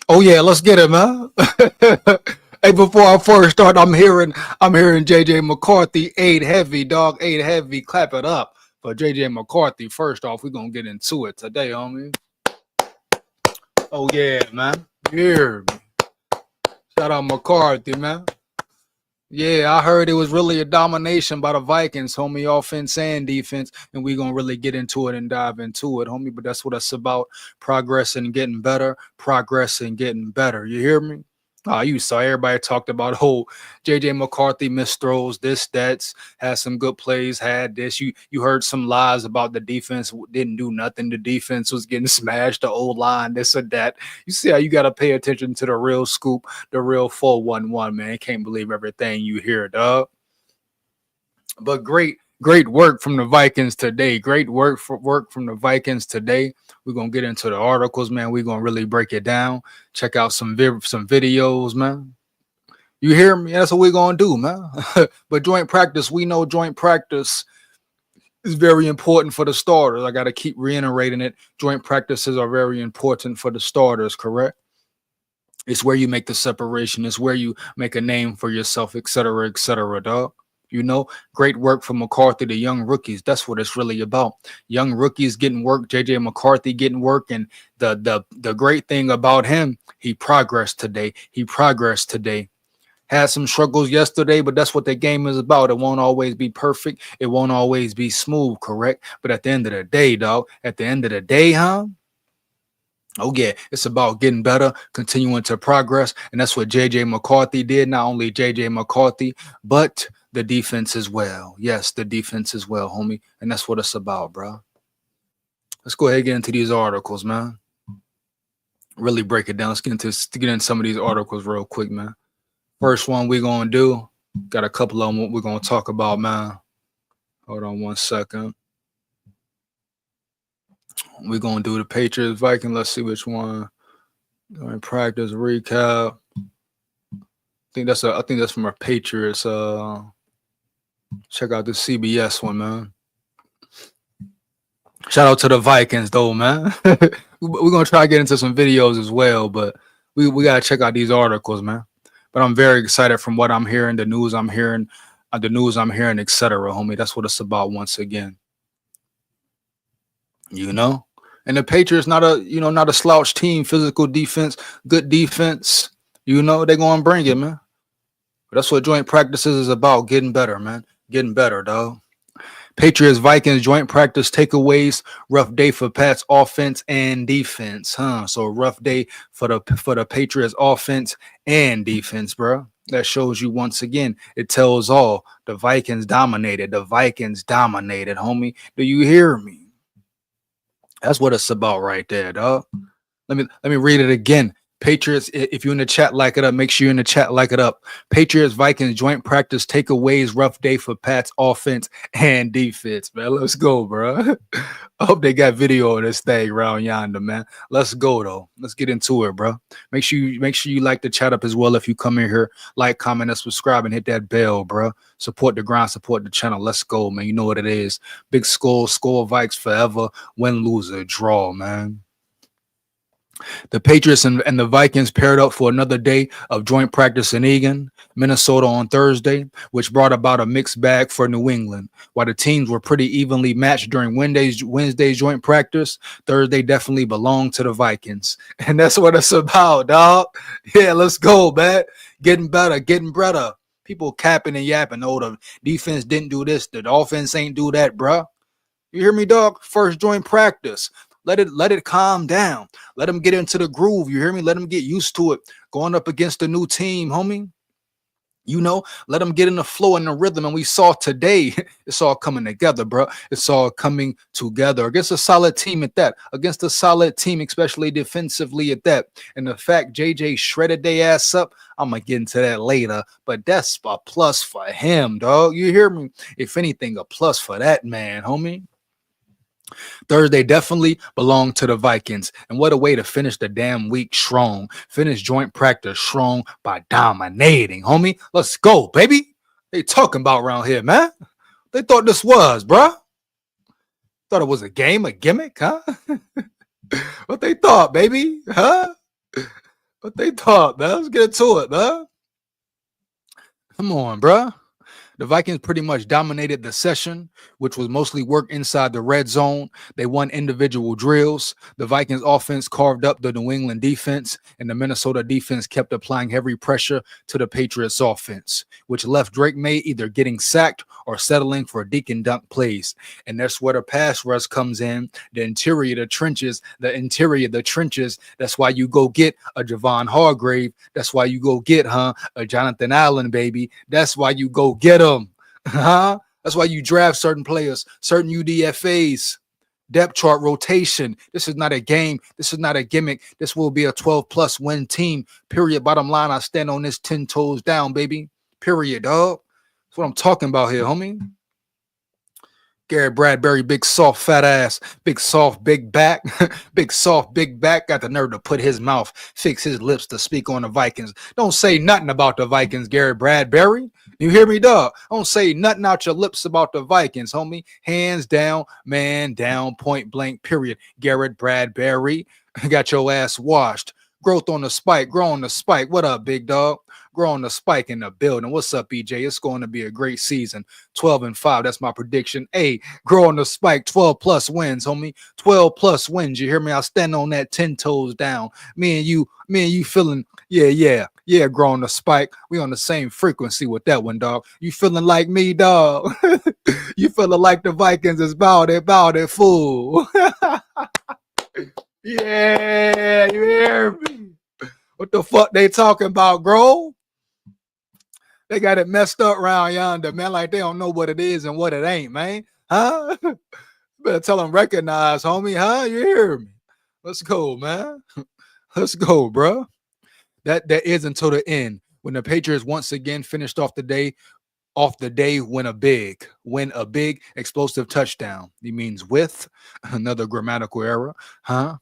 Oh yeah, let's get it, man. Hey, before I first start, I'm hearing JJ McCarthy, 8 heavy, dog, 8 heavy. Clap it up for JJ McCarthy. First off, we're gonna get into it today, homie. Oh yeah, man. Here. Shout out McCarthy, man. Yeah, I heard it was really a domination by the Vikings, homie, offense and defense, and we gonna really get into it and dive into it, homie. But that's what it's about: progress and getting better, progress and getting better. You hear me? You saw everybody talked about JJ McCarthy missed throws, this, that's had some good plays, had this. You heard some lies about the defense didn't do nothing. The defense was getting smashed, the old line, this or that. You see how you gotta pay attention to the real scoop, the real 411, man. Can't believe everything you hear, dog. But great work from the Vikings today. Great work from the Vikings today. We're gonna get into the articles, man. We're gonna really break it down. Check out some videos, man. You hear me? That's what we're gonna do, man. But joint practice, we know joint practice is very important for the starters. I gotta keep reiterating it. Joint practices are very important for the starters, correct? It's where you make the separation. It's where you make a name for yourself, et cetera, dog. You know, great work from McCarthy, the young rookies. That's what it's really about. Young rookies getting work, JJ McCarthy getting work, and the great thing about him, he progressed today. He progressed today. Had some struggles yesterday, but that's what the game is about. It won't always be perfect. It won't always be smooth, correct? But at the end of the day, dog, at the end of the day, huh? Oh yeah, it's about getting better, continuing to progress, and that's what JJ McCarthy did. Not only JJ McCarthy, but the defense as well. Yes, the defense as well, homie, and that's what it's about, bro. Let's go ahead and get into these articles, man. Really break it down. Let's get into some of these articles real quick, man. First one we're gonna do. Got a couple of them we're gonna talk about, man. Hold on 1 second. We're gonna do the Patriots Vikings. Let's see which one. Going practice recap. I think that's from our Patriots. Check out the CBS one, man. Shout out to the Vikings though, man. We're gonna try to get into some videos as well, but we gotta check out these articles, man. But I'm very excited from what I'm hearing, the news I'm hearing, etc. Homie, that's what it's about once again. You know, and the Patriots not a slouch team. Physical defense, good defense. You know they're gonna bring it, man. But that's what joint practices is about. Getting better, man. Getting better, dog. Patriots Vikings joint practice takeaways. Rough day for Pats offense and defense, huh? So rough day for the Patriots offense and defense, bro. That shows you once again. It tells all. The Vikings dominated. The Vikings dominated, homie. Do you hear me? That's what it's about right there, dog. Let me read it again. Patriots, if you're in the chat, like it up. Make sure you're in the chat, like it up. Patriots Vikings joint practice takeaways. Rough day for Pats offense and defense, man. Let's go, bro. I hope they got video of this thing around yonder, man. Let's go though. Let's get into it, bro. Make sure you like the chat up as well. If you come in here, like, comment, and subscribe, and hit that bell, bro. Support the grind, support the channel. Let's go, man. You know what it is. Big SKOL Vikes forever. Win, lose, or draw, man. The Patriots and the Vikings paired up for another day of joint practice in Eagan, Minnesota on Thursday, which brought about a mixed bag for New England. While the teams were pretty evenly matched during Wednesday's joint practice, Thursday definitely belonged to the Vikings. And that's what it's about, dog. Yeah, let's go, man. Getting better, getting better. People capping and yapping. Oh, the defense didn't do this. The offense ain't do that, bruh. You hear me, dog? First joint practice. Let it calm down. Let them get into the groove. You hear me? Let them get used to it. Going up against a new team, homie. You know, let them get in the flow and the rhythm. And we saw today, it's all coming together, bro. It's all coming together against a solid team at that. Against a solid team, especially defensively at that. And the fact JJ shredded their ass up, I'm going to get into that later. But that's a plus for him, dog. You hear me? If anything, a plus for that man, homie. Thursday definitely belonged to the Vikings. And what a way to finish the damn week strong. Finish joint practice strong by dominating, homie. Let's go, baby. They talking about around here, man. They thought this was, bruh. Thought it was a game, a gimmick, huh? What they thought, baby? Huh? What they thought, man? Let's get to it, man. Come on, bruh. The Vikings pretty much dominated the session, which was mostly work inside the red zone. They won individual drills. The Vikings offense carved up the New England defense, and the Minnesota defense kept applying heavy pressure to the Patriots offense, which left Drake May either getting sacked or settling for dink and dunk plays. And that's where the pass rush comes in. The interior, the trenches, That's why you go get a Javon Hargrave. That's why you go get, a Jonathan Allen, baby. That's why you go get them. That's why you draft certain players, certain UDFAs, depth chart rotation. This is not a game. This is not a gimmick. This will be a 12+ win team. Period. Bottom line, I stand on this 10 toes down, baby. Period, dog. That's what I'm talking about here, homie. Garrett Bradbury, big soft fat ass, big soft big back, big soft big back, got the nerve to put his mouth, fix his lips to speak on the Vikings. Don't say nothing about the Vikings, Garrett Bradbury. You hear me, dog? Don't say nothing out your lips about the Vikings, homie. Hands down, man down, point blank, period. Garrett Bradbury got your ass washed. Growth on the spike, grow on the spike. What up, big dog? Grow on the spike in the building. What's up, EJ? It's going to be a great season. 12-5. That's my prediction. Hey, grow on the spike. 12+ wins, homie. 12+ wins. You hear me? I'll stand on that 10 toes down. Me and you feeling, yeah. Grow on the spike. We on the same frequency with that one, dog. You feeling like me, dog? You feeling like the Vikings is bout it, fool. Yeah, you hear me? What the fuck they talking about, Grove? They got it messed up around yonder, man. Like they don't know what it is and what it ain't, man. Huh? Better tell them recognize, homie. Huh? You hear me? Let's go, man. Let's go, bro. That is until the end when the Patriots once again finished off the day win a big explosive touchdown. He means with another grammatical error, huh?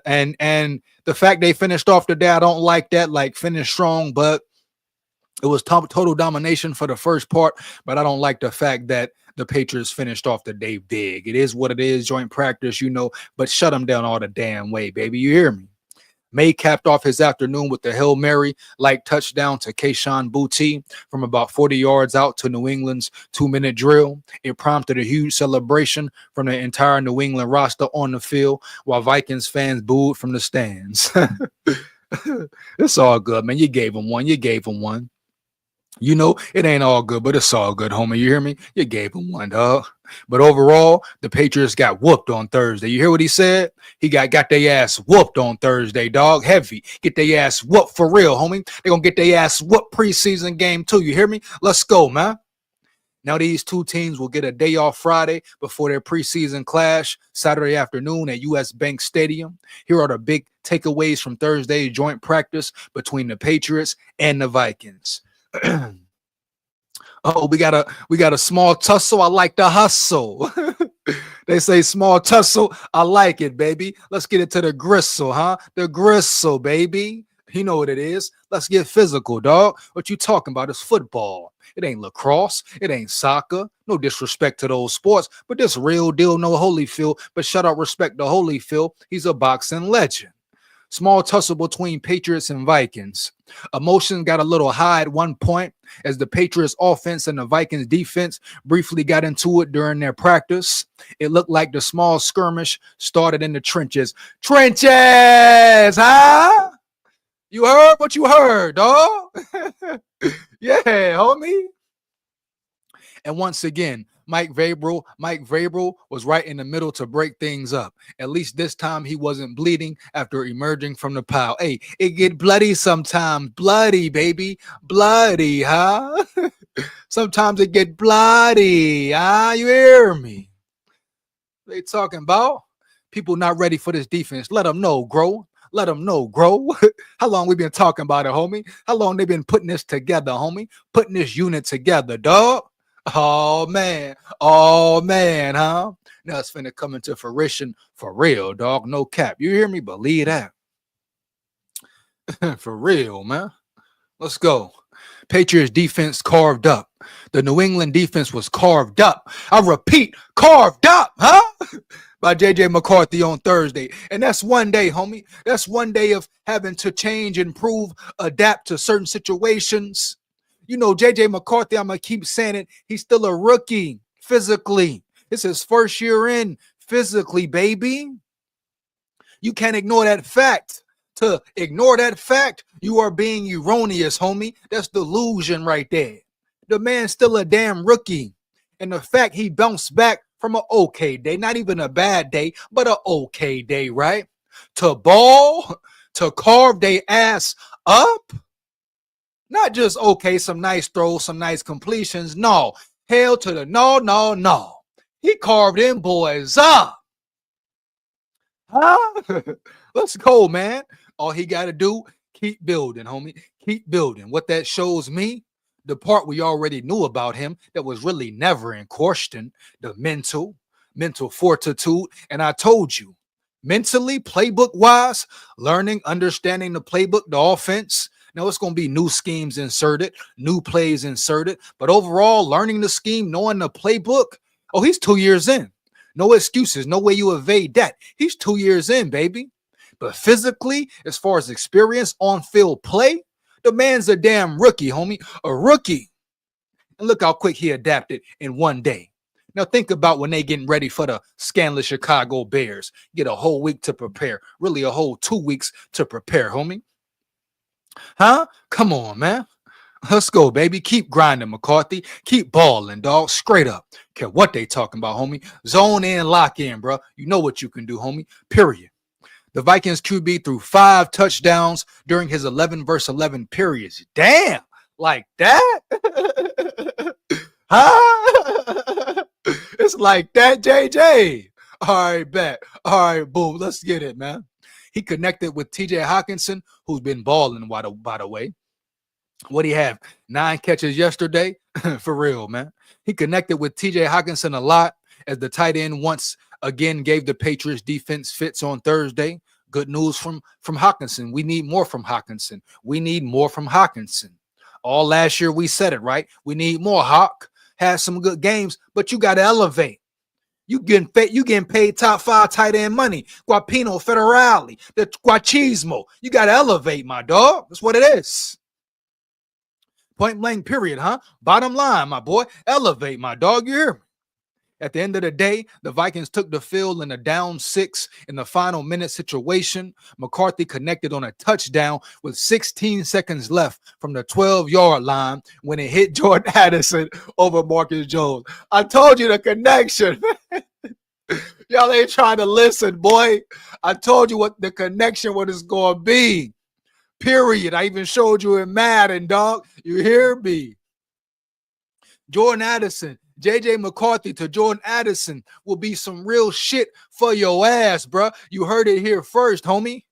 and the fact they finished off the day, I don't like that. Like finish strong, but it was total domination for the first part. But I don't like the fact that the Patriots finished off the day big. It is what it is, joint practice, but shut them down all the damn way, baby. You hear me? May capped off his afternoon with the Hail Mary-like touchdown to Kayshon Boutte from about 40 yards out to New England's 2-minute drill. It prompted a huge celebration from the entire New England roster on the field, while Vikings fans booed from the stands. It's all good, man. You gave him one. It ain't all good, but it's all good, homie. You hear me? You gave him one, dog. But overall, the Patriots got whooped on Thursday. You hear what he said? He got their ass whooped on Thursday, dog. Heavy. Get their ass whooped for real, homie. They're going to get their ass whooped preseason game too. You hear me? Let's go, man. Now these two teams will get a day off Friday before their preseason clash Saturday afternoon at US Bank Stadium. Here are the big takeaways from Thursday's joint practice between the Patriots and the Vikings. Oh, we got a small tussle. I like the hustle. They say small tussle. I like it, baby. Let's get it to the gristle, huh? The gristle, baby. You know what it is. Let's get physical, dog. What you talking about is football. It ain't lacrosse. It ain't soccer. No disrespect to those sports, but this real deal, no Holyfield. But shut up, respect the Holyfield. He's a boxing legend. Small tussle between Patriots and Vikings. Emotion got a little high at one point as the Patriots offense and the Vikings defense briefly got into it during their practice. It looked like the small skirmish started in the trenches. Trenches, huh? You heard what you heard, dog? Yeah, homie. And once again, Mike Vrabel was right in the middle to break things up. At least this time he wasn't bleeding after emerging from the pile. Hey, it get bloody sometimes. Bloody, baby. Bloody, huh? Sometimes it get bloody. You hear me? They talking about people not ready for this defense. Let them know, grow. Let them know, grow. How long we been talking about it, homie? How long they been putting this together, homie? Putting this unit together, dog. Oh, man, huh? Now it's finna come into fruition for real, dog. No cap. You hear me? Believe that. For real, man. Let's go. Patriots defense carved up. The New England defense was carved up. I repeat, carved up, huh? By J.J. McCarthy on Thursday. And that's one day, homie. That's one day of having to change, improve, adapt to certain situations. You know, J.J. McCarthy, I'm going to keep saying it, he's still a rookie physically. It's his first year in physically, baby. You can't ignore that fact. To ignore that fact, you are being erroneous, homie. That's delusion right there. The man's still a damn rookie. And the fact he bounced back from an okay day, not even a bad day, but an okay day, right? To ball, to carve their ass up. Not just, okay, some nice throws, some nice completions. No. Hell to the no. He carved them boys up. Huh? Let's go, man. All he got to do, keep building, homie. Keep building. What that shows me, the part we already knew about him that was really never in question, the mental fortitude. And I told you, mentally, playbook-wise, learning, understanding the playbook, the offense. Now, it's going to be new schemes inserted, new plays inserted. But overall, learning the scheme, knowing the playbook, oh, he's 2 years in. No excuses. No way you evade that. He's 2 years in, baby. But physically, as far as experience, on-field play, the man's a damn rookie, homie. A rookie. And look how quick he adapted in one day. Now think about when they getting ready for the scandalous Chicago Bears. Get a whole week to prepare. Really a whole 2 weeks to prepare, homie. Huh? Come on, man. Let's go, baby. Keep grinding, McCarthy. Keep balling, dog. Straight up. Care what they talking about, homie. Zone in, lock in, bro. You know what you can do, homie. Period. The Vikings QB threw 5 touchdowns during his 11 versus 11 periods. Damn. Like that? Huh? It's like that, JJ. All right, bet. All right, boom. Let's get it, man. He connected with TJ Hawkinson, who's been balling, by the way. What he have? 9 catches yesterday? For real, man. He connected with TJ Hawkinson a lot as the tight end once again gave the Patriots defense fits on Thursday. Good news from Hawkinson. We need more from Hawkinson. We need more from Hawkinson. All last year we said it, right? We need more. Hawk has some good games, but you got to elevate. You getting paid top 5 tight end money. Guapino, Federale, the Guachismo. You got to elevate, my dog. That's what it is. Point blank, period, huh? Bottom line, my boy. Elevate, my dog. You hear me? At the end of the day, the Vikings took the field in a down 6 in the final minute situation. McCarthy connected on a touchdown with 16 seconds left from the 12-yard line when it hit Jordan Addison over Marcus Jones. I told you the connection. Y'all ain't trying to listen, boy. I told you what the connection, what it's going to be. Period. I even showed you in Madden, dog. You hear me? Jordan Addison. J.J. McCarthy to Jordan Addison will be some real shit for your ass, bro. You heard it here first, homie.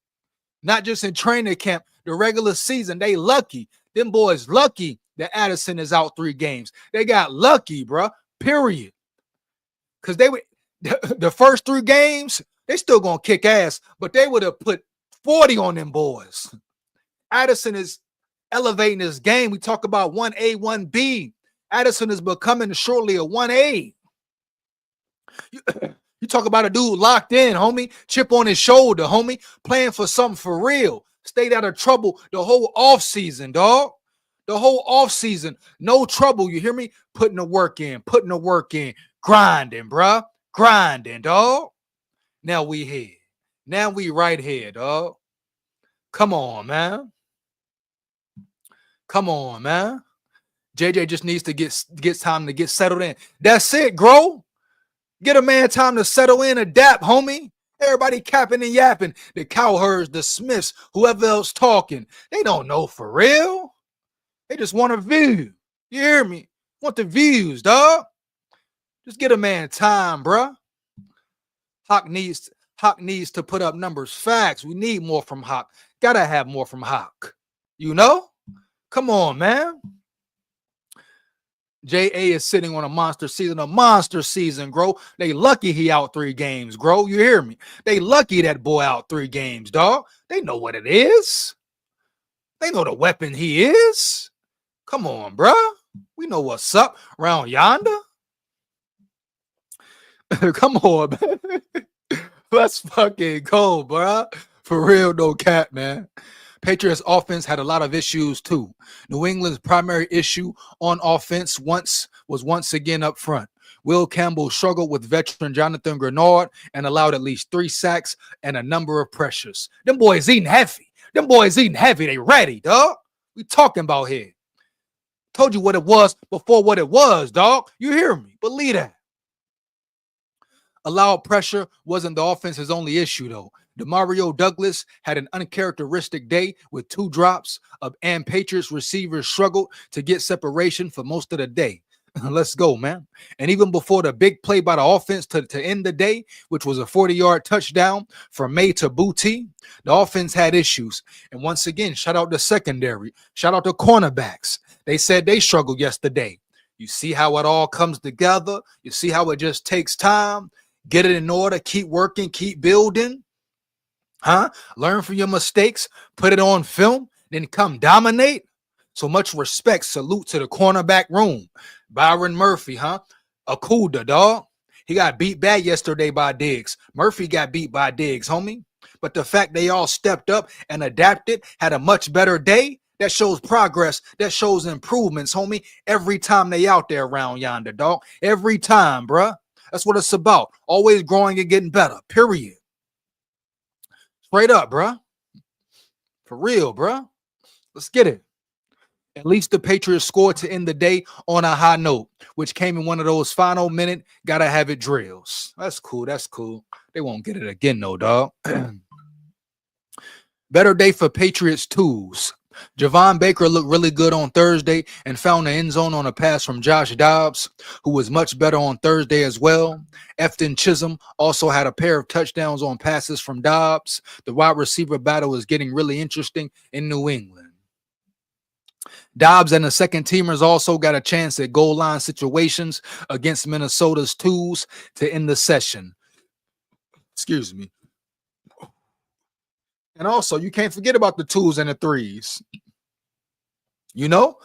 Not just in training camp, the regular season. They lucky. Them boys lucky that Addison is out 3 games. They got lucky, bro. Period. Because they would the first 3 games, they still gonna kick ass, but they would have put 40 on them boys. Addison is elevating his game. We talk about 1A, 1B. Addison is becoming shortly a 1A. You talk about a dude locked in, homie. Chip on his shoulder, homie. Playing for something for real. Stayed out of trouble the whole offseason, dog. The whole offseason. No trouble, you hear me? Putting the work in. Grinding, bruh. Grinding, dog. Now we here. Now we right here, dog. Come on, man. JJ just needs to get time to get settled in. That's it, grow. Get a man time to settle in, adapt, homie. Everybody capping and yapping. The Cowherds, the Smiths, whoever else talking. They don't know for real. They just want a view. You hear me? Want the views, dog. Just get a man time, bruh. Hawk needs to put up numbers. Facts. We need more from Hawk. Gotta have more from Hawk. You know? Come on, man. J.A. is sitting on a monster season, bro. They lucky he out 3 games, bro. You hear me? They lucky that boy out 3 games, dog. They know what it is. They know the weapon he is. Come on, bro. We know what's up around yonder. Come on, man. Let's fucking go, bro. For real, no cap, man. Patriots offense had a lot of issues too. New England's primary issue on offense was once again up front. Will Campbell struggled with veteran Jonathan Grenard and allowed at least 3 sacks and a number of pressures. Them boys eating heavy. They ready, dog. We talking about here. Told you what it was before what it was, dog. You hear me? Believe that. Allowed pressure wasn't the offense's only issue, though. Demario Douglas had an uncharacteristic day with 2 drops, and Patriots receivers struggled to get separation for most of the day. Let's go, man. And even before the big play by the offense to end the day, which was a 40-yard touchdown from May to Booty, the offense had issues. And once again, shout out the secondary. Shout out the cornerbacks. They said they struggled yesterday. You see how it all comes together? You see how it just takes time? Get it in order, keep working, keep building. Learn from your mistakes, put it on film, then come dominate. So much respect, salute to the cornerback room. Byron Murphy, Akuda, dog. He got beat bad yesterday by Diggs. Murphy got beat by Diggs, homie. But the fact they all stepped up and adapted, had a much better day, that shows progress, that shows improvements, homie. Every time they out there around yonder, dog. Every time, bruh. That's what it's about. Always growing and getting better, period. Straight up, bruh. For real, bruh. Let's get it. At least the Patriots scored to end the day on a high note, which came in one of those final minute, gotta have it drills. That's cool. They won't get it again, though, dog. Better day for Patriots twos. Javon Baker looked really good on Thursday and found the end zone on a pass from Josh Dobbs, who was much better on Thursday as well. Efton Chisholm also had a pair of touchdowns on passes from Dobbs. The wide receiver battle is getting really interesting in New England. Dobbs and the second teamers also got a chance at goal line situations against Minnesota's twos to end the session. Excuse me. And also, you can't forget about the 2s and the 3s. You know,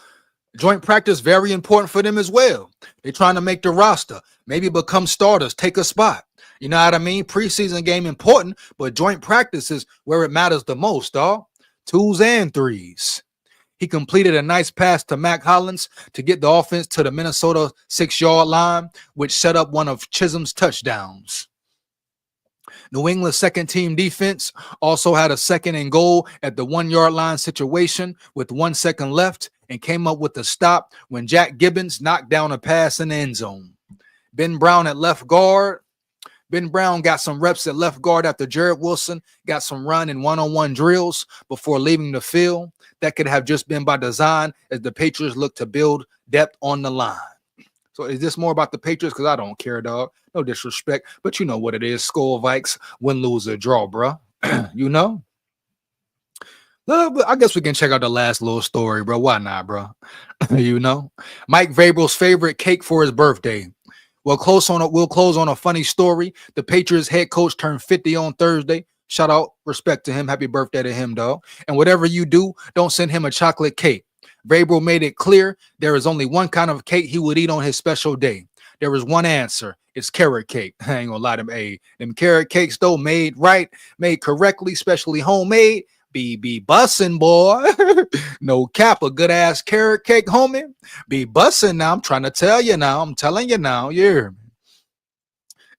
joint practice, very important for them as well. They're trying to make the roster, maybe become starters, take a spot. You know what I mean? Preseason game important, but joint practice is where it matters the most, dog. 2s and 3s. He completed a nice pass to Mac Hollins to get the offense to the Minnesota 6-yard line, which set up one of Chisholm's touchdowns. New England's second-team defense also had a 2nd and goal at the 1-yard line situation with 1 second left and came up with a stop when Jack Gibbons knocked down a pass in the end zone. Ben Brown at left guard. Ben Brown got some reps at left guard after Jared Wilson got some run and one-on-one drills before leaving the field. That could have just been by design as the Patriots look to build depth on the line. So is this more about the Patriots? Because I don't care, dog. No disrespect, but you know what it is. SKOL Vikes, win, lose, or draw, bro. You know? I guess we can check out the last little story, bro. Why not, bro? You know? Mike Vrabel's favorite cake for his birthday. We'll close on a funny story. The Patriots head coach turned 50 on Thursday. Shout out, respect to him. Happy birthday to him, dog. And whatever you do, don't send him a chocolate cake. Vrabel made it clear there is only one kind of cake he would eat on his special day. There is one answer. It's carrot cake. I ain't gonna lie to them. Them carrot cakes, though, made right, made correctly, especially homemade, be bussin', boy. No cap, a good-ass carrot cake, homie. Be bussin' now. I'm trying to tell you now. I'm telling you now. You hear me?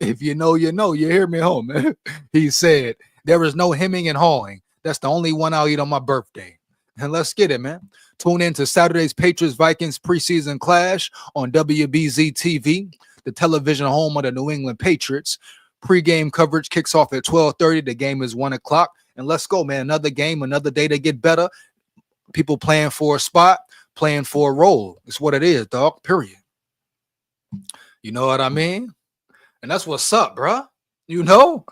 If you know, you know. You hear me, homie? He said, there is no hemming and hawing. That's the only one I'll eat on my birthday. And let's get it, man. Tune in to Saturday's Patriots Vikings preseason clash on WBZ TV, the television home of the New England Patriots. Pre-game coverage kicks off at 12:30. The game is 1 o'clock. And let's go, man. Another game, another day to get better. People playing for a spot, playing for a role. It's what it is, dog, period. You know what I mean? And that's what's up, bro. You know?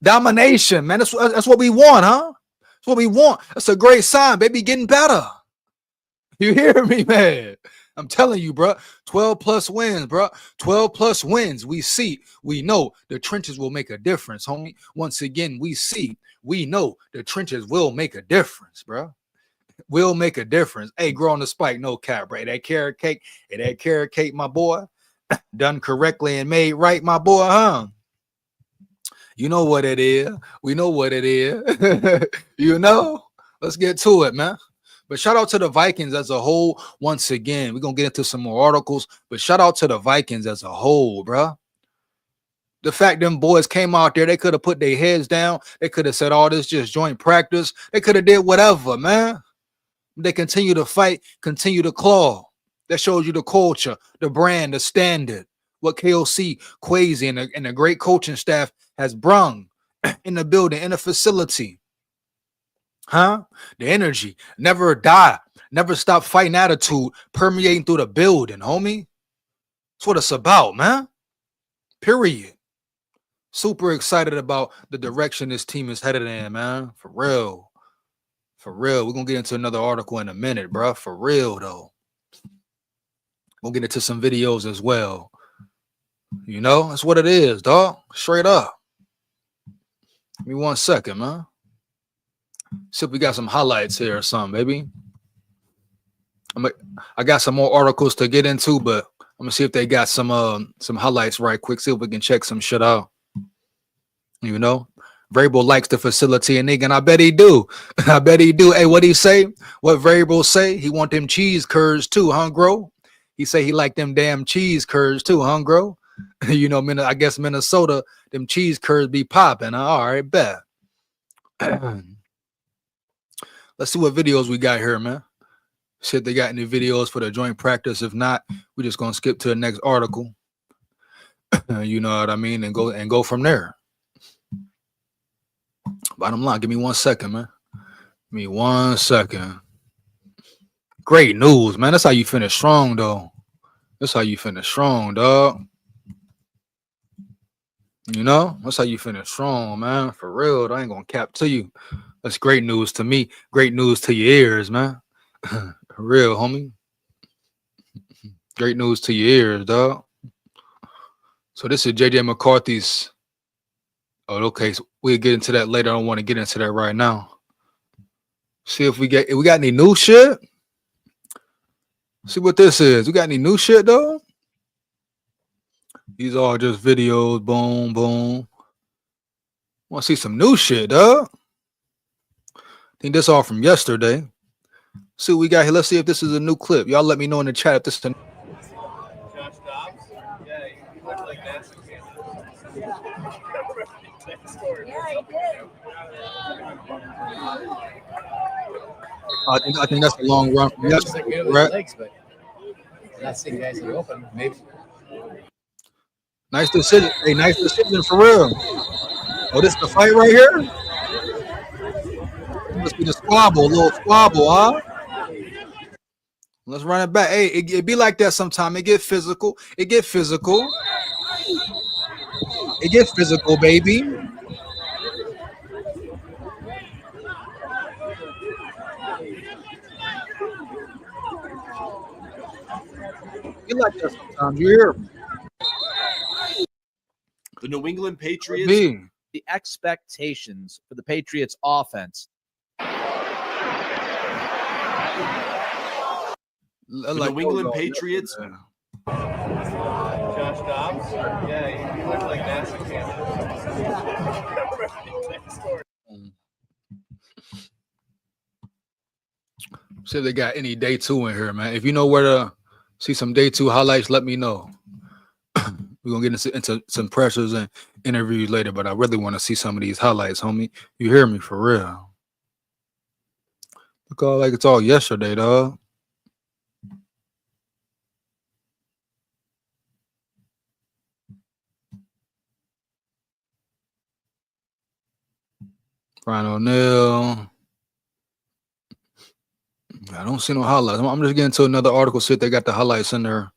Domination, man. That's what we want, huh? That's what we want. That's a great sign, baby. Getting better. You hear me, man? I'm telling you, bro. 12 plus wins, bro. 12 plus wins. We see, we know the trenches will make a difference, homie. Once again, we know the trenches will make a difference, bro. will make a difference. Hey, grow on the spike, no cap, right? That carrot cake, my boy, done correctly and made right, my boy, huh? You know what it is. We know what it is. You know? Let's get to it, man. But shout out to the Vikings as a whole. Once again, we're going to get into some more articles, but shout out to the Vikings as a whole, bro. The fact them boys came out there, they could have put their heads down. They could have said, oh, this just joint practice. They could have did whatever, man. They continue to fight, continue to claw. That shows you the culture, the brand, the standard, what KOC, Quasi, and the great coaching staff has brung in the building, in the facility. Huh? The energy, never die, never stop fighting attitude permeating through the building, homie. That's what it's about, man. Period. Super excited about the direction this team is headed in, man. For real. For real. We're going to get into another article in a minute, bro. For real, though. We'll get into some videos as well. You know, that's what it is, dog. Straight up. Give me 1 second, man. See if we got some highlights here or something, baby. I got some more articles to get into, but I'm gonna see if they got some highlights right quick. See if we can check some shit out. You know, Variable likes the facility and nigga, and I bet he do. I bet he do. Hey, what he say? What Variable say? He want them cheese curds too, huh, bro? He say he like them damn cheese curds too, huh, bro? You know, I guess Minnesota, them cheese curds be popping. All right, bet. Let's see what videos we got here, man. See if they got any videos for the joint practice. If not, we're just gonna skip to the next article. You know what I mean, and go from there. Bottom line, give me 1 second, man. Give me 1 second. Great news, man. That's how you finish strong, though. That's how you finish strong, dog. You know, that's how you finish strong, man. For real, I ain't gonna cap to you. That's great news to me. Great news to your ears, man. For real, homie. Great news to your ears, dog. So this is JJ McCarthy's. Oh, okay. So we'll get into that later. I don't want to get into that right now. See if we got any new shit. See what this is. We got any new shit though? These are just videos. Boom, boom. Want to see some new shit, dog? I think this all from yesterday. See what we got here. Let's see if this is a new clip. Y'all let me know in the chat if this is a Josh Dobbs? Yeah, you look like that. I think that's a long run from yesterday, right? Legs, but not seeing guys are open, maybe. Nice decision. Hey, nice decision for real. Oh, this is the fight right here? This must be the squabble, a little squabble, huh? Let's run it back. Hey, it be like that sometime. It get physical. It get physical. It get physical, baby. You like that sometimes. You hear me. The New England Patriots, the expectations for the Patriots offense. The New England Patriots. Josh Dobbs? Yeah, you look like that. See if they got any day two in here, man. If you know where to see some day two highlights, let me know. We're going to get into some pressures and interviews later, but I really want to see some of these highlights, homie. You hear me for real? Look all like it's all yesterday, dog. Brian O'Neill. I don't see no highlights. I'm just getting to another article. See if they got the highlights in there.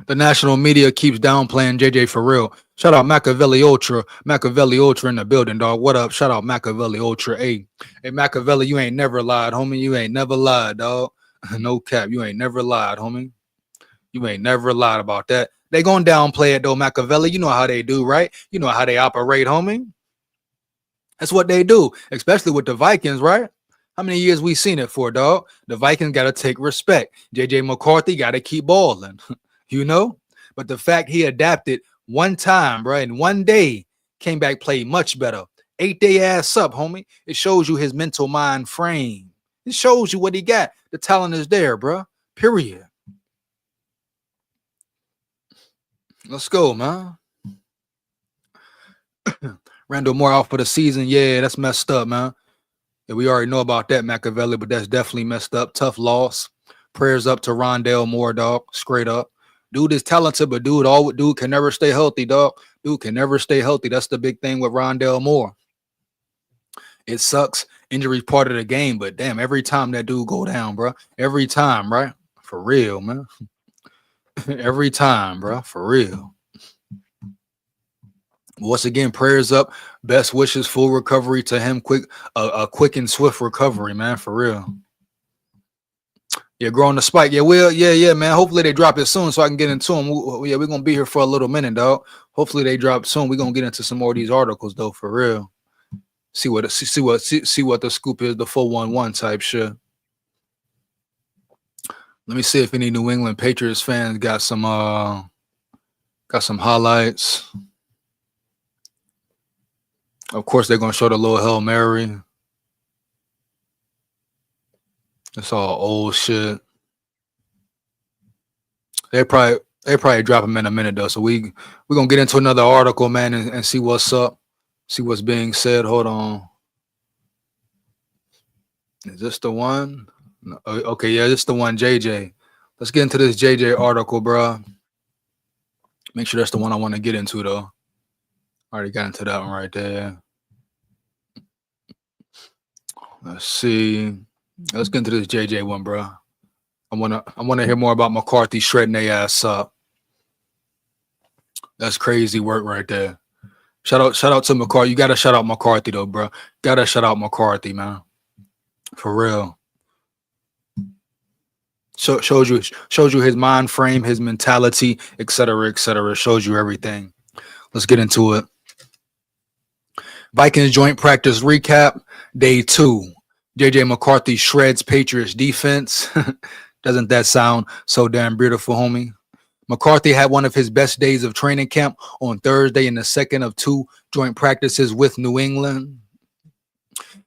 The national media keeps downplaying JJ for real. Shout out Machiavelli Ultra. Machiavelli Ultra in the building, dog. What up? Shout out Machiavelli Ultra. Hey, Machiavelli, you ain't never lied, homie. You ain't never lied, dog. No cap. You ain't never lied, homie. You ain't never lied about that. They gonna downplay it though, Machiavelli. You know how they do, right? You know how they operate, homie. That's what they do, especially with the Vikings, right? How many years we seen it for, dog? The Vikings got to take respect. JJ McCarthy got to keep balling, you know? But the fact he adapted one time, bro, and one day came back, played much better. Ate their ass up, homie. It shows you his mental mind frame. It shows you what he got. The talent is there, bro. Period. Let's go, man. Randall Moore out for the season. Yeah, that's messed up, man. Yeah, we already know about that, Machiavelli, but that's definitely messed up. Tough loss. Prayers up to Rondale Moore, dog. Straight up. Dude is talented, but dude can never stay healthy, dog. Dude can never stay healthy. That's the big thing with Rondale Moore. It sucks. Injury part of the game, but damn, every time that dude go down, bro. Every time, right? For real, man. Every time, bro. For real. Once again, prayers up. Best wishes, full recovery to him. A quick and swift recovery, man. For real. Yeah, growing the spike. Yeah, man. Hopefully they drop it soon so I can get into them. Yeah, we're gonna be here for a little minute, dog. Hopefully they drop soon. We're gonna get into some more of these articles, though, for real. See what the scoop is, the 411 type shit. Let me see if any New England Patriots fans got some highlights. Of course, they're gonna show the little Hail Mary. It's all old shit. They probably drop them in a minute though. So we're gonna get into another article, man, and see what's up, see what's being said. Hold on. Is this the one? No, okay, yeah, this is the one, JJ. Let's get into this JJ article, bro. Make sure that's the one I want to get into though. Already got into that one right there. Let's see. Let's get into this JJ one, bro. I wanna hear more about McCarthy shredding their ass up. That's crazy work right there. Shout out to McCarthy. You gotta shout out McCarthy though, bro. Gotta shout out McCarthy, man. For real. Shows you his mind frame, his mentality, etc., etc. Shows you everything. Let's get into it. Vikings joint practice recap, day 2. JJ McCarthy shreds Patriots defense. Doesn't that sound so damn beautiful, homie? McCarthy had one of his best days of training camp on Thursday in the second of 2 joint practices with New England.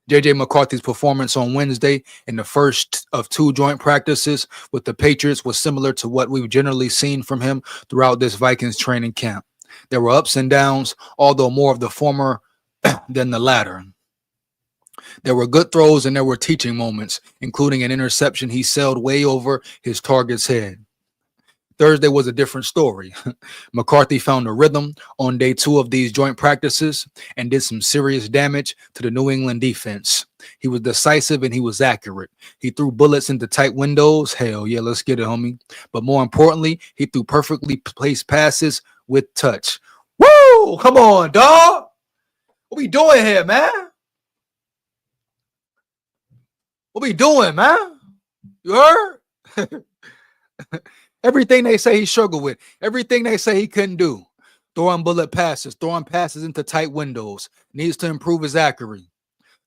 JJ McCarthy's performance on Wednesday in the first of 2 joint practices with the Patriots was similar to what we've generally seen from him throughout this Vikings training camp. There were ups and downs, although more of the former than the latter. There were good throws and there were teaching moments, including an interception he sailed way over his target's head. Thursday was a different story. McCarthy found a rhythm on day 2 of these joint practices and did some serious damage to the New England defense. He was decisive and he was accurate. He threw bullets into tight windows. Hell yeah, let's get it, homie. But more importantly, he threw perfectly placed passes with touch. Woo! Come on, dog. What we doing here, man? What we doing, man? You heard? Everything they say he struggled with, everything they say he couldn't do. Throwing bullet passes, throwing passes into tight windows. Needs to improve his accuracy.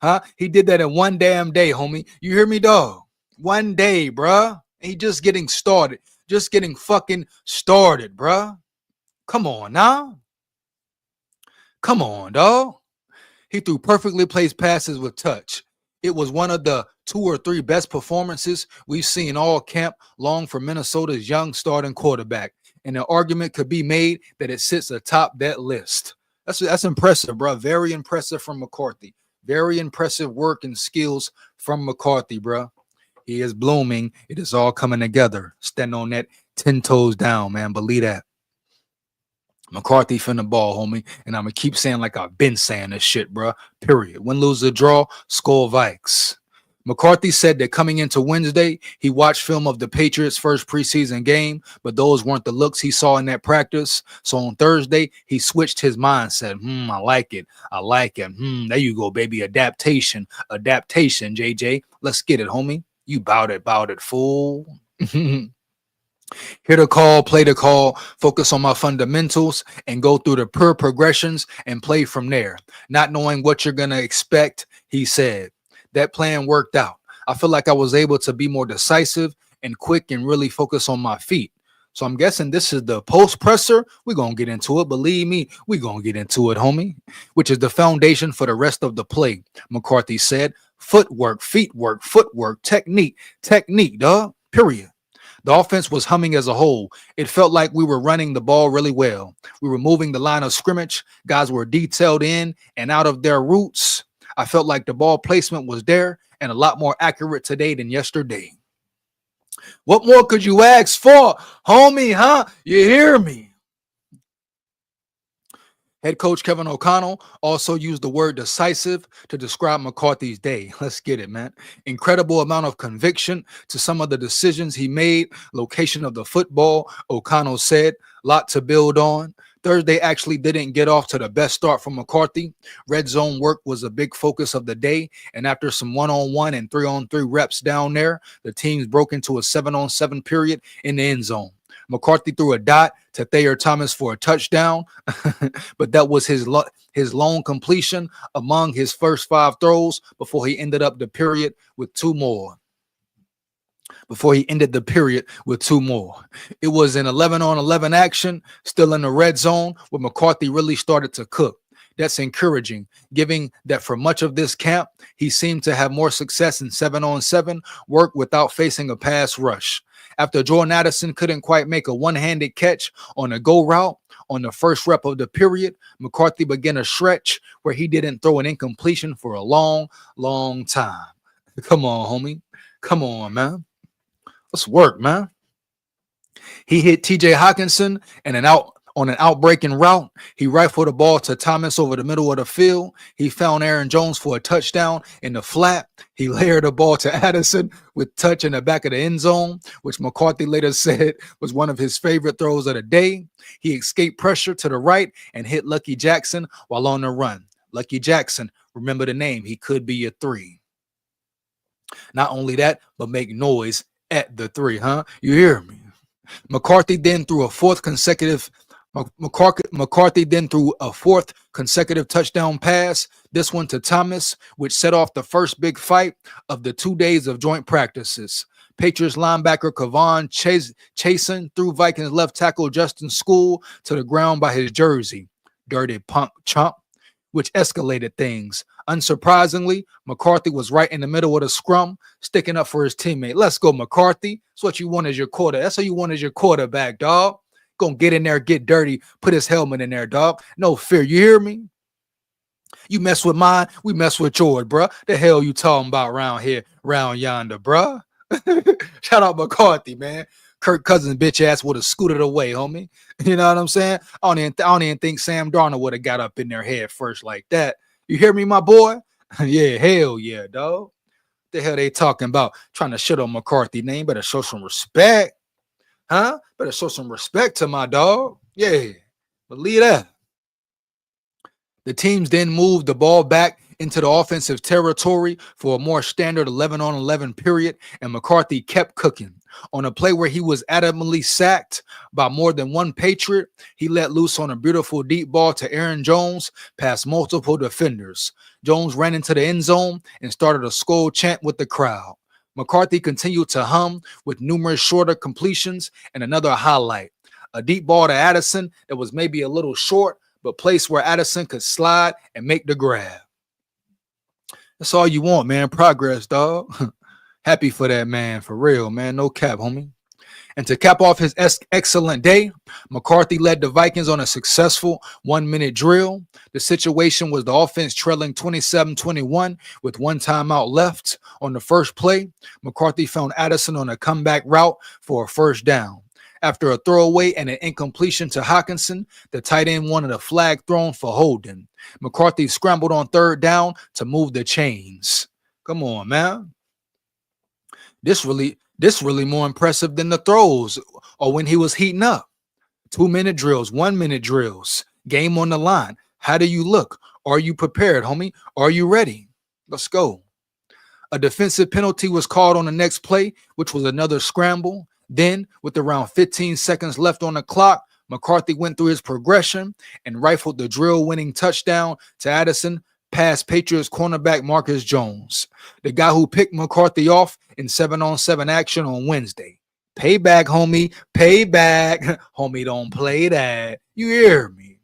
Huh? He did that in one damn day, homie. You hear me, dog? One day, bruh. He just getting started. Just getting fucking started, bruh. Come on now. Come on, dog. He threw perfectly placed passes with touch. It was one of the 2 or 3 best performances we've seen all camp long for Minnesota's young starting quarterback. And an argument could be made that it sits atop that list. That's impressive, bro. Very impressive from McCarthy. Very impressive work and skills from McCarthy, bro. He is blooming. It is all coming together. Stand on that 10 toes down, man. Believe that. McCarthy finna ball, homie. And I'm going to keep saying like I've been saying this shit, bro. Period. Win, lose, or draw, SKOL VIKES. McCarthy said that coming into Wednesday, he watched film of the Patriots' first preseason game, but those weren't the looks he saw in that practice. So on Thursday, he switched his mindset. I like it. I like it. There you go, baby. Adaptation, JJ. Let's get it, homie. You bout it, fool. Hear the call, play the call, focus on my fundamentals, and go through the pure progressions and play from there. Not knowing what you're going to expect, he said. That plan worked out. I feel like I was able to be more decisive and quick and really focus on my feet. So I'm guessing this is the post presser. We're going to get into it. Believe me, we're going to get into it, homie, which is the foundation for the rest of the play. McCarthy said, footwork, footwork, technique, dog, period. The offense was humming as a whole. It felt like we were running the ball really well. We were moving the line of scrimmage. Guys were detailed in and out of their routes. I felt like the ball placement was there and a lot more accurate today than yesterday. What more could you ask for, homie, huh? You hear me? Head coach Kevin O'Connell also used the word decisive to describe McCarthy's day. Let's get it, man. Incredible amount of conviction to some of the decisions he made. Location of the football, O'Connell said. Lot to build on. Thursday actually didn't get off to the best start for McCarthy. Red zone work was a big focus of the day, and after some one-on-one and three-on-three reps down there, the teams broke into a 7-on-7 period in the end zone. McCarthy threw a dot to Thayer Thomas for a touchdown, but that was his lone completion among his first 5 throws before he ended up the period with 2 more. It was an 11-on-11 action, still in the red zone, where McCarthy really started to cook. That's encouraging, given that for much of this camp, he seemed to have more success in 7-on-7 work without facing a pass rush. After Jordan Addison couldn't quite make a one-handed catch on a go route on the first rep of the period, McCarthy began a stretch where he didn't throw an incompletion for a long, long time. Come on, homie. Come on, man. Let's work, man. He hit TJ Hawkinson and on an outbreaking route. He rifled the ball to Thomas over the middle of the field. He found Aaron Jones for a touchdown in the flat. He layered the ball to Addison with touch in the back of the end zone, which McCarthy later said was one of his favorite throws of the day. He escaped pressure to the right and hit Lucky Jackson while on the run. Lucky Jackson, remember the name. He could be a 3. Not only that, but make noise at the 3, huh? You hear me? McCarthy then threw a fourth consecutive touchdown pass, this one to Thomas, which set off the first big fight of the 2 days of joint practices. Patriots linebacker Kavon Chasen threw Vikings left tackle Justin SKOL to the ground by his jersey. Dirty punk chump, which escalated things. Unsurprisingly, McCarthy was right in the middle of the scrum, sticking up for his teammate. Let's go, McCarthy. That's what you want as your quarterback. That's what you want as your quarterback, dog. Gonna get in there, get dirty, put his helmet in there, dog. No fear. You hear me? You mess with mine, we mess with yours, bruh. The hell you talking about around here, round yonder, bruh? Shout out McCarthy, man. Kirk Cousins bitch ass would have scooted away, homie. You know what I'm saying? I don't even think Sam Darnold would have got up in their head first like that. You hear me, my boy? Yeah, hell yeah, dog. The hell they talking about? Trying to shit on McCarthy name. Better show some respect. Huh? Better show some respect to my dog. Yeah, believe that. The teams then moved the ball back into the offensive territory for a more standard 11-on-11 period, and McCarthy kept cooking. On a play where he was adamantly sacked by more than one Patriot, he let loose on a beautiful deep ball to Aaron Jones past multiple defenders. Jones ran into the end zone and started a SKOL chant with the crowd. McCarthy continued to hum with numerous shorter completions and another highlight. A deep ball to Addison that was maybe a little short, but placed where Addison could slide and make the grab. That's all you want, man. Progress, dog. Happy for that, man. For real, man. No cap, homie. And to cap off his excellent day, McCarthy led the Vikings on a successful 1-minute drill. The situation was the offense trailing 27-21 with one timeout left. On the first play, McCarthy found Addison on a comeback route for a first down. After a throwaway and an incompletion to Hawkinson, the tight end wanted a flag thrown for holding. McCarthy scrambled on third down to move the chains. Come on, man. This really more impressive than the throws or when he was heating up. 2-minute drills, 1-minute drills, game on the line. How do you look? Are you prepared, homie? Are you ready? Let's go. A defensive penalty was called on the next play, which was another scramble. Then, with around 15 seconds left on the clock, McCarthy went through his progression and rifled the drill-winning touchdown to Addison past Patriots cornerback Marcus Jones, the guy who picked McCarthy off in 7-on-7 action on Wednesday. Payback, homie. Payback. Homie, don't play that. You hear me?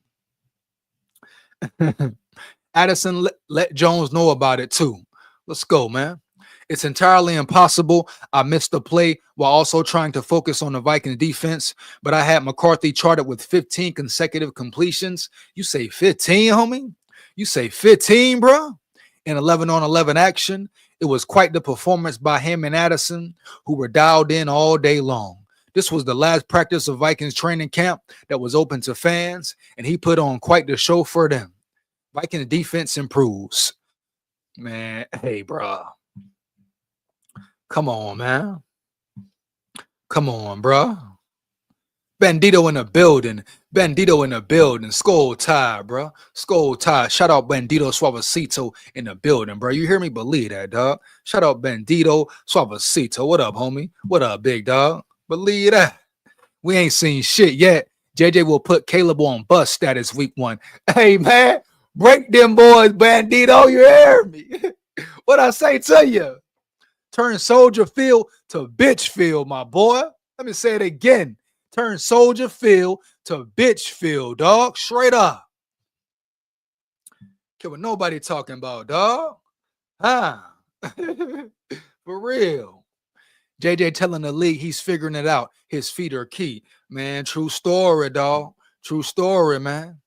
Addison let Jones know about it too. Let's go, man. It's entirely impossible. I missed the play while also trying to focus on the Vikings defense, but I had McCarthy charted with 15 consecutive completions. You say 15, homie? You say 15, bro? In 11-on-11 action, it was quite the performance by him and Addison, who were dialed in all day long. This was the last practice of Vikings training camp that was open to fans, and he put on quite the show for them. Vikings defense improves. Man, hey, bro. Come on, man. Come on, bro. Bandito in the building. Bandito in the building. SKOL tie, bro. SKOL tie. Shout out Bandito Suavecito in the building, bro. You hear me? Believe that, dog. Shout out Bandito Suavecito. What up, homie? What up, big dog? Believe that. We ain't seen shit yet. JJ will put Caleb on bus status week 1. Hey, man. Break them boys, Bandito. You hear me? What I say to you? Turn Soldier Field to bitch field, my boy. Let me say it again. Turn Soldier Field to bitch field, dog. Straight up. Care what nobody talking about, dog. Huh? For real. JJ telling the league he's figuring it out. His feet are key. Man, true story, dog. True story, man.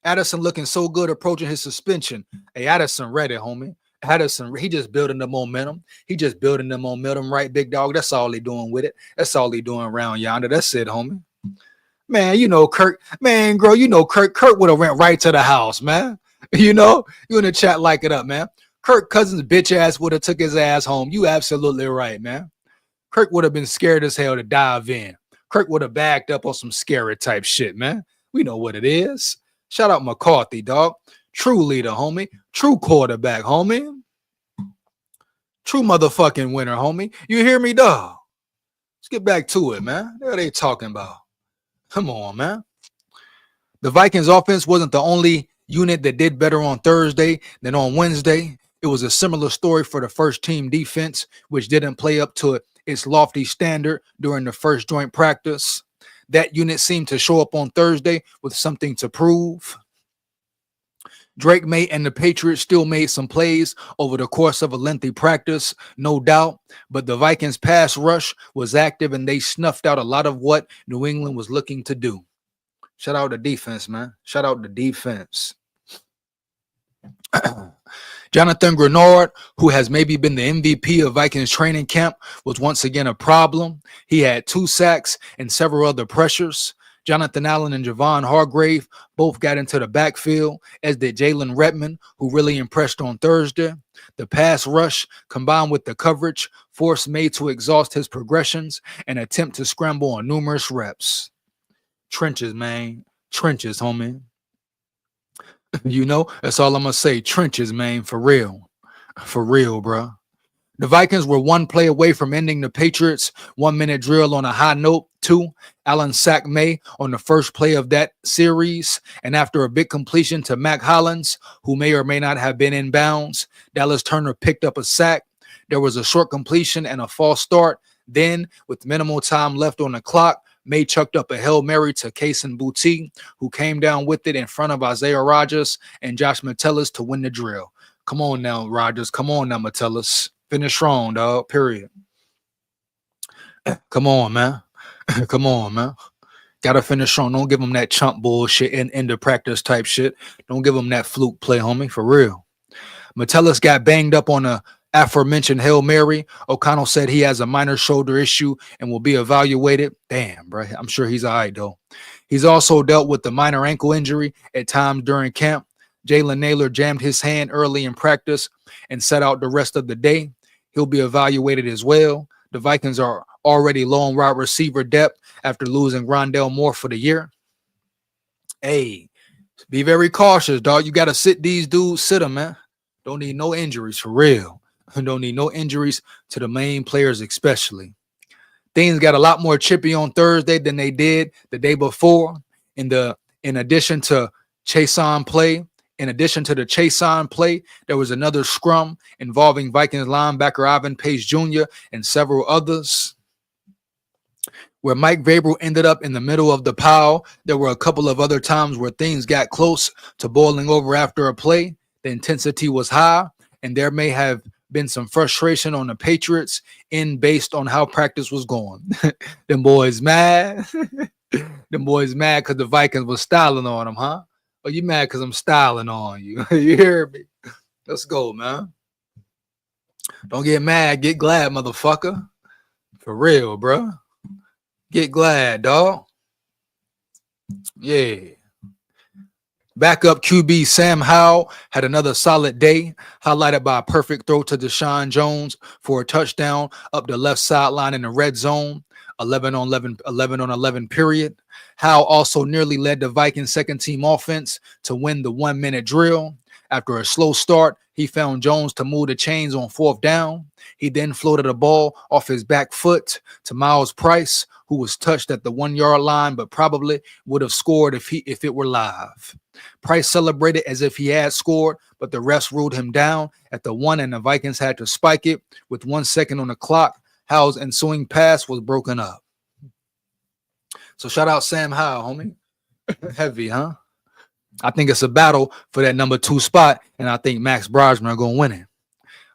Addison looking so good approaching his suspension. Hey, Addison ready, homie. Addison, he just building the momentum. He just building the momentum, right, big dog? That's all he doing with it. That's all he doing around yonder. That's it, homie. Man, you know Kirk. Man, girl, you know Kirk. Kirk would have went right to the house, man. You know, you in the chat, like it up, man. Kirk Cousins' bitch ass would have took his ass home. You absolutely right, man. Kirk would have been scared as hell to dive in. Kirk would have backed up on some scary type shit, man. We know what it is. Shout out McCarthy, dog. True leader, homie. True quarterback, homie. True motherfucking winner, homie. You hear me, dog? Let's get back to it, man. What are they talking about? Come on, man. The Vikings offense wasn't the only unit that did better on Thursday than on Wednesday. It was a similar story for the first team defense, which didn't play up to its lofty standard during the first joint practice. That unit seemed to show up on Thursday with something to prove. Drake May and the Patriots still made some plays over the course of a lengthy practice, no doubt, but the Vikings pass rush was active and they snuffed out a lot of what New England was looking to do. Shout out the defense, man. Shout out the defense. Jonathan Grenard, who has maybe been the MVP of Vikings training camp, was once again a problem. He had 2 sacks and several other pressures. Jonathan Allen and Javon Hargrave both got into the backfield, as did Jalen Redmond, who really impressed on Thursday. The pass rush, combined with the coverage, forced May to exhaust his progressions and attempt to scramble on numerous reps. Trenches, man. Trenches, homie. You know, that's all I'm going to say. Trenches, man, for real. For real, bro. The Vikings were 1 play away from ending the Patriots' 1-minute drill on a high note. 2, Allen sacked May on the first play of that series, and after a big completion to Mac Hollins, who may or may not have been in bounds, Dallas Turner picked up a sack. There was a short completion and a false start. Then, with minimal time left on the clock, May chucked up a Hail Mary to Kaysen Boutte, who came down with it in front of Isaiah Rodgers and Josh Metellus to win the drill. Come on now, Rodgers. Come on now, Metellus. Finish strong, dog. Period. Come on, man. Come on, man. Gotta finish strong. Don't give them that chump bullshit in the practice type shit. Don't give them that fluke play, homie. For real. Metellus got banged up on a aforementioned Hail Mary. O'Connell said he has a minor shoulder issue and will be evaluated. Damn, bro. I'm sure he's all right, though. He's also dealt with the minor ankle injury at times during camp. Jalen Naylor jammed his hand early in practice and set out the rest of the day. He'll be evaluated as well. The Vikings are already low on wide receiver depth after losing Rondale Moore for the year. Hey, be very cautious, dog. You got to sit these dudes. Sit them, man. Don't need no injuries, for real. Don't need no injuries to the main players especially. things got a lot more chippy on Thursday than they did the day before. In addition to the Chason play, there was another scrum involving Vikings linebacker Ivan Pace Jr. and several others, where Mike Vrabel ended up in the middle of the pile. There were a couple of other times where things got close to boiling over after a play. The intensity was high, and there may have been some frustration on the Patriots based on how practice was going. Them boys mad. Them boys mad because the Vikings was styling on them, huh? Oh, you mad because I'm styling on you. You hear me? Let's go, man. Don't get mad. Get glad, motherfucker. For real, bro. Get glad, dog. Yeah. Backup QB Sam Howell had another solid day, highlighted by a perfect throw to Deshaun Jones for a touchdown up the left sideline in the red zone, 11 on 11 period. Howell also nearly led the Vikings second-team offense to win the 1-minute drill. After a slow start, he found Jones to move the chains on 4th down. He then floated a ball off his back foot to Miles Price, who was touched at the 1-yard line, but probably would have scored if it were live. Price celebrated as if he had scored, but the refs ruled him down at the 1, and the Vikings had to spike it. With 1 second on the clock, Howell's ensuing pass was broken up. So shout out Sam Howell, homie. Heavy, huh? I think it's a battle for that number 2 spot, and I think Max Brosmer are going to win it.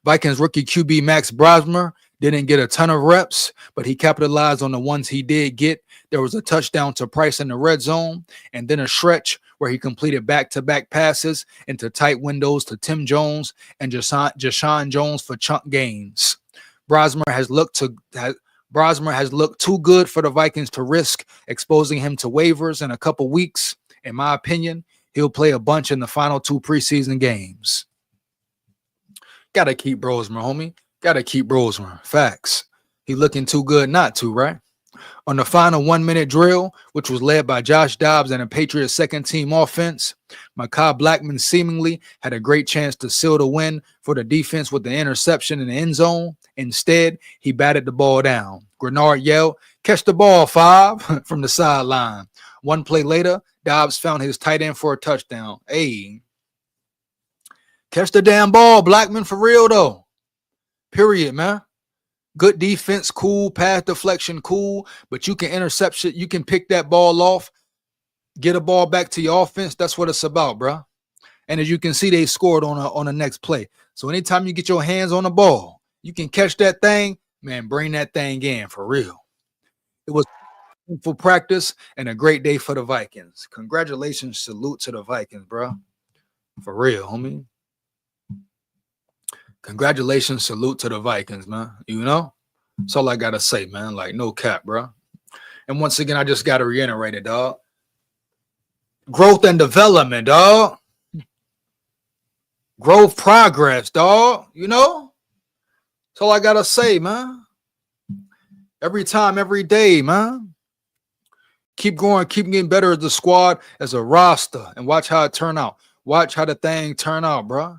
Vikings rookie QB Max Brosmer didn't get a ton of reps, but he capitalized on the ones he did get. There was a touchdown to Price in the red zone, and then a stretch where he completed back-to-back passes into tight windows to Tim Jones and Jashawn Jones for chunk gains. Brosmer has looked too good for the Vikings to risk exposing him to waivers in a couple weeks. In my opinion, he'll play a bunch in the final 2 preseason games. Gotta keep Brosmer, homie. Gotta keep Brosmer. Facts. He looking too good not to, right? On the final 1-minute drill, which was led by Josh Dobbs and a Patriots second-team offense, Mekhi Blackmon seemingly had a great chance to seal the win for the defense with the interception in the end zone. Instead, he batted the ball down. Grenard yelled, "Catch the ball, 5," from the sideline. 1 play later, Dobbs found his tight end for a touchdown. Hey, catch the damn ball, Blackmon, for real, though. Period, man. Good defense, cool. Pass deflection, cool. But you can intercept it. You can pick that ball off, get a ball back to your offense. That's what it's about, bro. And as you can see, they scored on the next play. So anytime you get your hands on the ball, you can catch that thing, man, bring that thing in for real. It was for practice and a great day for the Vikings. Congratulations. Salute to the Vikings, bro. For real, homie. Congratulations, salute to the Vikings, man. You know? That's all I got to say, man. Like, no cap, bro. And once again, I just got to reiterate it, dog. Growth and development, dog. Growth, progress, dog. You know? That's all I got to say, man. Every time, every day, man. Keep going, keep getting better as a squad, as a roster, and watch how it turn out. Watch how the thing turn out, bro.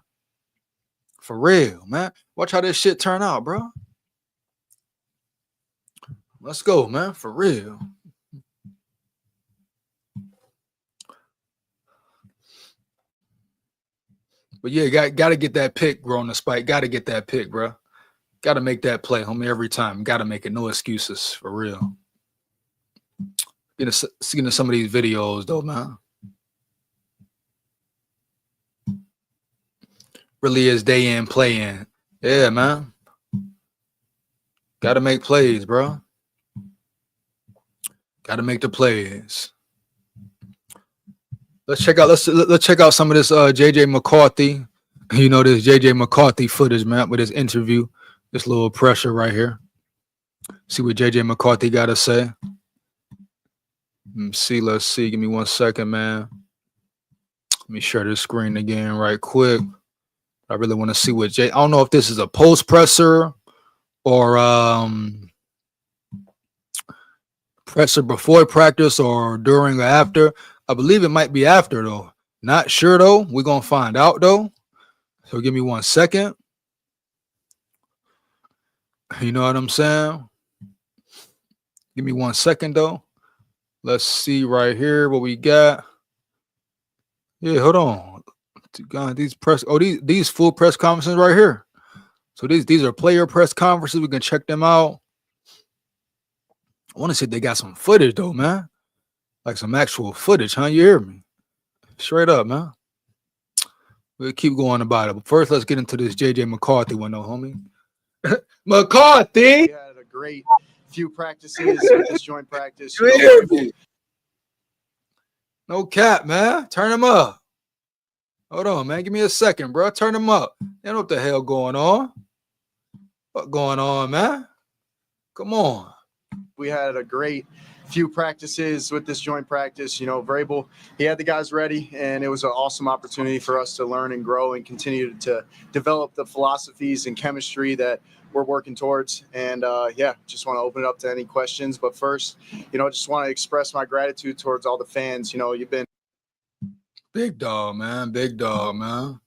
For real, man. Watch how this shit turn out, bro. Let's go, man. For real. But yeah, got to get that pick, bro, on the spike. Got to get that pick, bro. Got to make that play, homie, every time. Got to make it. No excuses, for real. Getting some of these videos, though, man. Really is day in, play in. Yeah, man. Got to make plays, bro. Got to make the plays. Let's check out some of this JJ McCarthy. You know, this JJ McCarthy footage, man, with his interview. This little pressure right here. See what JJ McCarthy got to say. Let's see. Give me 1 second, man. Let me share this screen again right quick. I really want to see what I don't know if this is a post presser or presser before practice or during or after. I believe it might be after, though. Not sure, though. We're going to find out, though. So give me 1 second. You know what I'm saying? Give me 1 second though. Let's see right here what we got. Yeah, hold on. God, these these full press conferences right here. So these are player press conferences. We can check them out. I want to see if they got some footage though, man. Like some actual footage, huh? You hear me? Straight up, man. We'll keep going about it. But first, let's get into this JJ McCarthy one, though, homie. McCarthy! We had a great few practices with this joint practice. You hear me? No cap, man. Turn him up. Hold on, man. Give me a second, bro. Turn him up. You know what the hell going on? What going on, man? Come on. We had a great few practices with this joint practice. Vrabel, he had the guys ready, and it was an awesome opportunity for us to learn and grow and continue to develop the philosophies and chemistry that we're working towards. And just want to open it up to any questions. But first, just want to express my gratitude towards all the fans. You've been big dog, man. Big dog, man.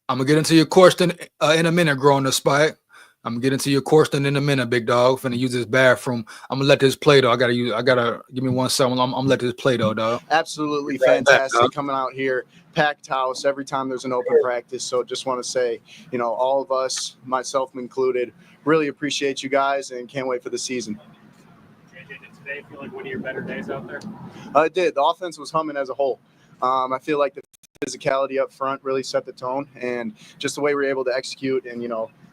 I'm gonna get into your question in a minute, growing the spike. I'm gonna get into your question in a minute, big dog. Finna use this bathroom. I'm gonna let this play though. I gotta give me 1 second. I'm gonna let this play though, dog. Absolutely fantastic coming out here, packed house every time there's an open practice. So just want to say, all of us, myself included, really appreciate you guys and can't wait for the season. JJ, did today feel like one of your better days out there? It did. The offense was humming as a whole. I feel like the physicality up front really set the tone, and just the way we were able to execute and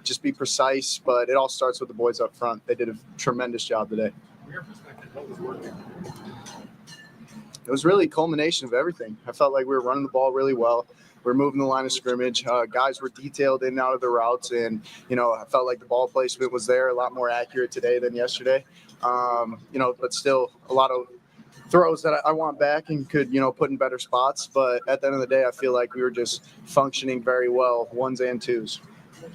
just be precise. But it all starts with the boys up front. They did a tremendous job today. From your perspective, what was working? It was really a culmination of everything. I felt like we were running the ball really well. We were moving the line of scrimmage. Guys were detailed in and out of the routes, and I felt like the ball placement was there, a lot more accurate today than yesterday. But still a lot of throws that I want back and could, put in better spots. But at the end of the day, I feel like we were just functioning very well, ones and twos.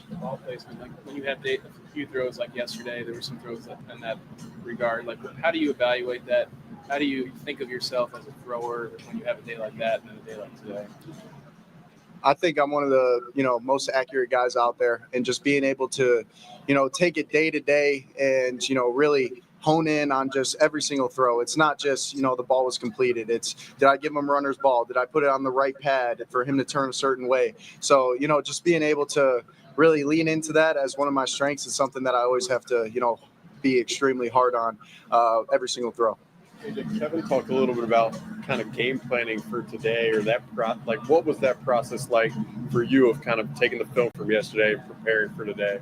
The ball placement, like when you had a few throws like yesterday, there were some throws in that regard. Like, how do you evaluate that? How do you think of yourself as a thrower when you have a day like that and then a day like today? I think I'm one of the, most accurate guys out there, and just being able to, take it day to day and, really hone in on just every single throw. It's not just, the ball was completed. It's, did I give him runner's ball? Did I put it on the right pad for him to turn a certain way? So, just being able to really lean into that as one of my strengths is something that I always have to, be extremely hard on every single throw. Kevin talked a little bit about kind of game planning for today, or what was that process like for you of kind of taking the film from yesterday and preparing for today?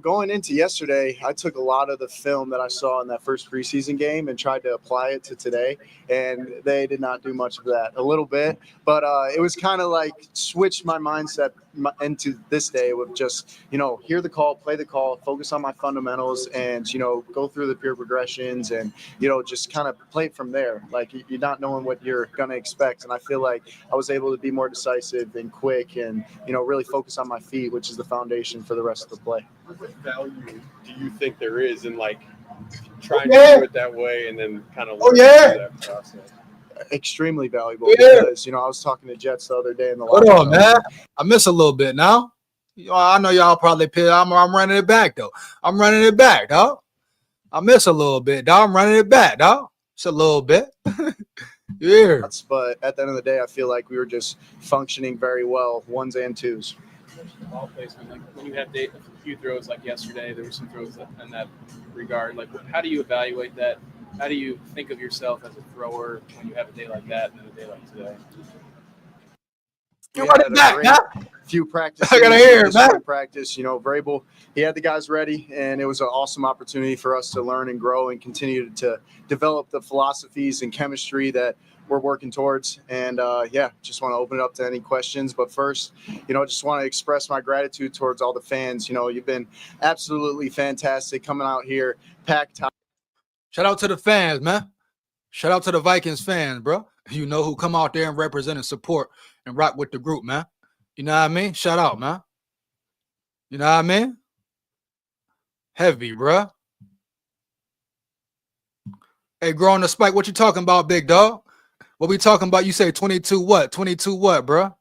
Going into yesterday, I took a lot of the film that I saw in that first preseason game and tried to apply it to today, and they did not do much of that. A little bit, but it was kind of like switched my mindset into this day with just, hear the call, play the call, focus on my fundamentals, and, go through the pure progressions and, just kind of play it from there. Like, you're not knowing what you're going to expect. And I feel like I was able to be more decisive and quick and, really focus on my feet, which is the foundation for the rest of the play. What value do you think there is in trying to do it that way and then kind of learn that process? Extremely valuable because, I was talking to Jets the other day in the Hold on, man. I miss a little bit now. I know y'all probably pissed. I'm running it back, though. I'm running it back, dog. I miss a little bit, dog. I'm running it back, dog. Just a little bit. Yeah. But at the end of the day, I feel like we were just functioning very well, ones and twos. The ball placement, like when you had a few throws like yesterday, there were some throws in that regard. Like, how do you evaluate that? How do you think of yourself as a thrower when you have a day like that and then a day like today? We had a great few practices. I gotta hear it, man. Practice, Vrabel, he had the guys ready, and it was an awesome opportunity for us to learn and grow and continue to develop the philosophies and chemistry that we're working towards. And just want to open it up to any questions. But first, just want to express my gratitude towards all the fans. You've been absolutely fantastic coming out here, packed house. Shout out to the fans, man. Shout out to the Vikings fans, bro. Who come out there and represent and support and rock with the group, man. You know what I mean? Shout out, man. You know what I mean? Heavy, bro. Hey, growing the spike, what you talking about, big dog? What we talking about? You say 22 what? 22 what, bro?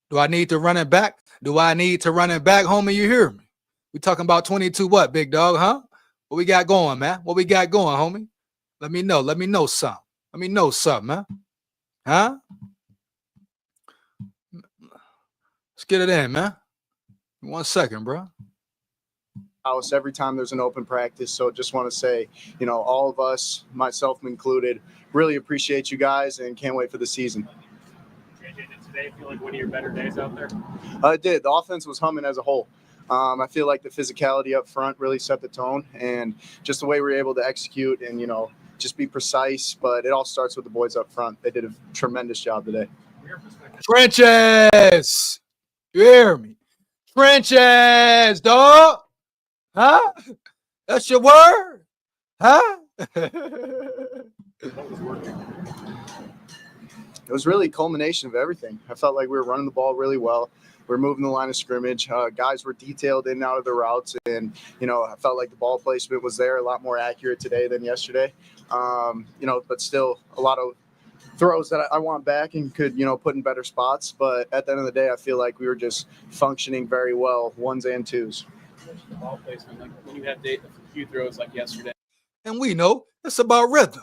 Do I need to run it back? Do I need to run it back, homie? You hear me? We talking about 22 what, big dog, huh? What we got going, man? What we got going, homie? Let me know. Let me know something. Let me know something, man. Huh? Let's get it in, man. 1 second, bro. House every time there's an open practice. So just want to say, all of us, myself included, really appreciate you guys and can't wait for the season. JJ, did today feel like one of your better days out there? It did. The offense was humming as a whole. I feel like the physicality up front really set the tone, and just the way we were able to execute and, just be precise. But it all starts with the boys up front. They did a tremendous job today. Trenches! You hear me? Trenches, dog! Huh? That's your word? Huh? It was really a culmination of everything. I felt like we were running the ball really well. We were moving the line of scrimmage. Guys were detailed in and out of the routes. And, I felt like the ball placement was there a lot more accurate today than yesterday. But still a lot of throws that I want back and could, put in better spots. But at the end of the day, I feel like we were just functioning very well, ones and twos. The ball placement, like when you have a few throws like yesterday. And we know it's about rhythm,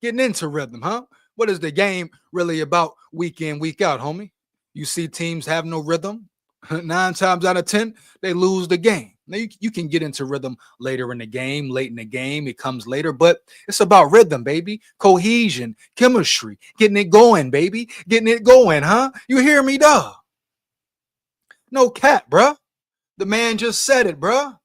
getting into rhythm, huh? What is the game really about week in, week out, homie? You see teams have no rhythm. 9 times out of 10, they lose the game. Now, you can get into rhythm later in the game, late in the game. It comes later, but it's about rhythm, baby. Cohesion, chemistry, getting it going, baby. Getting it going, huh? You hear me, dog? No cap, bruh. The man just said it, bruh.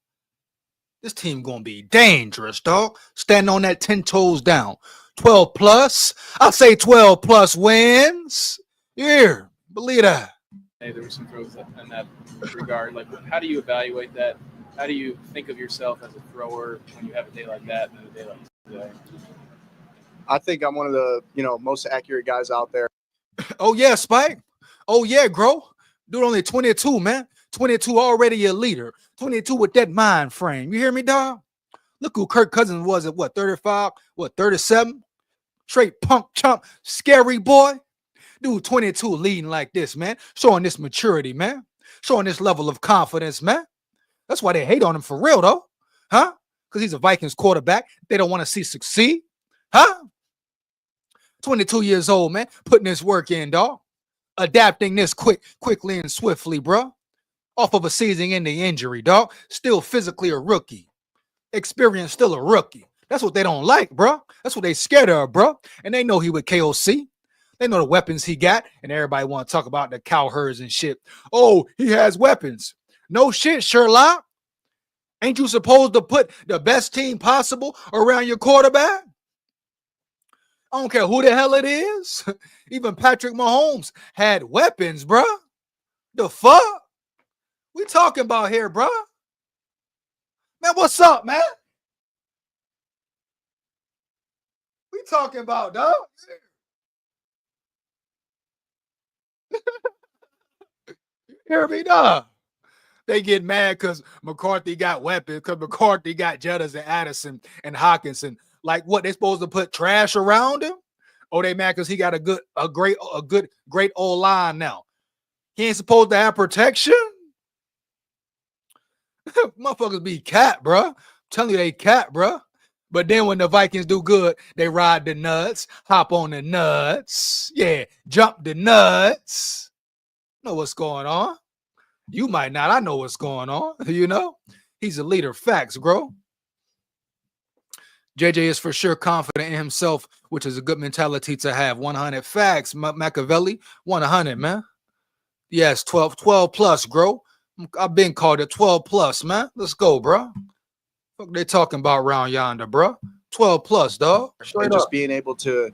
This team gonna be dangerous, dog. Stand on that 10 toes down. 12 plus. I'll say 12 plus wins. Yeah, believe that. Hey, there were some throws in that regard. Like, how do you evaluate that? How do you think of yourself as a thrower when you have a day like that and a day like today? I think I'm one of the, most accurate guys out there. Oh, yeah, Spike. Oh, yeah, Gro. Dude, only 22, man. 22 already a leader. 22 with that mind frame. You hear me, dog? Look who Kirk Cousins was at, 35? 37? Straight punk chump, scary boy. Dude, 22 leading like this, man. Showing this maturity, man. Showing this level of confidence, man. That's why they hate on him for real, though. Huh? Because he's a Vikings quarterback they don't want to see succeed. Huh? 22 years old, man. Putting this work in, dog. Adapting this quickly and swiftly, bro. Off of a season-ending injury, dog. Still physically a rookie. Experience still a rookie. That's what they don't like, bro. That's what they scared of, bro. And they know he with KOC. They know the weapons he got, and everybody want to talk about the cowherds and shit. Oh, he has weapons. No shit, Sherlock. Ain't you supposed to put the best team possible around your quarterback? I don't care who the hell it is. Even Patrick Mahomes had weapons, bro. The fuck? We talking about here, bro? Man, what's up, man? We talking about, dog? Hear me, dog? They get mad because McCarthy got weapons, because McCarthy got Jettas and Addison and Hawkinson. Like what, they supposed to put trash around him? Or they mad because he got a great old line now? He ain't supposed to have protection? Motherfuckers be cat, bro. I'm telling you, they cat, bro. But then when the Vikings do good, they ride the nuts, hop on the nuts. Yeah, jump the nuts. Know what's going on. You might not. I know what's going on. He's a leader. Facts, bro. JJ is for sure confident in himself, which is a good mentality to have. 100 facts, Machiavelli. 100, man. Yes, 12 plus, bro. I've been called it 12 plus, man. Let's go, bro. What they talking about around yonder, bro? 12 plus, dog. And just being able to,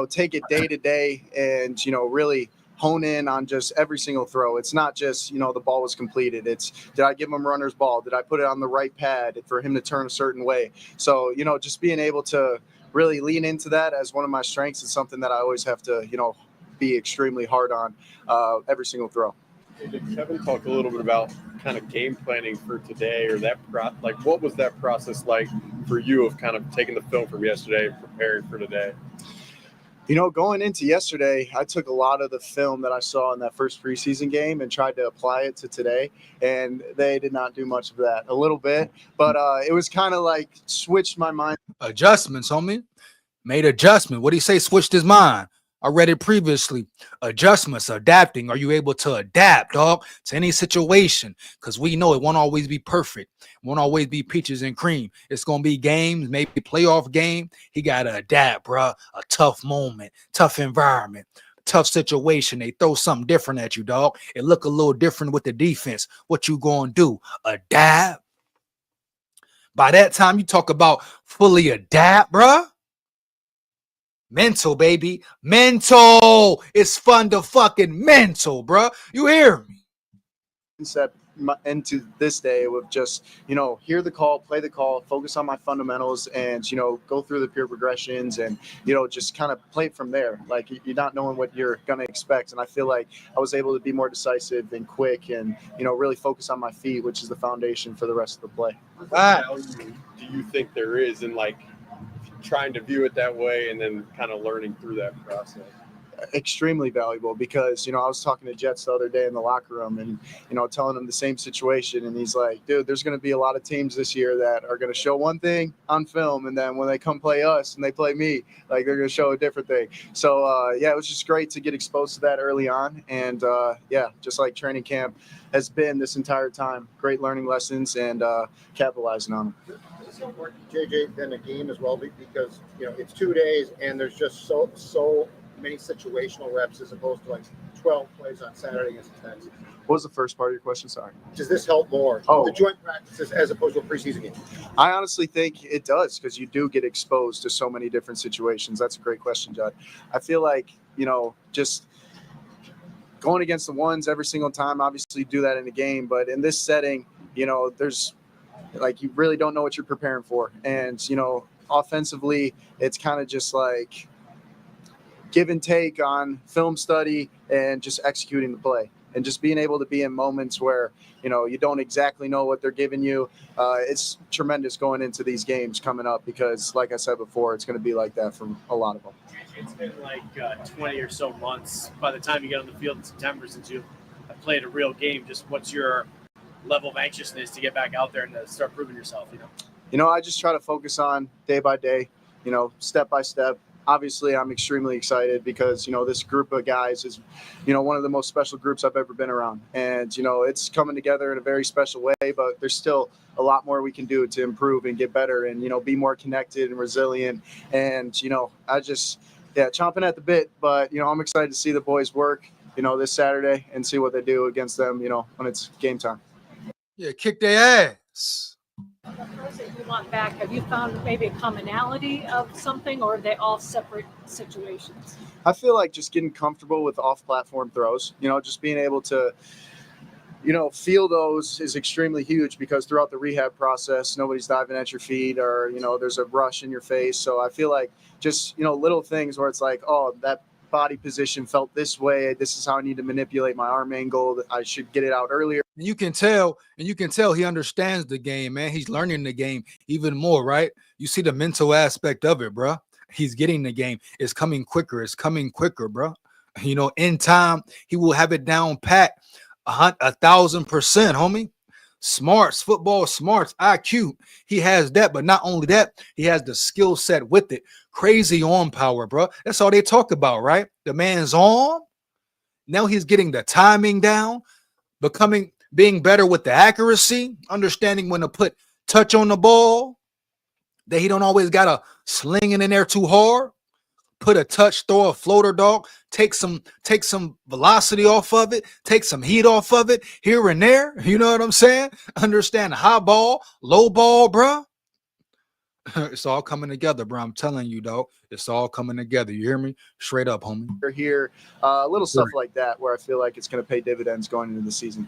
take it day to day and, really hone in on just every single throw. It's not just, the ball was completed. It's, did I give him runner's ball? Did I put it on the right pad for him to turn a certain way? So, just being able to really lean into that as one of my strengths is something that I always have to, be extremely hard on every single throw. Did Kevin talk a little bit about kind of game planning for today, or what was that process like for you of kind of taking the film from yesterday and preparing for today? You know, going into yesterday, I took a lot of the film that I saw in that first preseason game and tried to apply it to today, and they did not do much of that. A little bit, but it was kind of like switched my mind. Adjustments, homie. Made adjustment. What do you say? Switched his mind. I read it previously. Adjustments, adapting. Are you able to adapt, dog, to any situation? Because we know it won't always be perfect. It won't always be peaches and cream. It's going to be games, maybe playoff game. He got to adapt, bro. A tough moment, tough environment, tough situation. They throw something different at you, dog. It look a little different with the defense. What you going to do? Adapt? By that time, you talk about fully adapt, bro. Mental, baby. Mental. It's fun to fucking mental, bro. You hear me? Step into this day with just, you know, hear the call, play the call, focus on my fundamentals, and, you know, go through the pure progressions and, you know, just kind of play it from there. Like, you're not knowing what you're going to expect. And I feel like I was able to be more decisive and quick and, you know, really focus on my feet, which is the foundation for the rest of the play. What value do you think there is in, like, trying to view it that way and then kind of learning through that process? Extremely valuable, because, you know, I was talking to Jets the other day in the locker room and, you know, telling him the same situation, and he's like, dude, there's going to be a lot of teams this year that are going to show one thing on film, and then when they come play us and they play me, like, they're going to show a different thing. So yeah, it was just great to get exposed to that early on, and yeah, just like training camp has been this entire time, great learning lessons and capitalizing on them. Is it important, JJ, than a game as well, because, you know, it's 2 days and there's just so many situational reps as opposed to like 12 plays on Saturday against the Texans? What was the first part of your question? Sorry. Does this help more? Oh. The joint practices as opposed to a preseason game? I honestly think it does, because you do get exposed to so many different situations. That's a great question, Judd. I feel like, you know, just going against the ones every single time, obviously you do that in a game, but in this setting, you know, there's, like, you really don't know what you're preparing for. And, you know, offensively, it's kind of just like give and take on film study and just executing the play and just being able to be in moments where, you know, you don't exactly know what they're giving you. It's tremendous going into these games coming up, because, like I said before, it's going to be like that for a lot of them. It's been like 20 or so months by the time you get on the field in September since you have played a real game. Just what's your level of anxiousness to get back out there and to start proving yourself, you know? You know, I just try to focus on day by day, you know, step by step. Obviously, I'm extremely excited because, you know, this group of guys is, you know, one of the most special groups I've ever been around. And, you know, it's coming together in a very special way, but there's still a lot more we can do to improve and get better and, you know, be more connected and resilient. And, you know, I just, yeah, chomping at the bit, but, you know, I'm excited to see the boys work, you know, this Saturday and see what they do against them, you know, when it's game time. Yeah, kick their ass. The throws that you want back, have you found maybe a commonality of something, or are they all separate situations? I feel like just getting comfortable with off-platform throws, you know, just being able to, you know, feel those is extremely huge, because throughout the rehab process, nobody's diving at your feet or, you know, there's a rush in your face. So I feel like just, you know, little things where it's like, oh, that body position felt this way. This is how I need to manipulate my arm angle. I should get it out earlier. And you can tell he understands the game, man. He's learning the game even more, right? You see the mental aspect of it, bro. He's getting the game. It's coming quicker. It's coming quicker, bro. You know, in time, he will have it down pat 1,000%, homie. Smarts, football smarts, IQ. He has that, but not only that, he has the skill set with it. Crazy arm power, bro. That's all they talk about, right? The man's arm. Now he's getting the timing down, being better with the accuracy, understanding when to put touch on the ball, that he don't always got to sling it in there too hard. Put a touch, throw a floater, dog, take some velocity off of it, take some heat off of it here and there. You know what I'm saying? Understand high ball, low ball, bro. It's all coming together, bro. I'm telling you, dog. It's all coming together. You hear me? Straight up, homie. We're here, little stuff like that where I feel like it's going to pay dividends going into the season.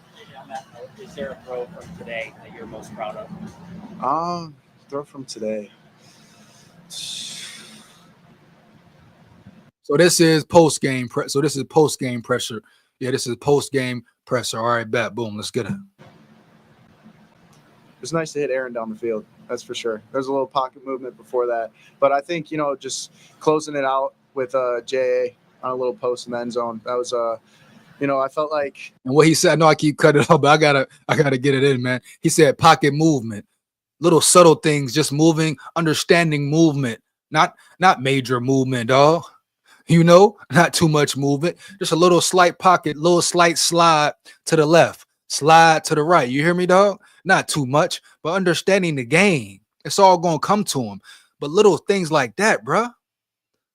Is there a throw from today that you're most proud of? Throw from today. So this is post-game pressure. Yeah, this is post-game pressure. All right, bet. Boom. Let's get it. It's nice to hit Aaron down the field. That's for sure. There's a little pocket movement before that. But I think, you know, just closing it out, with JA on a little post in the end zone. That was I felt like. And what he said, I know I keep cutting it off, but I gotta get it in, man. He said pocket movement, little subtle things, just moving, understanding movement, not major movement, dog. Not too much movement, just a little slight pocket, little slight slide to the left, slide to the right. You hear me, dog? Not too much, but understanding the game. It's all gonna come to him. But little things like that, bruh.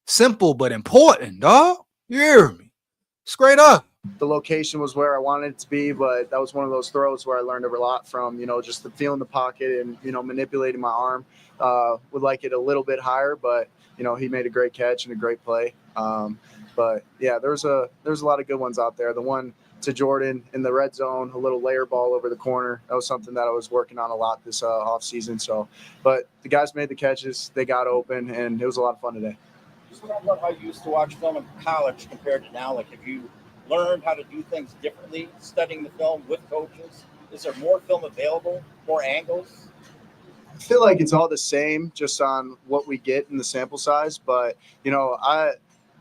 Simple but important, dog. You hear me? Straight up. The location was where I wanted it to be, but that was one of those throws where I learned a lot from, just the feeling the pocket and, manipulating my arm. Would like it a little bit higher, but, he made a great catch and a great play. But yeah, there's a lot of good ones out there. The one to Jordan in the red zone, a little layer ball over the corner. That was something that I was working on a lot this off season. So, but the guys made the catches, they got open, and it was a lot of fun today. Just talk about how you used to watch film in college compared to now. Like, have you learned how to do things differently, studying the film with coaches? Is there more film available, more angles? I feel like it's all the same, just on what we get in the sample size. But,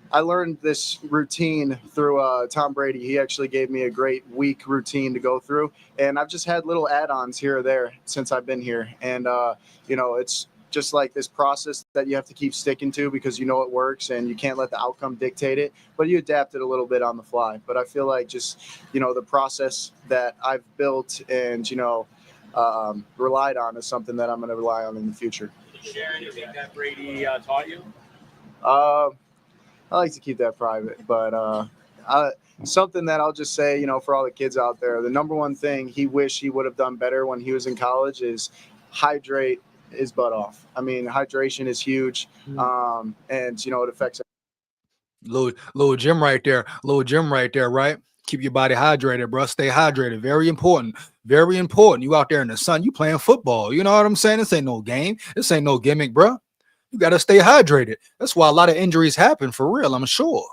I learned this routine through Tom Brady. He actually gave me a great week routine to go through. And I've just had little add-ons here or there since I've been here. And, it's just like this process that you have to keep sticking to because it works and you can't let the outcome dictate it, but you adapt it a little bit on the fly. But I feel like just, the process that I've built and, relied on is something that I'm going to rely on in the future. Did you share anything that Brady taught you? I like to keep that private, but something that I'll just say, for all the kids out there, the number one thing he wished he would have done better when he was in college is hydrate his butt off. I mean, hydration is huge, and it affects. Little gym right there, right? Keep your body hydrated, bro. Stay hydrated. Very important. Very important. You out there in the sun, you playing football. You know what I'm saying? This ain't no game. This ain't no gimmick, bro. You got to stay hydrated. That's why a lot of injuries happen, for real, I'm sure.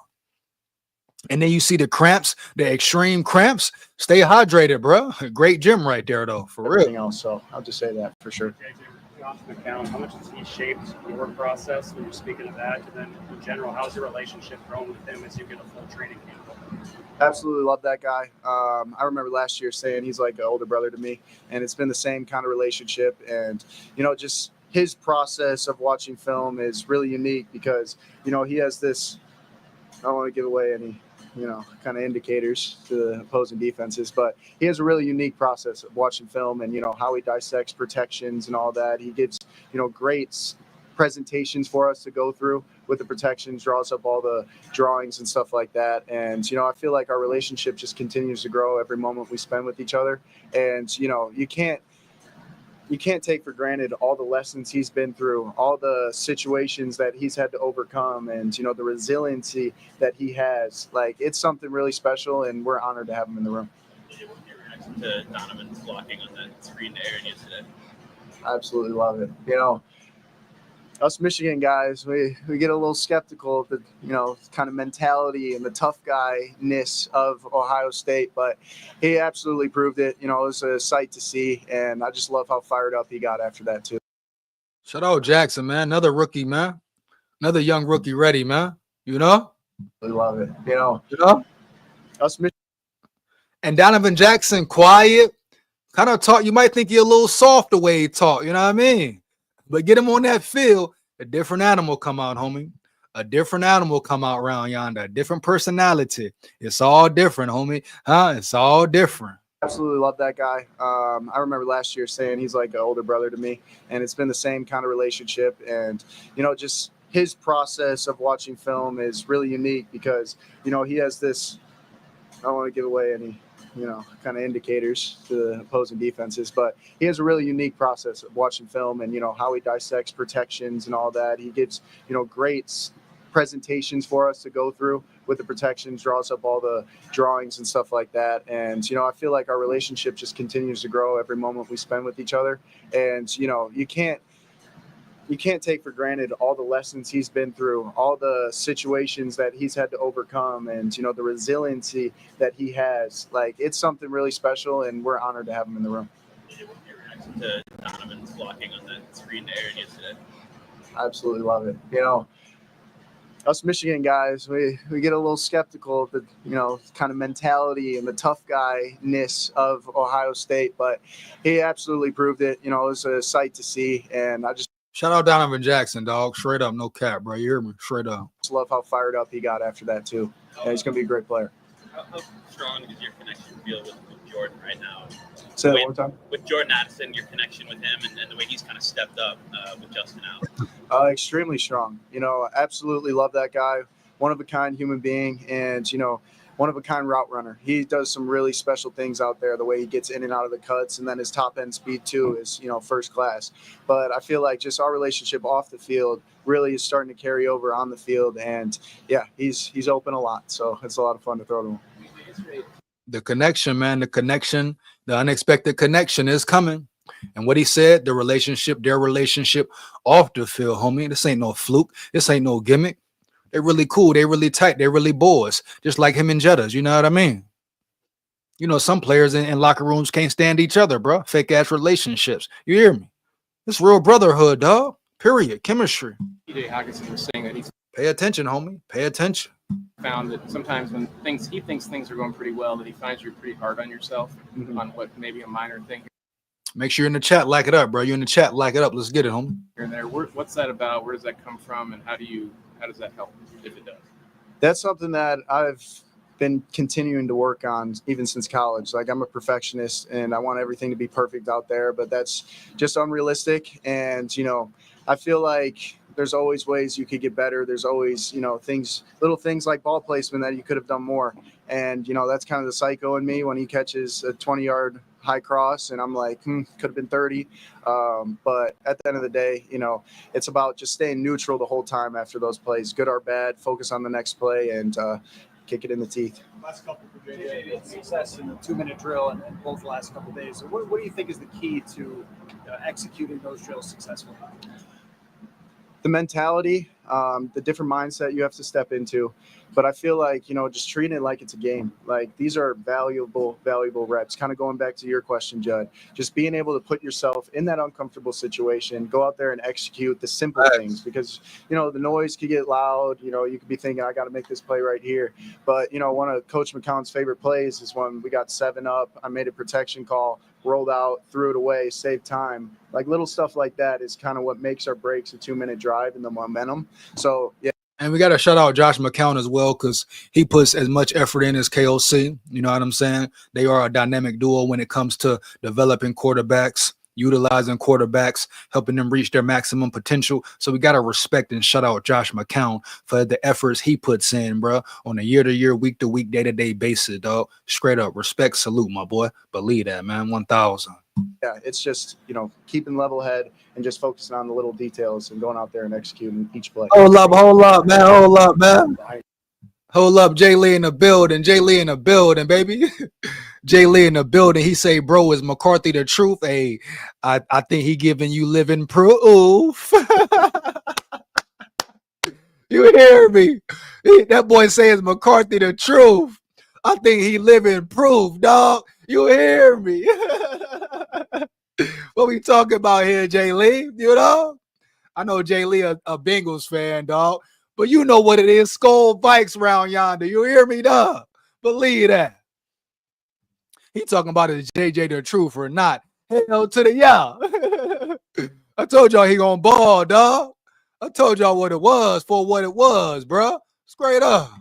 And then you see the cramps, the extreme cramps. Stay hydrated, bro. Great gym right there, though, for real. Everything else, so I'll just say that for sure. Josh McCown, how much has he shaped your process when you're speaking of that? And then in general, how's your relationship grown with him as you get a full training camp? Absolutely love that guy. I remember last year saying he's like an older brother to me, and it's been the same kind of relationship. And, just his process of watching film is really unique because, he has this, I don't want to give away any, kind of indicators to the opposing defenses, but he has a really unique process of watching film and, how he dissects protections and all that. He gives, great presentations for us to go through with the protections, draws up all the drawings and stuff like that. And, I feel like our relationship just continues to grow every moment we spend with each other. And, you can't take for granted all the lessons he's been through, all the situations that he's had to overcome, and, the resiliency that he has. Like, it's something really special, and we're honored to have him in the room. What's your reaction to Donovan's blocking on that screen to Aaron yesterday? I absolutely love it. Us Michigan guys, we get a little skeptical of the, kind of mentality and the tough guy-ness of Ohio State, but he absolutely proved it. It was a sight to see, and I just love how fired up he got after that too. Shout out Jackson, man. Another rookie, man. Another young rookie ready, man. We love it. Us Michigan. And Donovan Jackson, quiet, kind of talk. You might think you're a little soft the way he talk, you know what I mean? But get him on that field, a different animal come out, homie. A different animal come out around yonder. A different personality. It's all different, homie. It's all different. Absolutely love that guy. I remember last year saying he's like an older brother to me, and it's been the same kind of relationship. And, just his process of watching film is really unique because, he has this, I don't want to give away any, kind of indicators to the opposing defenses, but he has a really unique process of watching film and, how he dissects protections and all that. He gives, great presentations for us to go through with the protections, draws up all the drawings and stuff like that. And, I feel like our relationship just continues to grow every moment we spend with each other. And, you can't take for granted all the lessons he's been through, all the situations that he's had to overcome, and, the resiliency that he has. Like, it's something really special, and we're honored to have him in the room. What's your reaction to Donovan's blocking on that screen to Aaron yesterday? I absolutely love it. us Michigan guys, we get a little skeptical of the, kind of mentality and the tough guy-ness of Ohio State, but he absolutely proved it. It was a sight to see, and I just shout out Donovan Jackson, dog. Straight up, no cap, bro. You hear me? Straight up. love how fired up he got after that too. Yeah, he's gonna be a great player. How strong does your connection feel with Jordan right now? Say that one more time. With Jordan Addison, your connection with him and the way he's kind of stepped up with Justin out. Extremely strong. Absolutely love that guy. One of a kind human being, and one of a kind route runner. He does some really special things out there. The way he gets in and out of the cuts, and then his top end speed too is first class. But I feel like just our relationship off the field really is starting to carry over on the field, and yeah, he's open a lot, so it's a lot of fun to throw to him. The connection, man, the unexpected connection is coming. And what he said, their relationship off the field, homie. This ain't no fluke. This ain't no gimmick. They're really cool. They're really tight. They're really boys, just like him and Jettas. You know what I mean? Some players in locker rooms can't stand each other, bro. Fake ass relationships. You hear me? It's real brotherhood, dog. Period. Chemistry. TJ Hawkinson was saying that he's Pay attention, homie. Pay attention. found that sometimes when he thinks things are going pretty well, that he finds you're pretty hard on yourself on what maybe a minor thing Make sure you're in the chat. Like it up, bro. You're in the chat. Like it up. Let's get it, homie. here and there. What's that about? Where does that come from? And how does that help, if it does? That's something that I've been continuing to work on even since college. Like, I'm a perfectionist and I want everything to be perfect out there, but that's just unrealistic. And, I feel like there's always ways you could get better. There's always, little things like ball placement that you could have done more. And, that's kind of the psycho in me when he catches a 20-yard high cross and I'm like, could have been 30. But at the end of the day, it's about just staying neutral the whole time after those plays, good or bad, focus on the next play and kick it in the teeth. Last couple for JJ, success in the 2-minute drill and both the last couple of days. So what do you think is the key to executing those drills successfully? The mentality, the different mindset you have to step into. But I feel like, just treating it like it's a game. Like, these are valuable reps. Kind of going back to your question, Judd. Just being able to put yourself in that uncomfortable situation, go out there and execute the simple things. Because, the noise could get loud. You could be thinking, I got to make this play right here. But, one of Coach McCown's favorite plays is when we got 7 up. I made a protection call, rolled out, threw it away, saved time. Like, little stuff like that is kind of what makes or breaks a 2-minute drive and the momentum. So, yeah. And we got to shout out Josh McCown as well, because he puts as much effort in as KOC. You know what I'm saying? They are a dynamic duo when it comes to developing quarterbacks, utilizing quarterbacks, helping them reach their maximum potential. So we got to respect and shout out Josh McCown for the efforts he puts in, bro, on a year-to-year, week-to-week, day-to-day basis, dog. Straight up. Respect, salute, my boy. Believe that, man. 1,000. Yeah, it's just, keeping level head and just focusing on the little details and going out there and executing each play. Hold up, man. Hold up, Jay Lee in the building. Jay Lee in the building, baby. Jay Lee in the building. He say, bro, is McCarthy the truth? Hey, I think he giving you living proof. You hear me? That boy says McCarthy the truth. I think he living proof, dog. You hear me? What we talking about here, Jay Lee? I know Jay Lee a Bengals fan, dog. But you know what it is. SKOL Vikes round yonder. You hear me, dog? Believe that. He talking about is JJ the truth or not. Hell to the yeah. I told y'all he gonna ball, dog. I told y'all what it was for what it was, bro. Straight up.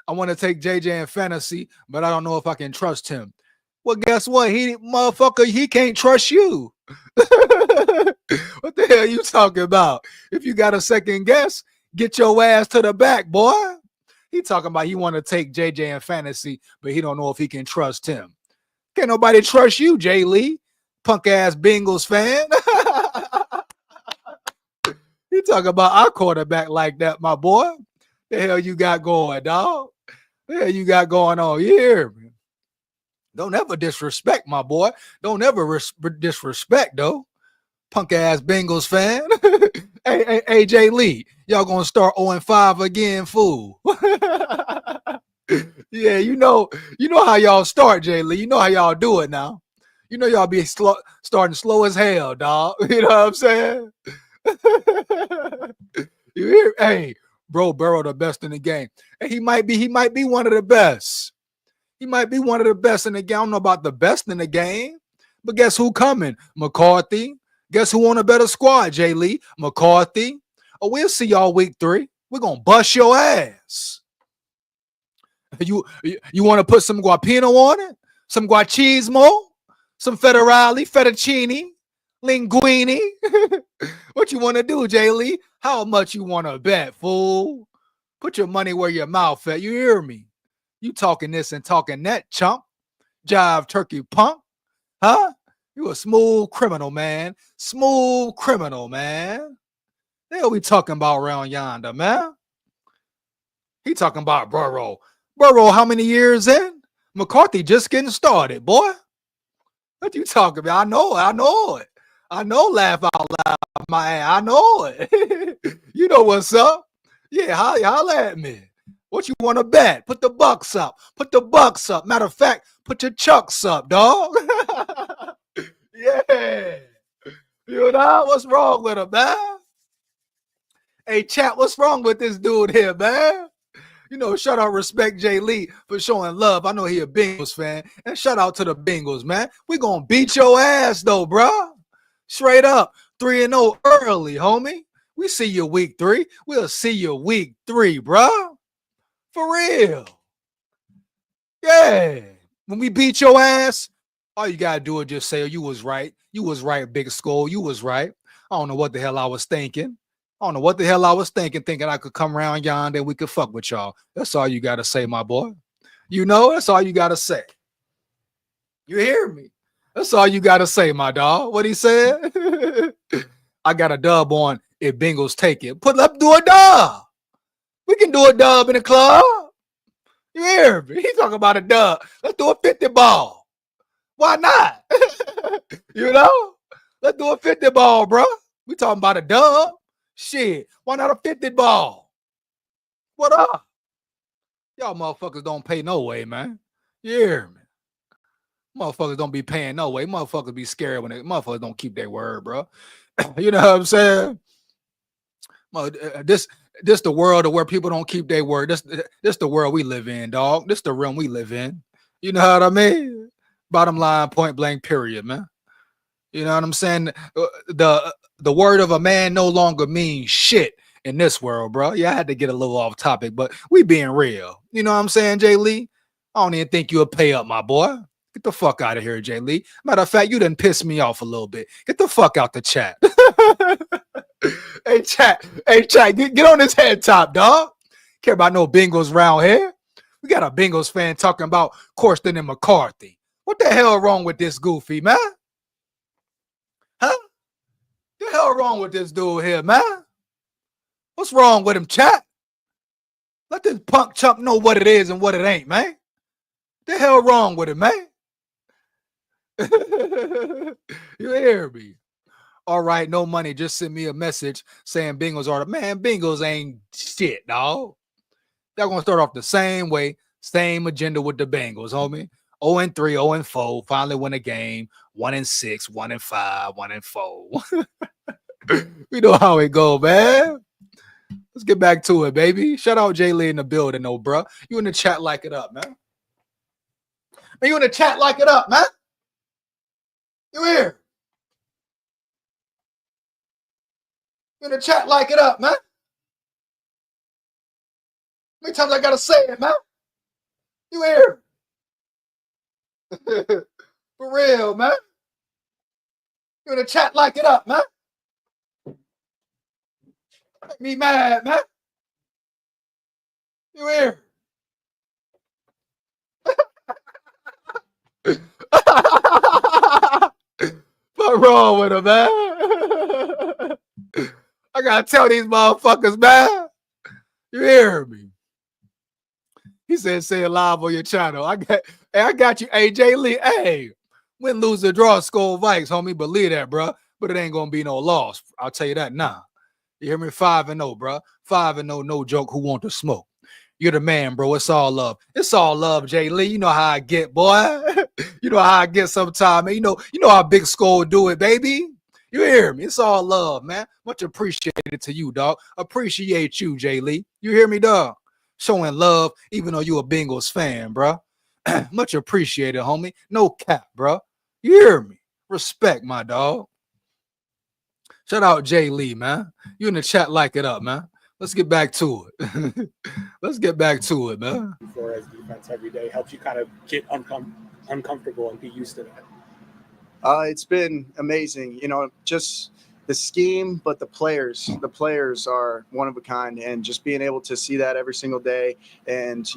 I want to take JJ in fantasy, but I don't know if I can trust him. Well, guess what? He can't trust you. What the hell are you talking about? If you got a second guess, get your ass to the back, boy. He talking about he want to take JJ in fantasy, but he don't know if he can trust him. Can't nobody trust you, Jay Lee, punk ass Bengals fan. He talking about our quarterback like that, my boy. The hell you got going, dog? The hell you got going on here? Don't ever disrespect, my boy. Don't ever disrespect, though. Punk ass Bengals fan. Hey, Jay Lee, y'all gonna start 0-5 again, fool. Yeah, you know how y'all start, Jay Lee. You know how y'all do it now. Y'all be starting slow as hell, dog. You know what I'm saying? You hear? Hey, bro, Burrow the best in the game. And he might be one of the best. He might be one of the best in the game. I don't know about the best in the game, but guess who coming? McCarthy. Guess who on a better squad, Jay Lee? McCarthy. Oh, we'll see y'all week 3. We're gonna bust your ass. You want to put some guapino on it? Some guachismo? Some federale, fettuccine, linguine? What you want to do, Jay Lee? How much you want to bet, fool? Put your money where your mouth at. You hear me? You talking this and talking that, chump. Jive turkey punk. Huh? You a smooth criminal, man. Smooth criminal, man. They'll be talking about around yonder, man. He talking about Burrow. Burrow, how many years in? McCarthy just getting started, boy. What you talking about? I know it. I know laugh out loud, my ass. I know it. You know what's up. Yeah, holla at me. What you want to bet? Put the bucks up. Put the bucks up. Matter of fact, put your chucks up, dog. Yeah. You know, what's wrong with him, man? Hey, chat, what's wrong with this dude here, man? You know, shout out, respect Jay Lee for showing love. I know he a Bengals fan. And shout out to the Bengals, man. We gonna beat your ass, though, bro. Straight up. 3-0 early, homie. We see you week 3. We'll see you week 3, bro. For real. Yeah. When we beat your ass, all you gotta do is just say, oh, you was right. You was right, Big SKOL. You was right. I don't know what the hell I was thinking. Thinking I could come around yonder and we could fuck with y'all. That's all you gotta say, my boy. You know, that's all you gotta say. You hear me? That's all you gotta say, my dog. What he said? I got a dub on if Bengals take it. Do a dub. We can do a dub in the club. You hear me? He talking about a dub. Let's do a 50 ball. Why not? You know? Let's do a 50 ball, bro. We talking about a dub. Shit. Why not a 50 ball? What up? Y'all motherfuckers don't pay no way, man. You hear me? Motherfuckers don't be paying no way. Motherfuckers be scared when motherfuckers don't keep their word, bro. You know what I'm saying? This the world of where people don't keep their word. This the world we live in, dog. This the realm we live in. You know what I mean? Bottom line, point blank, period, man. You know what I'm saying? The word of a man no longer means shit in this world, bro. Yeah, I had to get a little off topic, but we being real. You know what I'm saying, Jay Lee? I don't even think you'll pay up, my boy. Get the fuck out of here, Jay Lee. Matter of fact, you done pissed me off a little bit. Get the fuck out the chat. Hey, chat, get on this head top, dog. Care about no Bengals round here. We got a Bengals fan talking about Corsten and McCarthy. What the hell wrong with this goofy, man? Huh? The hell wrong with this dude here, man? What's wrong with him, chat? Let this punk chump know what it is and what it ain't, man. The hell wrong with him, man? You hear me? All right, no money. Just send me a message saying Bengals are the man. Bengals ain't shit, dog. They're gonna start off the same way, same agenda with the Bengals, homie. 0-3, 0-4. Finally win a game. 1-6, 1-5, 1-4. We know how it go, man. Let's get back to it, baby. Shout out Jay Lee in the building, though, bro. You in the chat, like it up, man. You in the chat, like it up, man. You here? You in the chat, like it up, man. How many times I gotta say it, man? You here? For real, man. You in the chat, like it up, man. Make me mad, man. You here? What's wrong with him, man? I gotta tell these motherfuckers, man. You hear me? He said, say it live on your channel. I got you, AJ Lee. Hey, win, lose, or draw, SKOL Vikes, homie. Believe that, bro. But it ain't gonna be no loss. I'll tell you that now. You hear me? 5-0, bro. 5-0, no joke. Who want to smoke? You're the man, bro. It's all love. It's all love, Jay Lee. You know how I get, boy. You know how I get sometime, man. You know how Big SKOL do it, baby. You hear me? It's all love, man. Much appreciated to you, dog. Appreciate you, Jay Lee. You hear me, dog? Showing love, even though you a Bengals fan, bro. Much appreciated, homie. No cap, bro. You hear me? Respect, my dog. Shout out Jay Lee, man. You in the chat, like it up, man. Let's get back to it. Let's get back to it, man. Flores defense every day helps you kind of get uncomfortable and be used to that. It's been amazing, just the scheme, but the players are one of a kind, and just being able to see that every single day, and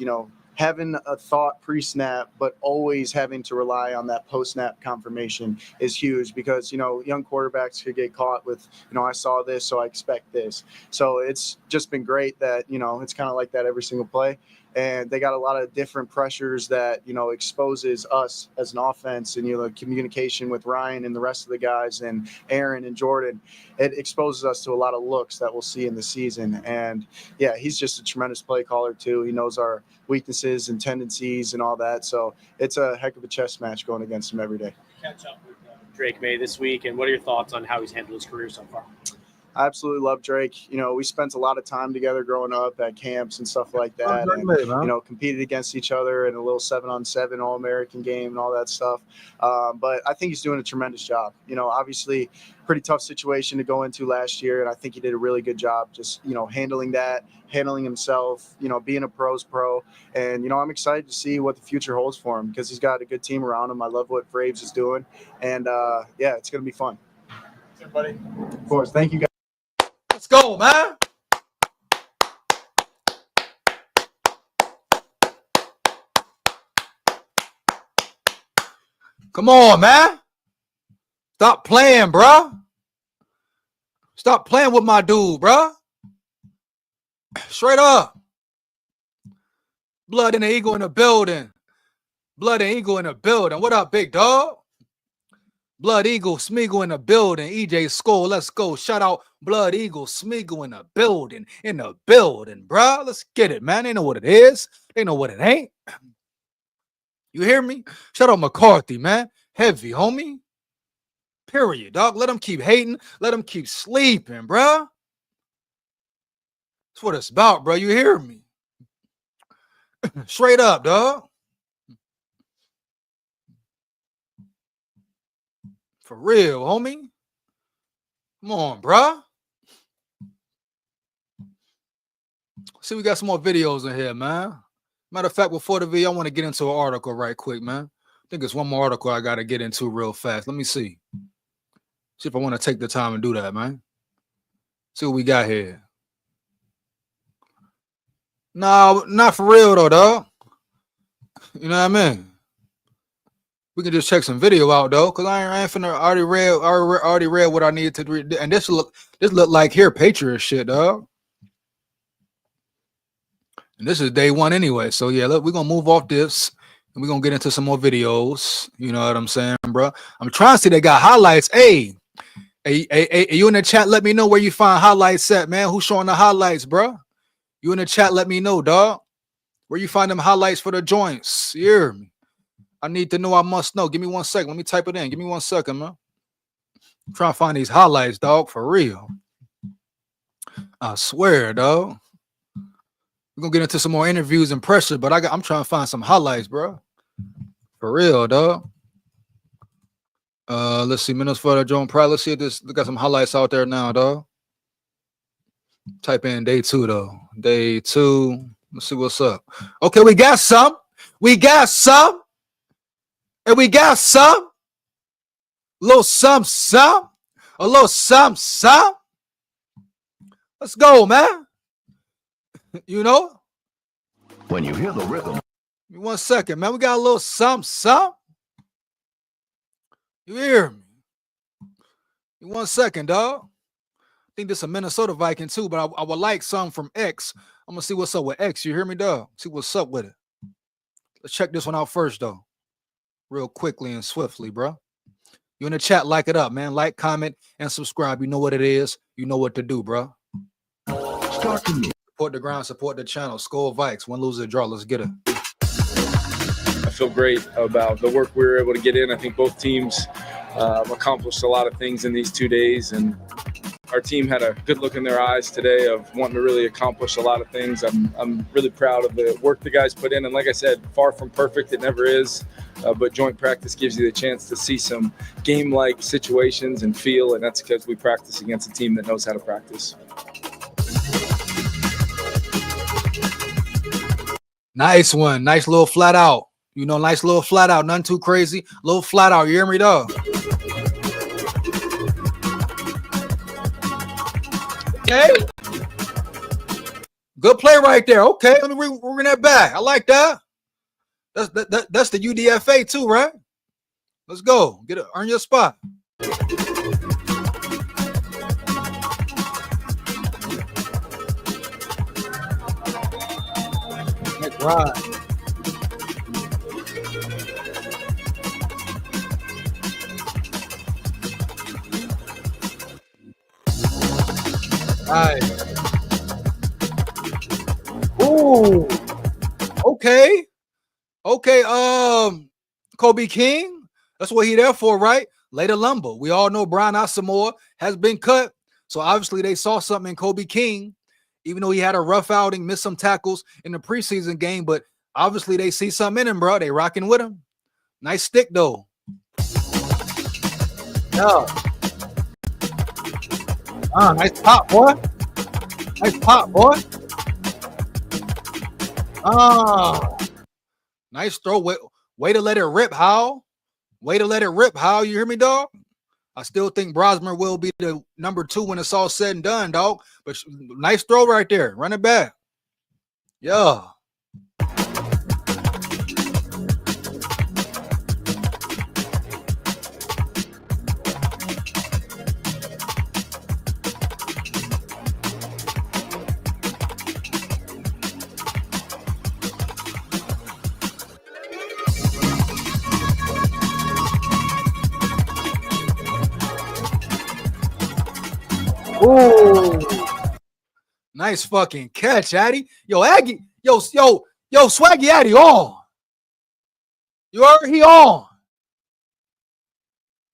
having a thought pre-snap, but always having to rely on that post-snap confirmation is huge, because young quarterbacks could get caught with I saw this, so I expect this. So it's just been great that it's kind of like that every single play. And they got a lot of different pressures that, exposes us as an offense, and, the communication with Ryan and the rest of the guys and Aaron and Jordan, it exposes us to a lot of looks that we'll see in the season. And yeah, he's just a tremendous play caller too. He knows our weaknesses and tendencies and all that. So it's a heck of a chess match going against him every day. Catch up with Drake May this week, and what are your thoughts on how he's handled his career so far? I absolutely love Drake. We spent a lot of time together growing up at camps and stuff like that. And, competed against each other in a little 7-on-7 All-American game and all that stuff. But I think he's doing a tremendous job. Obviously pretty tough situation to go into last year. And I think he did a really good job just, handling himself, being a pro's pro. And, I'm excited to see what the future holds for him, because he's got a good team around him. I love what Braves is doing. And, yeah, it's going to be fun. Thanks, everybody. Of course. Thank you, guys. Let's go, man. Come on, man. Stop playing, bro. Stop playing with my dude, bro. Straight up. Blood and the Eagle in the building. Blood and Eagle in the building. What up, big dog? Blood Eagle, Smeagol in the building. EJ SKOL, let's go. Shout out Blood Eagle, Smeagol in the building, bro. Let's get it, man. They know what it is. They know what it ain't. You hear me? Shout out McCarthy, man. Heavy, homie. Period, dog. Let them keep hating. Let them keep sleeping, bro. That's what it's about, bro. You hear me? Straight up, dog. For real, homie. Come on, bruh. See, we got some more videos in here, man. Matter of fact, before the video, I want to get into an article right quick, man. I think it's one more article I got to get into real fast. Let me see. See if I want to take the time and do that, man. See what we got here. No, not for real, though, dog. You know what I mean? We can just check some video out though, cause I ain't finna already read what I needed to read, and this look like here Patriots shit, dog. And this is day one anyway, so yeah, look, we're gonna move off this and we're gonna get into some more videos. You know what I'm saying, bro? I'm trying to see they got highlights. Hey, you in the chat? Let me know where you find highlights at, man. Who's showing the highlights, bro? You in the chat? Let me know, dog. Where you find them highlights for the joints? You hear me? I need to know. I must know. Give me 1 second. Let me type it in. Give me 1 second, man. I'm trying to find these highlights, dog, for real. I swear, dog. We're going to get into some more interviews and pressure, but I'm trying to find some highlights, bro. For real, dog. Let's see. Minnesota Joan Pride. Let's see if this. They got some highlights out there now, dog. Type in day 2, though. Day 2. Let's see what's up. Okay, we got some. We got some. And we got some. A little some. A little some. Let's go, man. You know? When you hear the rhythm. Give me 1 second, man. We got a little some. You hear me? Give me 1 second, dog. I think this is a Minnesota Viking too, but I would like some from X. I'm going to see what's up with X. You hear me, dog? See what's up with it. Let's check this one out first, though. Real quickly and swiftly, bro. You in the chat, like it up, man. Like, comment, and subscribe. You know what it is. You know what to do, bro. Support the ground, support the channel. SKOL Vikes, win, lose, or draw. Let's get it. I feel great about the work we were able to get in. I think both teams accomplished a lot of things in these 2 days, and our team had a good look in their eyes today of wanting to really accomplish a lot of things. I'm really proud of the work the guys put in, and like I said, far from perfect, it never is, but joint practice gives you the chance to see some game-like situations and feel, and that's because we practice against a team that knows how to practice. Nice one. Nice little flat out. You know, nice little flat out. Nothing too crazy. Little flat out. You hear me, though? Okay. Good play right there. Okay. Let me bring that back. I like that. That's the UDFA too, right? Let's go. Get it. Earn your spot. That's right. Right. Ooh. Okay. Okay. Kobe King. That's what he there for, right? Later lumber. We all know Brian Asamoah has been cut. So obviously they saw something in Kobe King, even though he had a rough outing, missed some tackles in the preseason game. But obviously they see something in him, bro. They rocking with him. Nice stick, though. Yeah. Nice pop, boy. Nice pop, boy. Nice throw. Way to let it rip, Howell. Way to let it rip, Howell. You hear me, dog? I still think Brosmer will be the number 2 when it's all said and done, dog. But nice throw right there. Run it back. Yeah. Ooh. Nice fucking catch, Addy. Yo, Aggie. Yo, Swaggy Addy on. You heard? He on.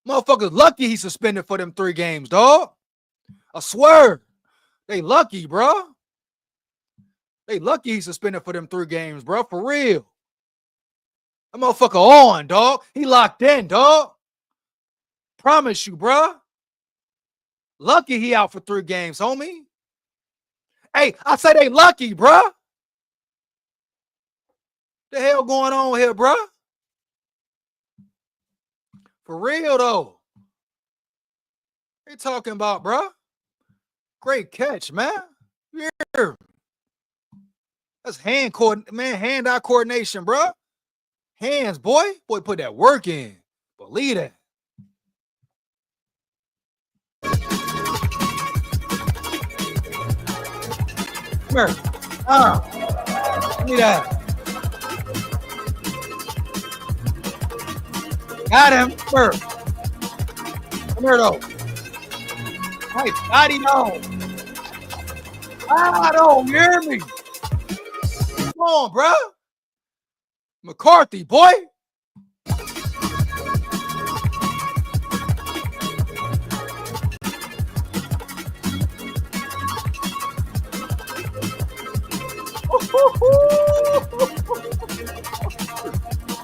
Motherfuckers lucky he suspended for them 3 games, dog. I swear. They lucky, bro. They lucky he suspended for them 3 games, bro. For real. That motherfucker on, dog. He locked in, dog. Promise you, bro. Lucky he out for 3 games, homie. Hey, I say they lucky, bro. The hell going on here, bro? For real, though. What you talking about, bro? Great catch, man. Yeah. That's hand-eye coordination, bro. Hands, boy. Boy, put that work in. Believe that. Come here. Give me that. Got him. Come here. Come here, though. Nice body, no. Don't hear me. Come on, bro. McCarthy, boy.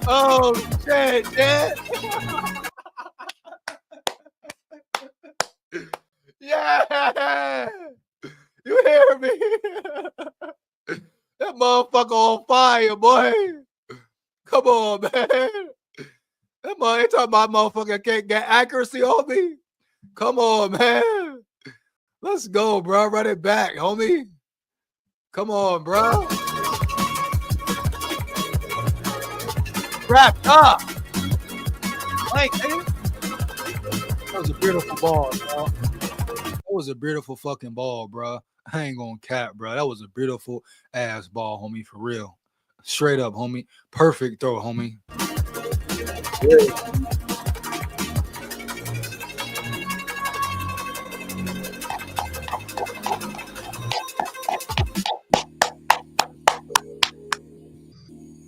Oh, shit, shit. Yeah. You hear me? That motherfucker on fire, boy. Come on, man. That ain't talking about motherfucker can't get accuracy on me. Come on, man. Let's go, bro. Run it back, homie. Come on, bro. Wrapped up. Like, that was a beautiful ball, bro. That was a beautiful fucking ball, bro. I ain't gonna cap, bro. That was a beautiful ass ball, homie, for real. Straight up, homie. Perfect throw, homie. Yeah.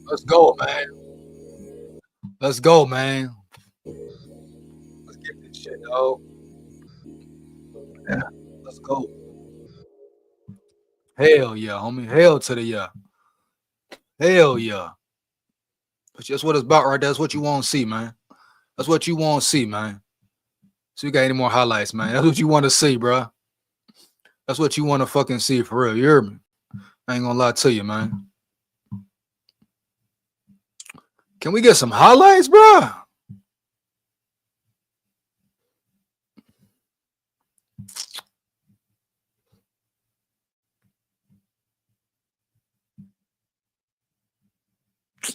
Let's go, man. Let's go, man. Let's shit, dog. Yeah, let's go. Hell yeah, homie. Hell to the yeah. Hell yeah. But that's what it's about right there. That's what you want to see, man. That's what you want to see, man. So you got any more highlights, man? That's what you want to see, bro. That's what you want to fucking see for real. You hear me? I ain't gonna lie to you, man. Can we get some highlights, bro?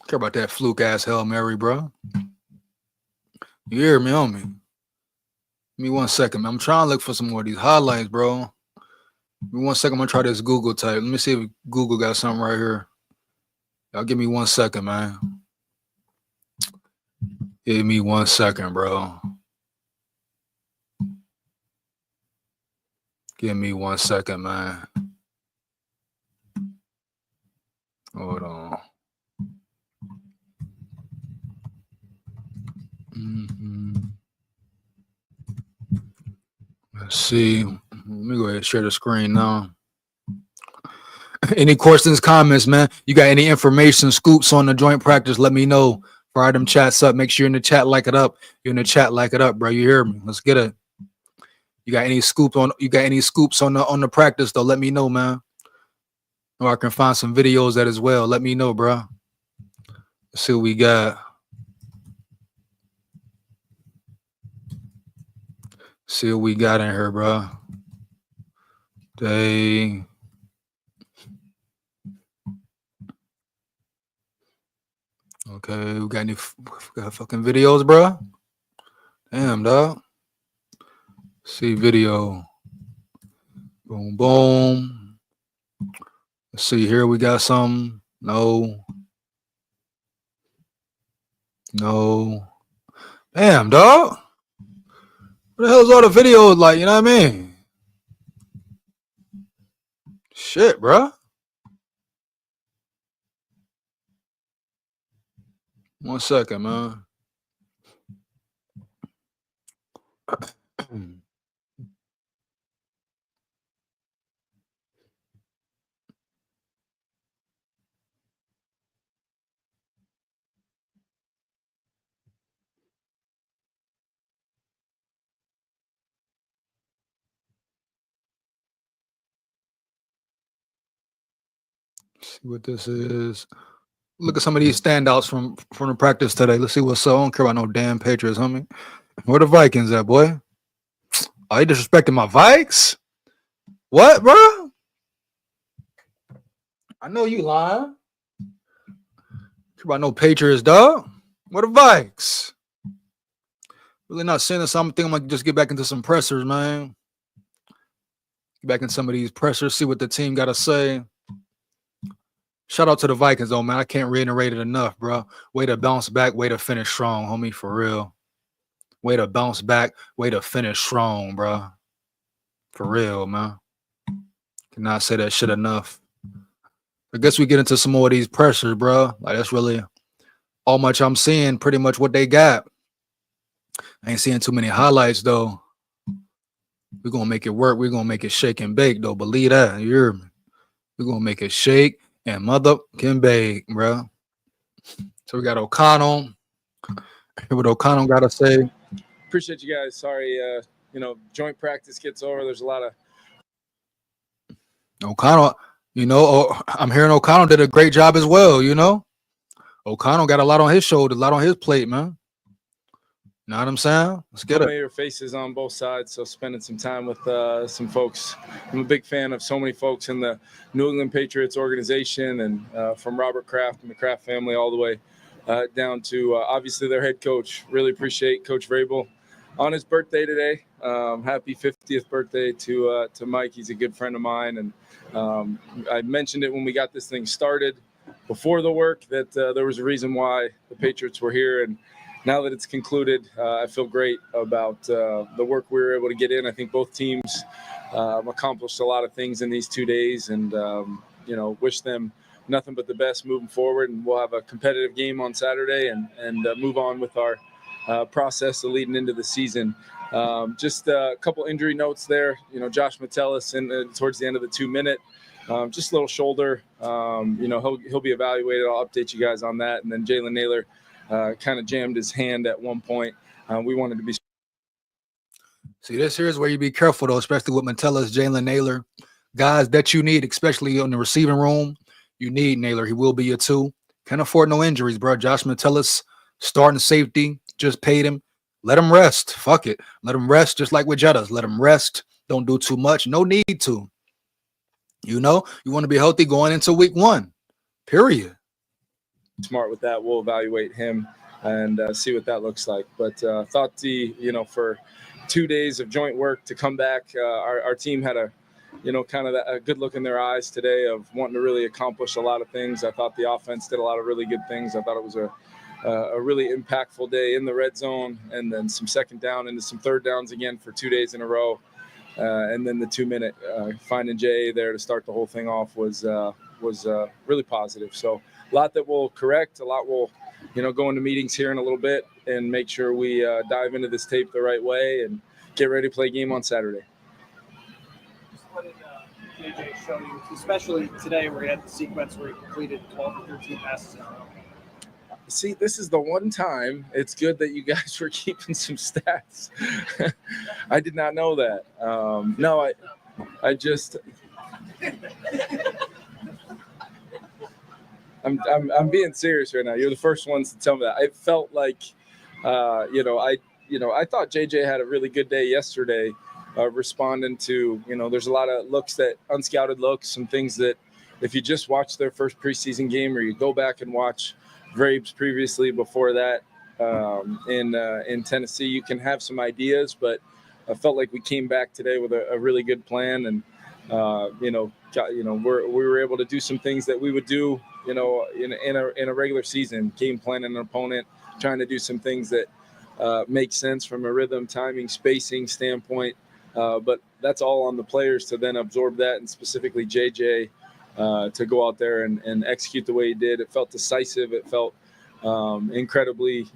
Care about that fluke ass Hail Mary, bro. You hear me, homie? Give me 1 second, man. I'm trying to look for some more of these highlights, bro. Give me 1 second. I'm gonna try this Google type. Let me see if Google got something right here. Y'all give me 1 second, man. Give me 1 second, bro. Give me 1 second, man. Hold on. Let's see. Let me go ahead and share the screen now. Any questions, comments, man? You got any information, scoops on the joint practice? Let me know. Fire them chats up. Make sure you're in the chat, like it up. You're in the chat, like it up, bro. You hear me? Let's get it. You got any scoops on? You got any scoops on the practice though? Let me know, man. Or I can find some videos that as well. Let me know, bro. Let's see what we got. See what we got in here, bro. Okay, we got any fucking videos, bro? Damn, dog. See video. Boom, boom. Let's see here. We got some. No. Damn, dog. What the hell's all the videos like? You know what I mean? Shit, bro. 1 second, man. See what this is. Look at some of these standouts from the practice today. Let's see what's up. I don't care about no damn Patriots, homie. Where the Vikings at, boy? Are you disrespecting my Vikes? What, bro? I know you lying. Care about no Patriots, dog. Where the Vikes? Really not seeing this. I'm thinking I'm gonna just get back into some pressers, man. Get back in some of these pressers, see what the team got to say. Shout out to the Vikings, though, man. I can't reiterate it enough, bro. Way to bounce back, way to finish strong, homie, for real. Way to bounce back, way to finish strong, bro. For real, man. Cannot say that shit enough. I guess we get into some more of these pressures, bro. Like, that's really all much I'm seeing, pretty much what they got. I ain't seeing too many highlights, though. We're going to make it work. We're going to make it shake and bake, though. Believe that. You hear me? We're going to make it shake and motherfucking bake, bro. So we got O'Connell. Hear what O'Connell got to say. Appreciate you guys. Sorry, joint practice gets over. There's a lot of O'Connell, I'm hearing O'Connell did a great job as well, O'Connell got a lot on his shoulder, a lot on his plate, man. You know what I'm saying? Let's get it. familiar faces on both sides, so spending some time with some folks. I'm a big fan of so many folks in the New England Patriots organization, and from Robert Kraft and the Kraft family all the way down to obviously their head coach. Really appreciate Coach Vrabel on his birthday today. Happy 50th birthday to Mike. He's a good friend of mine, and I mentioned it when we got this thing started before the work that there was a reason why the Patriots were here, and now that it's concluded, I feel great about the work we were able to get in. I think both teams accomplished a lot of things in these 2 days, and wish them nothing but the best moving forward. And we'll have a competitive game on Saturday, and move on with our process of leading into the season. Just a couple injury notes there. Josh Metellus towards the end of the 2-minute, just a little shoulder. He'll be evaluated. I'll update you guys on that. And then Jalen Naylor kind of jammed his hand at one point. We wanted to be. See, this here is where you be careful, though, especially with Metellus, Jalen Naylor, guys that you need, especially in the receiving room. You need Naylor. He will be your 2. Can't afford no injuries, bro. Josh Metellus, starting safety, just paid him. Let him rest. Fuck it. Let him rest, just like with Jettas. Let him rest. Don't do too much. No need to. You want to be healthy going into week 1. Period. Smart with that. We'll evaluate him and see what that looks like. But thought for 2 days of joint work to come back, our team had a good look in their eyes today of wanting to really accomplish a lot of things. I thought the offense did a lot of really good things. I thought it was a really impactful day in the red zone, and then some second down into some third downs again for 2 days in a row. And then the 2-minute finding Jay there to start the whole thing off was really positive. So a lot that we'll correct, a lot we'll go into meetings here in a little bit and make sure we dive into this tape the right way and get ready to play a game on Saturday. Just what did JJ show you, especially today where he had the sequence where he completed 12 or 13 passes in a row? See, this is the one time it's good that you guys were keeping some stats. I did not know that. No, I just I'm being serious right now. You're the first ones to tell me that. I felt like I thought JJ had a really good day yesterday, responding to, there's a lot of unscouted looks, some things that if you just watch their first preseason game or you go back and watch Vrabes previously before that in Tennessee, you can have some ideas, but I felt like we came back today with a really good plan, and we were able to do some things that we would do in a regular season, game planning an opponent, trying to do some things that make sense from a rhythm, timing, spacing standpoint, but that's all on the players to then absorb that, and specifically JJ to go out there and execute the way he did. It felt decisive. It felt incredibly,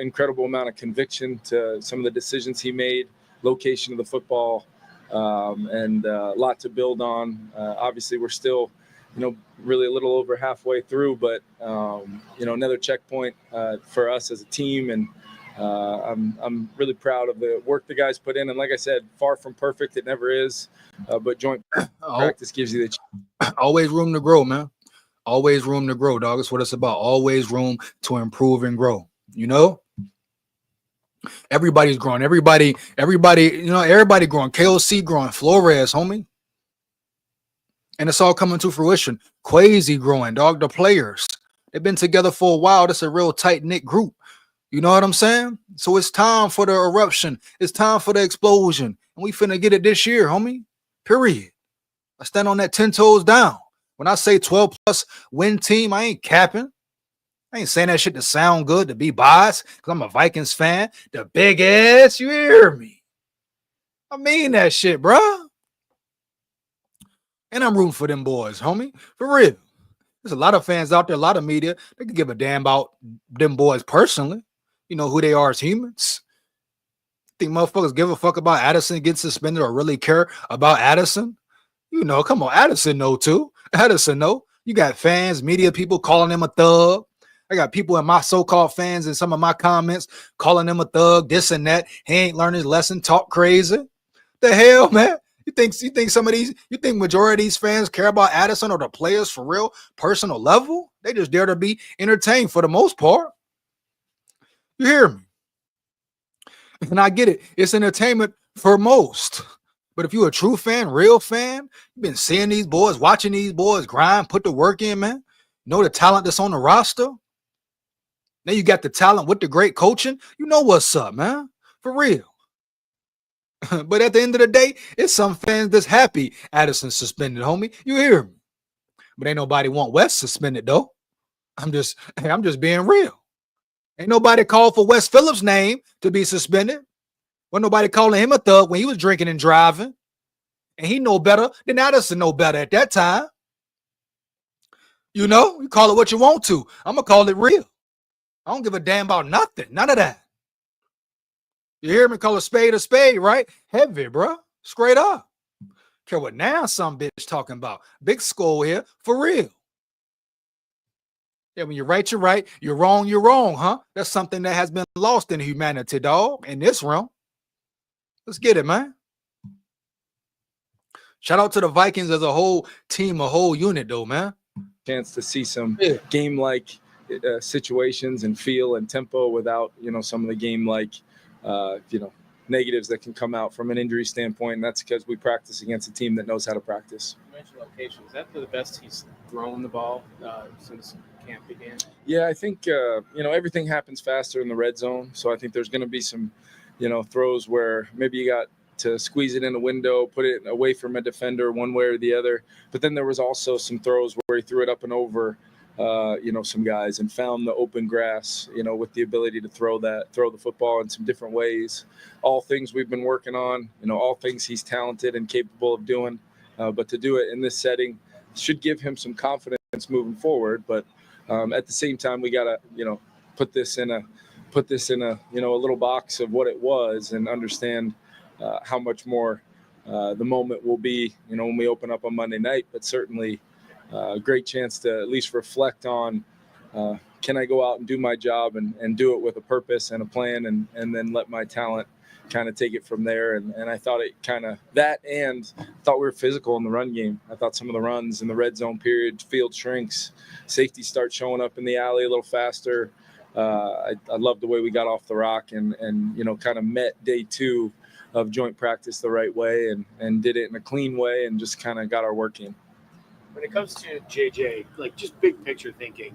incredible amount of conviction to some of the decisions he made, location of the football, and a lot to build on. Obviously, we're still, really a little over halfway through, but, another checkpoint for us as a team. And I'm really proud of the work the guys put in. And like I said, far from perfect. It never is. But joint practice gives you the always room to grow, man. Always room to grow, dog. That's what it's about. Always room to improve and grow. Everybody's growing. Everybody, everybody growing. KOC growing. Flores, homie. And it's all coming to fruition. Quasi growing, dog. The players. They've been together for a while. That's a real tight-knit group. You know what I'm saying? So it's time for the eruption. It's time for the explosion. And we finna get it this year, homie. Period. I stand on that 10 toes down. When I say 12+ win team, I ain't capping. I ain't saying that shit to sound good, to be biased, because I'm a Vikings fan. The big ass, you hear me? I mean that shit, bruh. And I'm rooting for them boys, homie. For real. There's a lot of fans out there, a lot of media. They can give a damn about them boys personally. You know who they are as humans. Think motherfuckers give a fuck about Addison getting suspended or really care about Addison? Come on, Addison know too. Addison know. You got fans, media people calling him a thug. I got people in my so-called fans in some of my comments calling him a thug, this and that. He ain't learned his lesson, talk crazy. The hell, man? You think majority of these fans care about Addison or the players for real, personal level? They just dare to be entertained for the most part. You hear me? And I get it. It's entertainment for most. But if you're a true fan, real fan, you've been seeing these boys, watching these boys grind, put the work in, man. Know the talent that's on the roster. Now you got the talent with the great coaching. You know what's up, man. For real. But at the end of the day, it's some fans that's happy Addison suspended, homie. You hear me? But ain't nobody want West suspended, though. I'm just being real. Ain't nobody called for Wes Phillips' name to be suspended. Wasn't nobody calling him a thug when he was drinking and driving. And he know better than Addison know better at that time. You call it what you want to. I'm going to call it real. I don't give a damn about nothing. None of that. You hear me? Call a spade, right? Heavy, bro. Straight up. Care what now some bitch talking about. Big SKOL here, for real. Yeah, when you're right, you're right. You're wrong, huh? That's something that has been lost in humanity, dog, in this realm. Let's get it, man. Shout out to the Vikings as a whole team, a whole unit, though, man. Chance to see some game-like situations and feel and tempo without, some of the game-like, negatives that can come out from an injury standpoint. And that's because we practice against a team that knows how to practice. You mentioned location. Is that the best he's thrown the ball since camp began? Yeah, I think, everything happens faster in the red zone. So I think there's going to be some, throws where maybe you got to squeeze it in a window, put it away from a defender one way or the other. But then there was also some throws where he threw it up and over, some guys and found the open grass, with the ability to throw the football in some different ways. All things we've been working on, all things he's talented and capable of doing. But to do it in this setting should give him some confidence moving forward. But at the same time, we got to, put this in a little box of what it was and understand how much more the moment will be, when we open up on Monday night. But certainly a great chance to at least reflect on, can I go out and do my job and do it with a purpose and a plan and then let my talent kind of take it from there. And I thought it kind of that, and thought we were physical in the run game. I thought some of the runs in the red zone period, field shrinks, safety starts showing up in the alley a little faster. I love the way we got off the rock and kind of met day 2 of joint practice the right way and did it in a clean way and just kind of got our work in. When it comes to JJ, like just big picture thinking,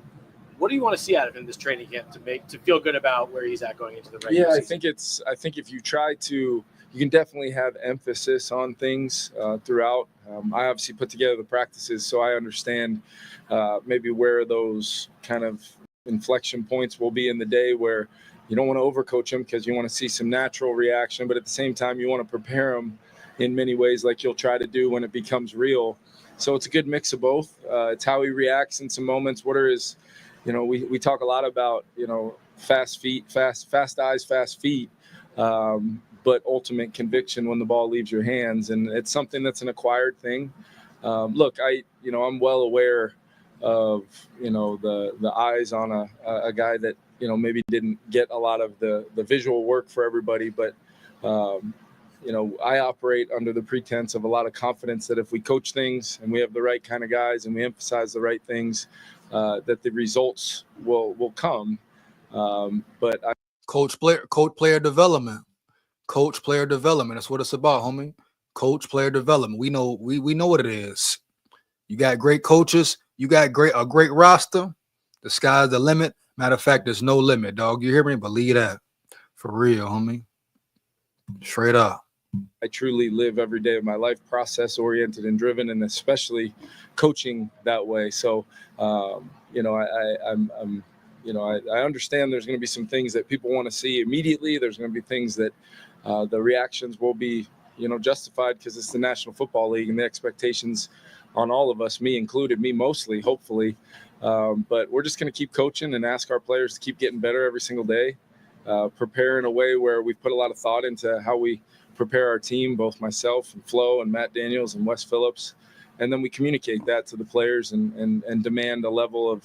what do you want to see out of him this training camp to feel good about where he's at going into the regular season? I think if you try to, you can definitely have emphasis on things throughout. I obviously put together the practices, so I understand maybe where those kind of inflection points will be in the day where you don't want to overcoach him because you want to see some natural reaction, but at the same time, you want to prepare him in many ways like you'll try to do when it becomes real. So it's a good mix of both. It's how he reacts in some moments. What are his, we talk a lot about, fast feet, fast eyes, fast feet, but ultimate conviction when the ball leaves your hands. And it's something that's an acquired thing. Look, I'm well aware of, the eyes on a guy that, maybe didn't get a lot of the visual work for everybody, but, I operate under the pretense of a lot of confidence that if we coach things and we have the right kind of guys and we emphasize the right things, that the results will come. But Coach player development. That's what it's about, homie. Coach player development. We know what it is. You got great coaches. You got a great roster. The sky's the limit. Matter of fact, there's no limit, dog. You hear me? Believe that. For real, homie. Straight up. I truly live every day of my life process-oriented and driven, and especially coaching that way. So, I understand there's going to be some things that people want to see immediately. There's going to be things that the reactions will be, justified because it's the National Football League and the expectations on all of us, me included, me mostly, hopefully. But we're just going to keep coaching and ask our players to keep getting better every single day, prepare in a way where we put a lot of thought into how we prepare our team, both myself and Flo and Matt Daniels and Wes Phillips. And then we communicate that to the players and demand a level of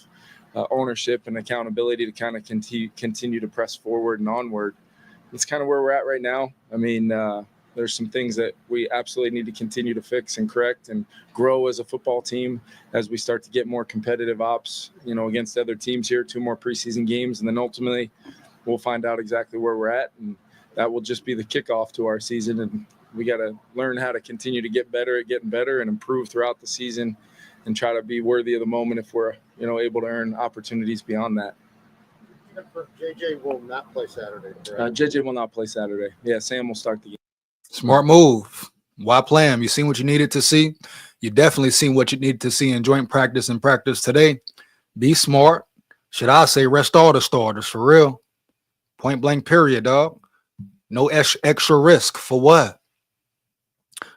ownership and accountability to kind of continue to press forward and onward. That's kind of where we're at right now. I mean, there's some things that we absolutely need to continue to fix and correct and grow as a football team as we start to get more competitive ops, against other teams here, 2 more preseason games. And then ultimately we'll find out exactly where we're at. And that will just be the kickoff to our season. And we got to learn how to continue to get better at getting better and improve throughout the season and try to be worthy of the moment if we're, able to earn opportunities beyond that. JJ will not play Saturday, correct? JJ will not play Saturday. Yeah, Sam will start the game. Smart move. Why play him? You seen what you needed to see? You definitely seen what you needed to see in joint practice and practice today. Be smart. Should I say rest all the starters for real? Point blank period, dog. No extra risk for what?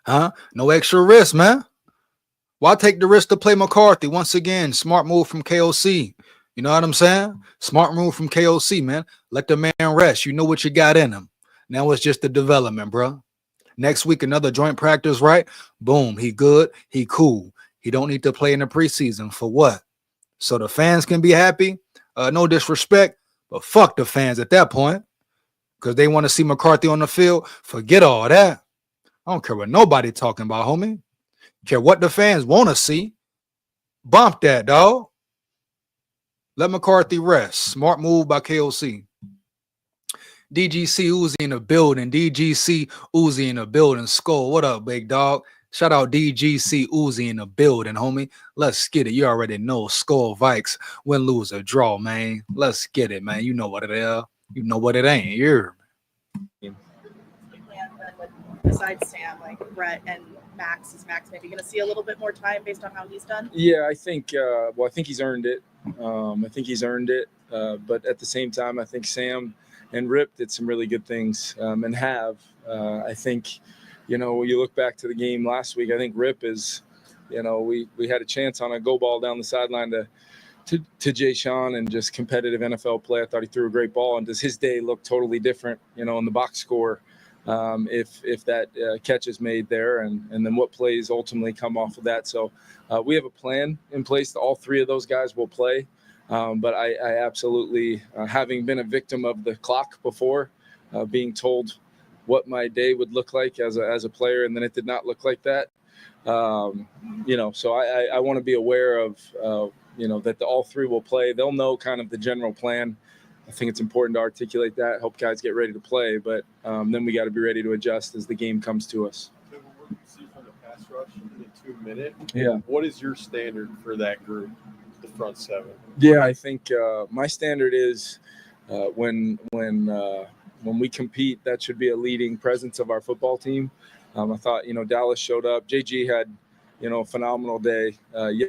Huh? No extra risk, man. Why take the risk to play McCarthy? Once again, smart move from KOC. You know what I'm saying? Smart move from KOC, man. Let the man rest. You know what you got in him. Now it's just the development, bro. Next week, another joint practice, right? Boom, he good, he cool. He don't need to play in the preseason for what? So the fans can be happy. No disrespect, but fuck the fans at that point because they want to see McCarthy on the field. Forget all that. I don't care what nobody talking about, homie. Care what the fans want to see. Bump that, dog. Let McCarthy rest. Smart move by KOC. DGC Uzi in the building. DGC Uzi in the building. SKOL, what up, big dog? Shout out DGC Uzi in the building, homie. Let's get it. You already know SKOL Vikes win, lose, or draw, man. Let's get it, man. You know what it is. You know what it ain't. You Besides Sam, like Brett and Max, is Max maybe going to see a little bit more time based on how he's done? Yeah, I think. I think he's earned it. I think he's earned it. But at the same time, I think Sam and Rip did some really good things and have. I think, you know, you look back to the game last week. I think Rip is, you know, we had a chance on a go ball down the sideline to Jay Sean and just competitive NFL play. I thought he threw a great ball, and does his day look totally different, you know, in the box score if that catch is made there, and then what plays ultimately come off of that. So we have a plan in place. All three of those guys will play, but I absolutely, having been a victim of the clock before, being told what my day would look like as a player, and then it did not look like that. You know, so I want to be aware of you know, that all three will play. They'll know kind of the general plan. I think it's important to articulate that, help guys get ready to play, but then we got to be ready to adjust as the game comes to us. So what you see from the pass rush in the 2 minute, yeah. What is your standard for that group, the front seven? Yeah, I think my standard is when we compete, that should be a leading presence of our football team. I thought, you know, Dallas showed up. JG had, you know, a phenomenal day.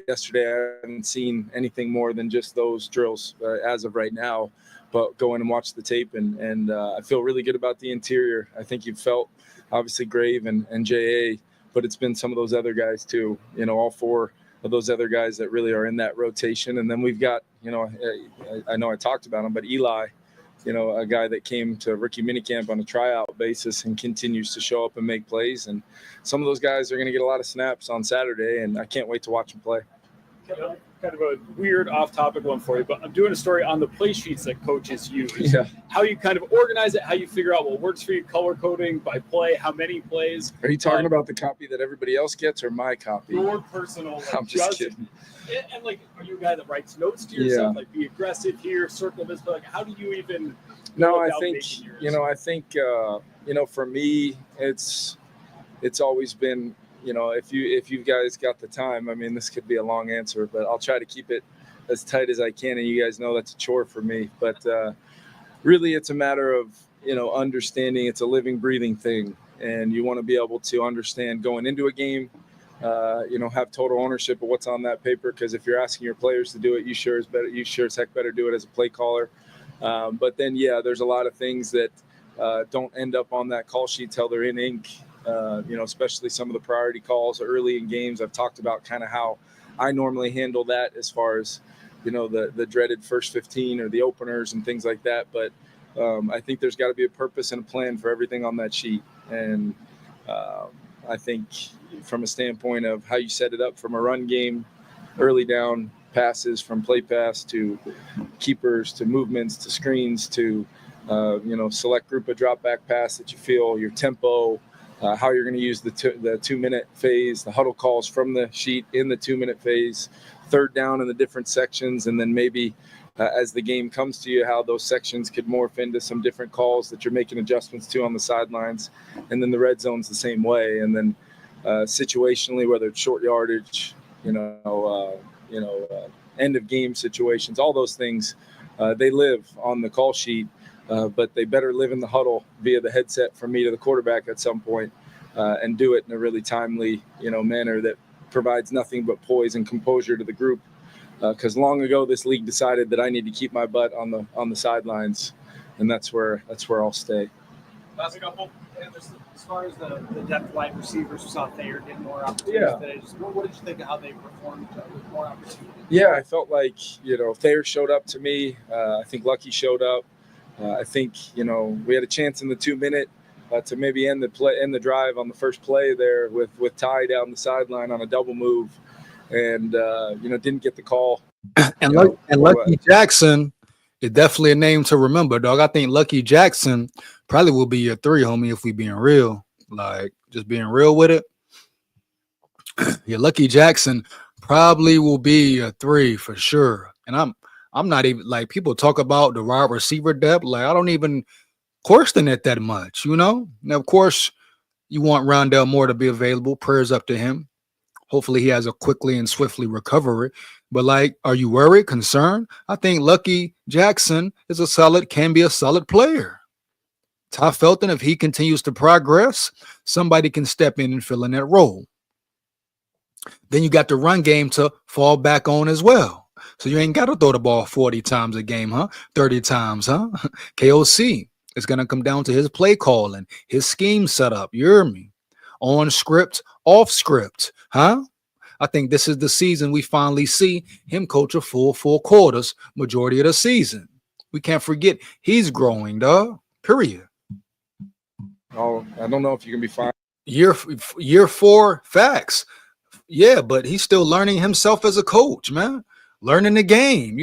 Yesterday, I haven't seen anything more than just those drills as of right now. But go in and watch the tape, and I feel really good about the interior. I think you've felt, obviously, Grave and JA, but it's been some of those other guys too. You know, all four of those other guys that really are in that rotation. And then we've got, you know, I know I talked about him, but Eli, you know, a guy that came to rookie minicamp on a tryout basis and continues to show up and make plays. And some of those guys are going to get a lot of snaps on Saturday, and I can't wait to watch them play. Kind of a weird off-topic one for you, but I'm doing a story on the play sheets that coaches use. Yeah. How you kind of organize it, how you figure out what works for you, color coding by play, how many plays. Are you talking about the copy that everybody else gets or my copy? Your personal. Like, I'm just kidding. And like, are you a guy that writes notes to yourself? Like, be aggressive here, circle this, but like, how do you even? No, I think, you know, you know, for me, it's always been, you know, if you guys got the time, I mean, this could be a long answer, but I'll try to keep it as tight as I can. And you guys know that's a chore for me, but really it's a matter of, you know, understanding it's a living, breathing thing. And you want to be able to understand going into a game, you know, have total ownership of what's on that paper. Cause if you're asking your players to do it, you sure as heck better do it as a play caller. But then, yeah, there's a lot of things that don't end up on that call sheet till they're in ink. You know, especially some of the priority calls early in games. I've talked about kind of how I normally handle that as far as, you know, the dreaded first 15 or the openers and things like that. But I think there's got to be a purpose and a plan for everything on that sheet. And I think from a standpoint of how you set it up from a run game, early down passes, from play pass to keepers to movements to screens to, you know, select group of drop back pass that you feel, your tempo, how you're going to use the 2 minute phase, the huddle calls from the sheet in the 2 minute phase, third down in the different sections, and then maybe as the game comes to you, how those sections could morph into some different calls that you're making adjustments to on the sidelines, and then the red zone's the same way, and then situationally, whether it's short yardage, end of game situations, all those things, they live on the call sheet. But they better live in the huddle via the headset from me to the quarterback at some point, and do it in a really timely, you know, manner that provides nothing but poise and composure to the group. Because long ago, this league decided that I need to keep my butt on the sidelines, and that's where I'll stay. Last couple. As far as the depth wide receivers, we saw Thayer get more opportunities today. What did you think of how they performed with more opportunities? Yeah, I felt like, you know, Thayer showed up to me. I think Lucky showed up. I think, we had a chance in the 2-minute to maybe end the drive on the first play there with Ty down the sideline on a double move, and didn't get the call. And Lucky Jackson is definitely a name to remember, dog. I think Lucky Jackson probably will be your 3, homie, if we being real. Like, just being real with it. Yeah, Lucky Jackson probably will be a 3 for sure. And I'm not even, like, people talk about the wide receiver depth. Like, I don't even question it that much, Now, of course, you want Rondell Moore to be available. Prayers up to him. Hopefully he has a quickly and swiftly recovery. But, like, are you worried, concerned? I think Lucky Jackson can be a solid player. Ty Felton, if he continues to progress, somebody can step in and fill in that role. Then you got the run game to fall back on as well. So you ain't got to throw the ball 40 times a game, huh? 30 times, huh? KOC, it's going to come down to his play calling, his scheme setup. You hear me? On script, off script, huh? I think this is the season we finally see him coach a full 4 quarters, majority of the season. We can't forget he's growing, dog. Period. Oh, I don't know if you can be fine. Year 4, facts. Yeah, but he's still learning himself as a coach, man. Learning the game,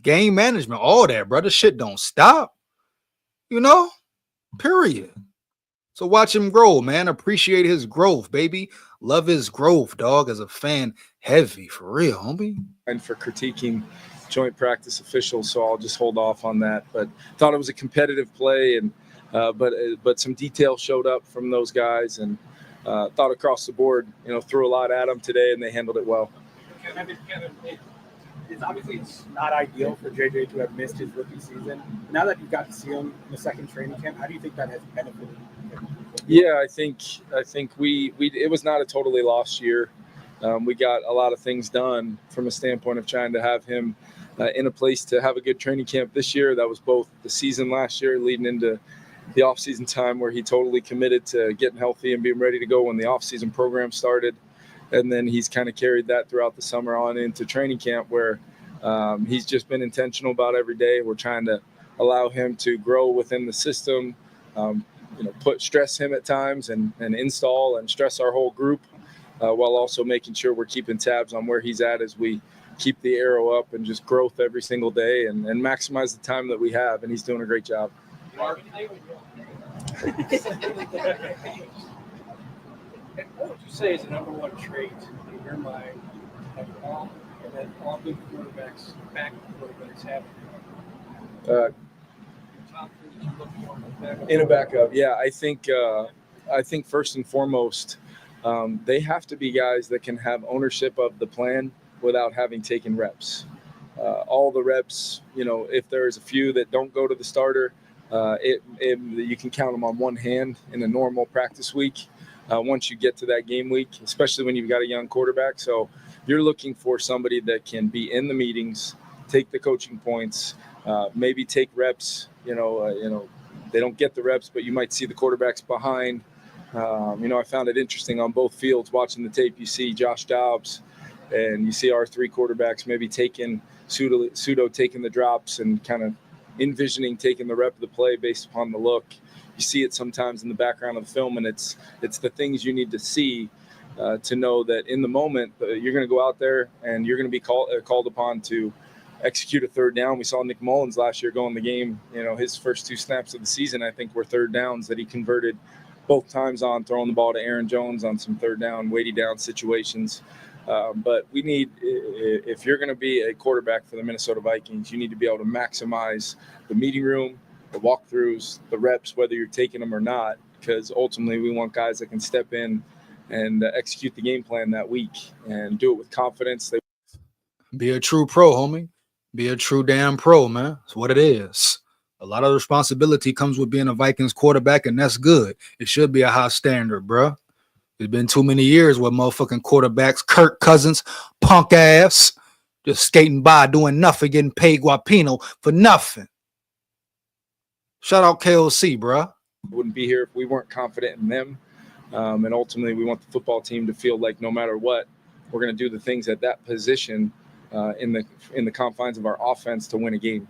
game management, all that, brother. Shit don't stop, period. So watch him grow, man. Appreciate his growth, baby. Love his growth, dog, as a fan. Heavy, for real, homie. And for critiquing joint practice officials, so I'll just hold off on that. But thought it was a competitive play, and but some detail showed up from those guys, and thought across the board, threw a lot at them today, and they handled it well. Kevin, it's obviously not ideal for JJ to have missed his rookie season. Now that you've got to see him in the second training camp, how do you think that has benefited him? Yeah, I think it was not a totally lost year. We got a lot of things done from a standpoint of trying to have him in a place to have a good training camp this year. That was both the season last year leading into the offseason time where he totally committed to getting healthy and being ready to go when the offseason program started. And then he's kind of carried that throughout the summer on into training camp where he's just been intentional about every day. We're trying to allow him to grow within the system, stress him at times and install and stress our whole group while also making sure we're keeping tabs on where he's at as we keep the arrow up and just growth every single day and maximize the time that we have. And he's doing a great job. What would you say is the number one trait in your mind that all good quarterbacks, backup quarterbacks have? In a backup, yeah, I think first and foremost, they have to be guys that can have ownership of the plan without having taken reps. All the reps, if there's a few that don't go to the starter, you can count them on one hand in a normal practice week. Once you get to that game week, especially when you've got a young quarterback. So you're looking for somebody that can be in the meetings, take the coaching points, maybe take reps. They don't get the reps, but you might see the quarterbacks behind. I found it interesting on both fields watching the tape. You see Josh Dobbs and you see our 3 quarterbacks maybe taking pseudo taking the drops and kind of envisioning taking the rep of the play based upon the look. You see it sometimes in the background of the film, and it's the things you need to see to know that in the moment you're going to go out there and you're going to be called upon to execute a third down. We saw Nick Mullins last year go in the game. His first 2 snaps of the season, I think, were third downs that he converted both times on throwing the ball to Aaron Jones on some third down, weighty down situations. But we need, if you're going to be a quarterback for the Minnesota Vikings, you need to be able to maximize the meeting room, the walkthroughs, the reps, whether you're taking them or not, because ultimately we want guys that can step in and execute the game plan that week and do it with confidence. Be a true pro, homie. Be a true damn pro, man. That's what it is. A lot of responsibility comes with being a Vikings quarterback, and that's good. It should be a high standard, bro. There's been too many years where motherfucking quarterbacks, Kirk Cousins, punk ass, just skating by, doing nothing, getting paid guapino for nothing. Shout out KOC, bro. Wouldn't be here if we weren't confident in them. And ultimately, we want the football team to feel like no matter what, we're going to do the things at that position in the confines of our offense to win a game.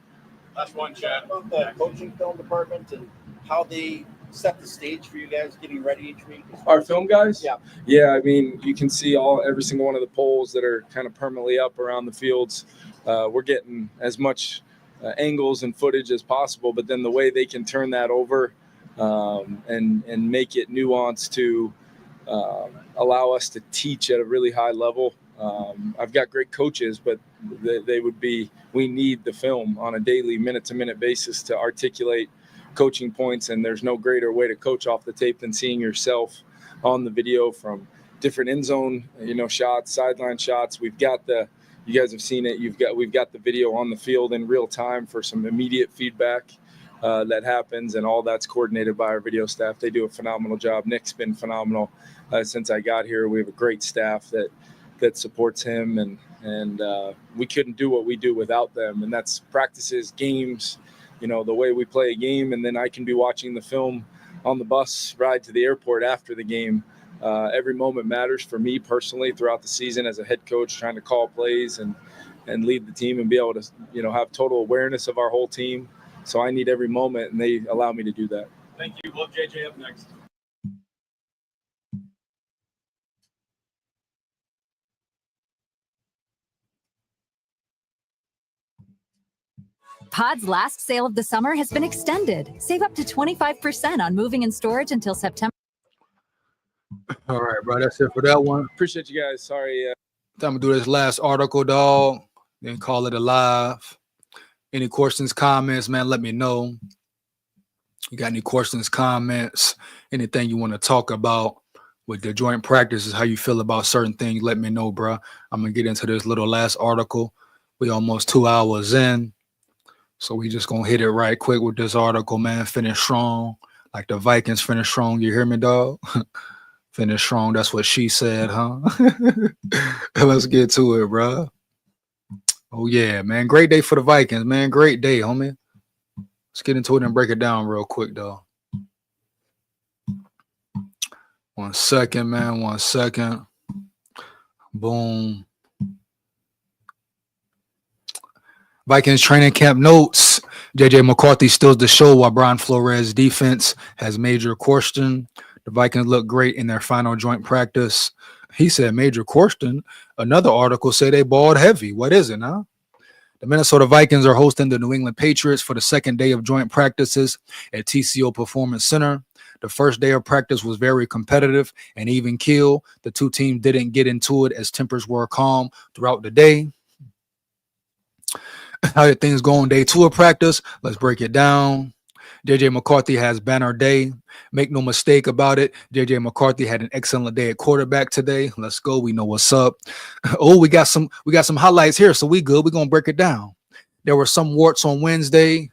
Last one, Chad. About the coaching film department and how they set the stage for you guys getting ready each week? Our film guys? Yeah. Yeah, I mean, you can see every single one of the poles that are kind of permanently up around the fields. We're getting as much angles and footage as possible, but then the way they can turn that over and make it nuanced to allow us to teach at a really high level. I've got great coaches, but we need the film on a daily, minute-to-minute basis to articulate coaching points, and there's no greater way to coach off the tape than seeing yourself on the video from different end zone, shots, sideline shots. You guys have seen it. We've got the video on the field in real time for some immediate feedback that happens, and all that's coordinated by our video staff. They do a phenomenal job. Nick's been phenomenal since I got here. We have a great staff that supports him, and we couldn't do what we do without them. And that's practices, games, the way we play a game, and then I can be watching the film on the bus ride to the airport after the game. Every moment matters for me personally throughout the season as a head coach, trying to call plays and lead the team and be able to, have total awareness of our whole team. So I need every moment, and they allow me to do that. Thank you. We'll have JJ up next. Pod's last sale of the summer has been extended. Save up to 25% on moving and storage until September. All right, bro. That's it for that one. Appreciate you guys. Sorry. Time to do this last article, dog. Then call it a live. Any questions, comments, man, let me know. You got any questions, comments, anything you want to talk about with the joint practices, how you feel about certain things, let me know, bro. I'm going to get into this little last article. We almost 2 hours in. So we just going to hit it right quick with this article, man. Finish strong. Like the Vikings finish strong. You hear me, dog? Finish strong. That's what she said, huh? Let's get to it, bro. Oh, yeah, man. Great day for the Vikings, man. Great day, homie. Let's get into it and break it down real quick, though. 1 second, man. 1 second. Boom. Vikings training camp notes. J.J. McCarthy steals the show while Brian Flores' defense has major question. The Vikings look great in their final joint practice. He said major question. Another article said they balled heavy. What is it, huh? The Minnesota Vikings are hosting the New England Patriots for the second day of joint practices at TCO Performance Center. The first day of practice was very competitive and even keel. The two teams didn't get into it as tempers were calm throughout the day. How did things go on day 2 of practice? Let's break it down. J.J. McCarthy has banner day. Make no mistake about it. J.J. McCarthy had an excellent day at quarterback today. Let's go. We know what's up. Oh, we got some highlights here, so we good. We're gonna break it down. There were some warts on Wednesday.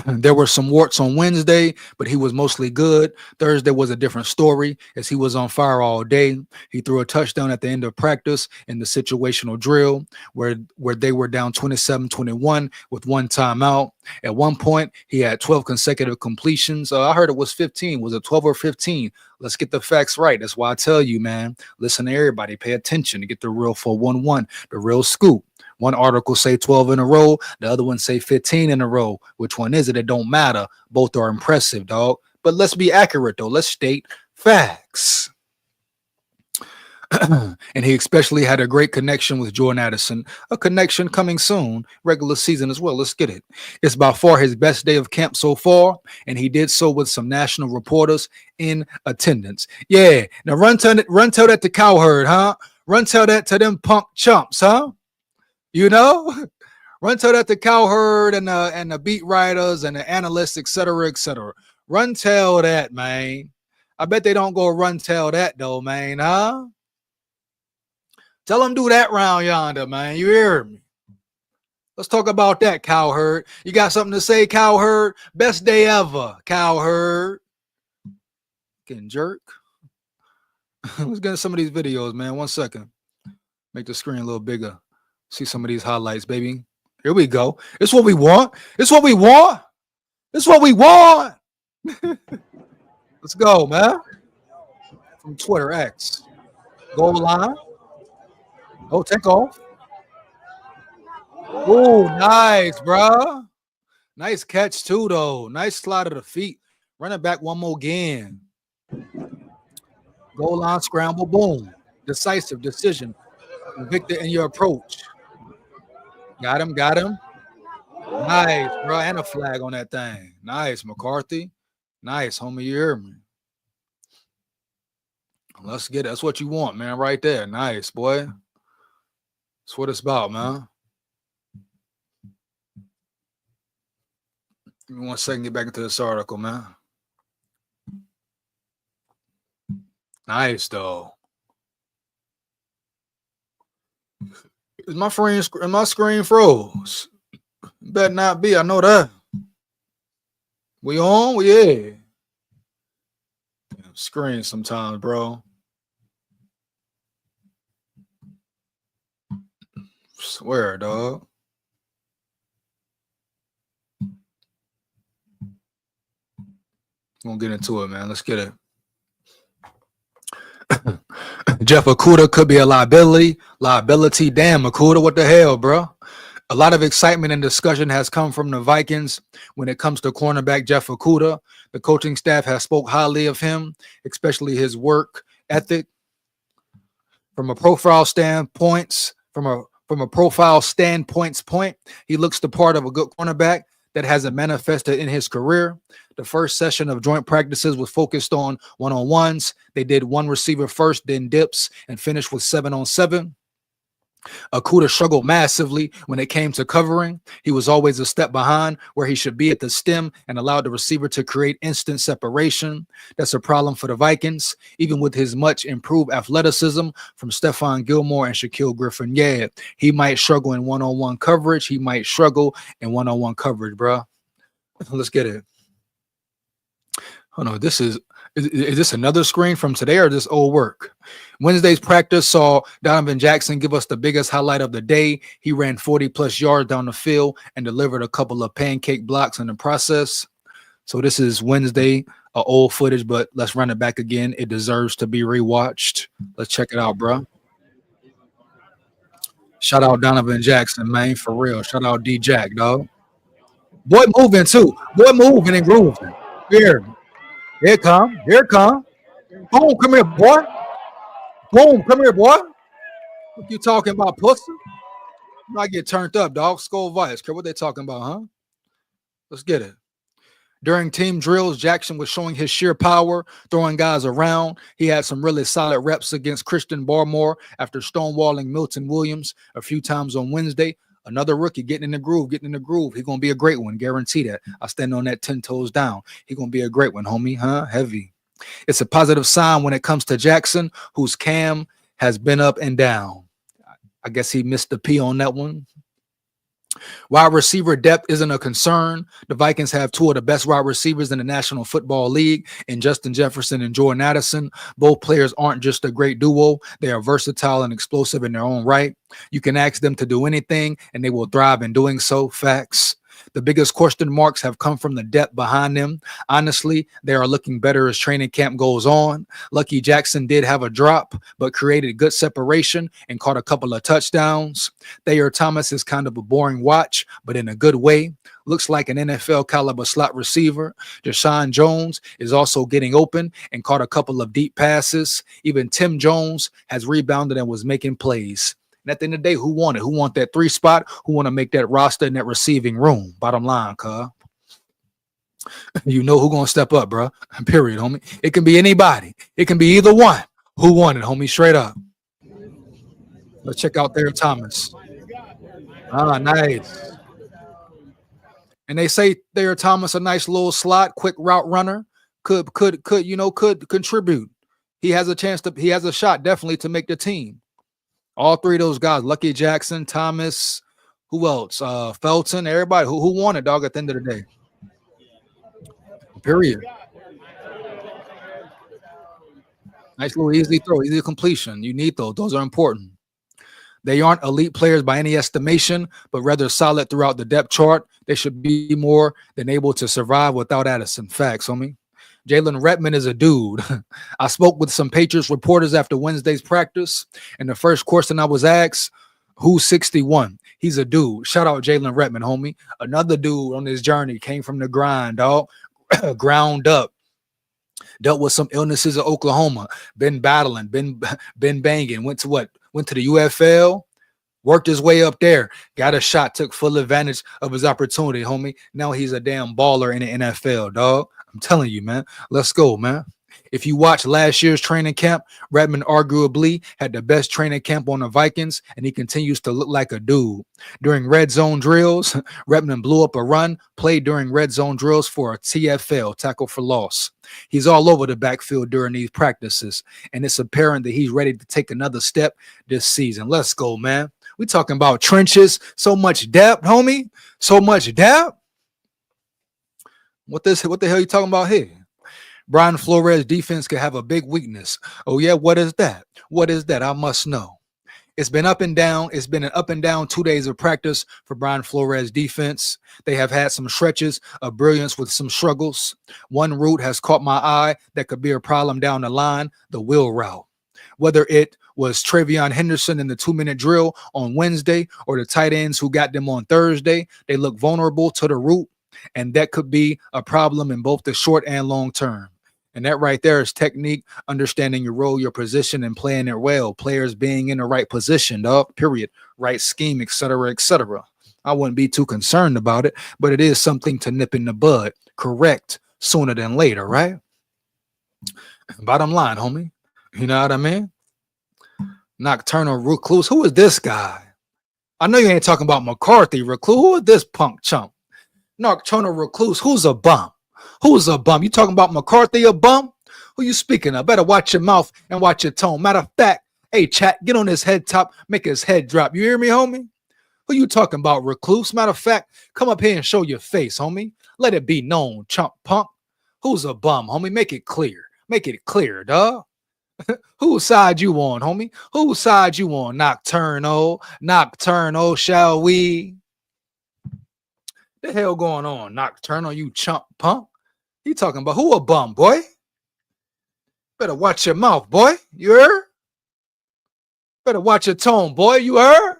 There were some warts on Wednesday, but he was mostly good. Thursday was a different story as he was on fire all day. He threw a touchdown at the end of practice in the situational drill where they were down 27-21 with one timeout. At one point, he had 12 consecutive completions. I heard it was 15. Was it 12 or 15? Let's get the facts right. That's why I tell you, man, listen to everybody. Pay attention to get the real 411, the real scoop. One article say 12 in a row. The other one say 15 in a row. Which one is it? It don't matter. Both are impressive, dog. But let's be accurate, though. Let's state facts. And he especially had a great connection with Jordan Addison. A connection coming soon. Regular season as well. Let's get it. It's by far his best day of camp so far. And he did so with some national reporters in attendance. Yeah. Now run tell that to Cowherd, huh? Run tell that to them punk chumps, huh? You know, run tell that to Cowherd and the beat writers and the analysts, et cetera, et cetera. Run tell that, man. I bet they don't go run tell that, though, man, huh? Tell them do that round yonder, man. You hear me? Let's talk about that, Cowherd. You got something to say, Cowherd? Best day ever, Cowherd. Getting jerk. Let's get some of these videos, man. 1 second. Make the screen a little bigger. See some of these highlights, baby. Here we go. It's what we want. It's what we want. It's what we want. Let's go, man. From Twitter X. Goal line. Oh, take off. Oh, nice, bro. Nice catch too, though. Nice slide of the feet. Running back one more again. Goal line scramble, boom. Decisive decision. Convicted in your approach. Got him, got him. Nice, bro. And a flag on that thing. Nice, McCarthy. Nice, homie. You hear me? Let's get it. That's what you want, man, right there. Nice, boy. That's what it's about, man. Give me 1 second, get back into this article, man. Nice, though. Is my screen froze? Better not be. I know that. We on? Yeah. Screen sometimes, bro. Swear, dog. Gonna get into it, man. Let's get it. Jeff Okudah could be a liability. Damn, Okudah, what the hell, bro? A lot of excitement and discussion has come from the Vikings when it comes to cornerback Jeff Okudah. The coaching staff has spoke highly of him, especially his work ethic. From a profile standpoint, he looks the part of a good cornerback that hasn't manifested in his career. The first session of joint practices was focused on one-on-ones. They did one receiver first, then dips, and finished with 7-on-7. Okudah struggled massively when it came to covering. He was always a step behind where he should be at the stem and allowed the receiver to create instant separation. That's a problem for the Vikings, even with his much improved athleticism from Stephon Gilmore and Shaquille Griffin. Yeah, he might struggle in one-on-one coverage. Bro. Let's get it. Oh no, is this another screen from today or this old work? Wednesday's practice saw Donovan Jackson give us the biggest highlight of the day. He ran 40+ yards down the field and delivered a couple of pancake blocks in the process. So this is Wednesday, old footage, but let's run it back again. It deserves to be rewatched. Let's check it out, bro. Shout out Donovan Jackson, man, for real. Shout out D-Jack, dog. Boy moving too. Boy moving and grooving. Here come. Boom, come here, boy. Boom, come here, boy. What you talking about, pussy? You might get turned up, dog. SKOL Vikes. Care what they talking about, huh? Let's get it. During team drills, Jackson was showing his sheer power, throwing guys around. He had some really solid reps against Christian Barmore after stonewalling Milton Williams a few times on Wednesday. Another rookie getting in the groove. He's going to be a great one. Guarantee that. I stand on that 10 toes down. He's going to be a great one, homie, huh? Heavy. It's a positive sign when it comes to Jackson, whose cam has been up and down. I guess he missed the P on that one. Wide receiver depth isn't a concern. The Vikings have two of the best wide receivers in the National Football League in Justin Jefferson and Jordan Addison. Both players aren't just a great duo. They are versatile and explosive in their own right. You can ask them to do anything, and they will thrive in doing so. Facts. The biggest question marks have come from the depth behind them. Honestly, they are looking better as training camp goes on. Lucky Jackson did have a drop, but created good separation and caught a couple of touchdowns. Thayer Thomas is kind of a boring watch, but in a good way. Looks like an NFL caliber slot receiver. Deshaun Jones is also getting open and caught a couple of deep passes. Even Tim Jones has rebounded and was making plays. And at the end of the day, who won it? Who want that 3 spot? Who want to make that roster in that receiving room? Bottom line, cuz. You know who going to step up, bro. Period, homie. It can be anybody. It can be either one. Who won it, homie? Straight up. Let's check out Thayer Thomas. Ah, nice. And they say Thayer Thomas, a nice little slot, quick route runner, could contribute. He has a shot definitely to make the team. All three of those guys, Lucky Jackson, Thomas, who else? Felton, everybody who won it, dog, at the end of the day. Period. Nice little easy throw, easy completion. You need those. Those are important. They aren't elite players by any estimation, but rather solid throughout the depth chart. They should be more than able to survive without Addison. Facts, homie. Jalen Redmond is a dude. I spoke with some Patriots reporters after Wednesday's practice, and the first question I was asked, Who's 61? He's a dude. Shout out Jalen Redmond, homie. Another dude on this journey came from the grind, dog. Ground up. Dealt with some illnesses in Oklahoma. Been battling. Been banging. Went to what? Went to the UFL. Worked his way up there. Got a shot. Took full advantage of his opportunity, homie. Now he's a damn baller in the NFL, dog. I'm telling you, man. Let's go, man. If you watch last year's training camp, Redmond arguably had the best training camp on the Vikings, and he continues to look like a dude. During red zone drills, Redmond blew up a run, played during red zone drills for a TFL, tackle for loss. He's all over the backfield during these practices, and it's apparent that he's ready to take another step this season. Let's go, man. We talking about trenches, so much depth, homie, so much depth. What the hell you talking about here? Brian Flores' defense could have a big weakness. Oh, yeah, what is that? What is that? I must know. It's been up and down. It's been an up and down 2 days of practice for Brian Flores' defense. They have had some stretches of brilliance with some struggles. One route has caught my eye that could be a problem down the line, the wheel route. Whether it was Travion Henderson in the 2-minute drill on Wednesday or the tight ends who got them on Thursday, they look vulnerable to the route, and that could be a problem in both the short and long term. And that right there is technique, understanding your role, your position, and playing it well. Players being in the right position, dog, period. Right scheme, etc., etc. I wouldn't be too concerned about it, but it is something to nip in the bud. Correct sooner than later, right? Bottom line, homie. You know what I mean? Nocturnal Recluse. Who is this guy? I know you ain't talking about McCarthy Recluse. Who is this punk chump? Nocturnal Recluse. Who's a bum? Who's a bum? You talking about McCarthy a bum? Who you speaking of? Better watch your mouth and watch your tone. Matter of fact, hey, chat, get on his head top, make his head drop. You hear me, homie? Who you talking about, Recluse? Matter of fact, come up here and show your face, homie. Let it be known, chump punk. Who's a bum, homie? Make it clear. Make it clear, dog. Whose side you on, homie? Whose side you on? Nocturnal, shall we? The hell going on, Nocturnal, you chump punk? You talking about who a bum, boy? Better watch your mouth, boy. You heard? Better watch your tone, boy. You heard?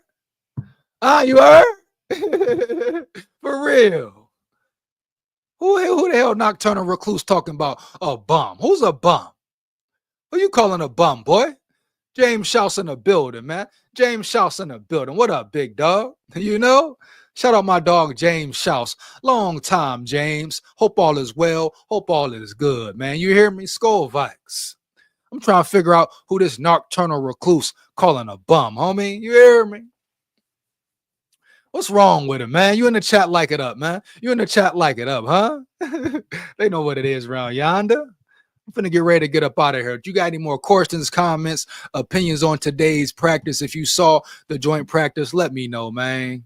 You heard? For real. Who the hell Nocturnal Recluse talking about a bum? Who's a bum? Who you calling a bum, boy? James Shouse in the building, man. James Shouse in the building. What up, big dog? You know? Shout out my dog, James Shouse. Long time, James. Hope all is well. Hope all is good, man. You hear me? SKOL VIKES. I'm trying to figure out who this Nocturnal Recluse calling a bum, homie. You hear me? What's wrong with him, man? You in the chat, like it up, man. You in the chat, like it up, huh? They know what it is around yonder. I'm finna get ready to get up out of here. If you got any more questions, comments, opinions on today's practice, if you saw the joint practice, let me know, man.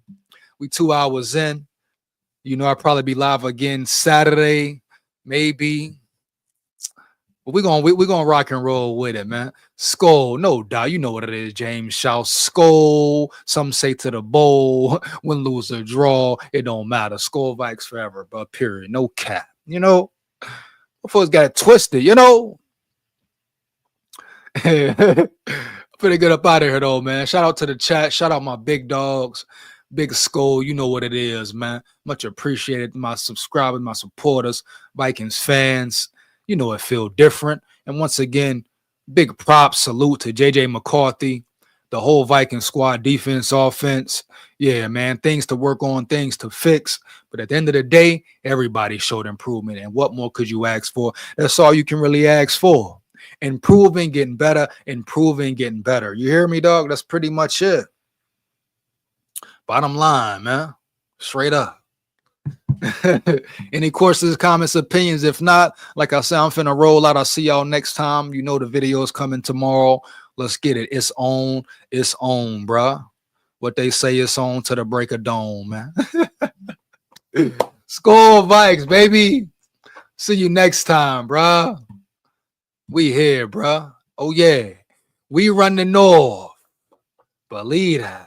We 2 hours in. You know, I'll probably be live again Saturday, maybe. But we're gonna rock and roll with it, man. SKOL, no doubt. You know what it is, James Shouse. SKOL. Some say to the bowl. Win, lose, or draw. It don't matter. SKOL Vikes forever, but period. No cap. You know? Folks got it twisted, you know? Pretty good up out of here, though, man. Shout out to the chat. Shout out my big dogs. Big SKOL, you know what it is, man. Much appreciated. My subscribers, my supporters, Vikings fans. You know it feel different. And once again, big props, salute to JJ McCarthy, the whole Viking squad, defense, offense. Yeah, man, things to work on, things to fix. But at the end of the day, everybody showed improvement. And what more could you ask for? That's all you can really ask for. Improving, getting better, improving, getting better. You hear me, dog? That's pretty much it. Bottom line, man. Straight up. Any questions, comments, opinions? If not, like I said, I'm finna roll out. I'll see y'all next time. You know the video is coming tomorrow. Let's get it. It's on, bruh. What they say is on to the break of dawn, man. SKOL Vikes, baby. See you next time, bruh. We here, bruh. Oh, yeah. We run the north. Believe that.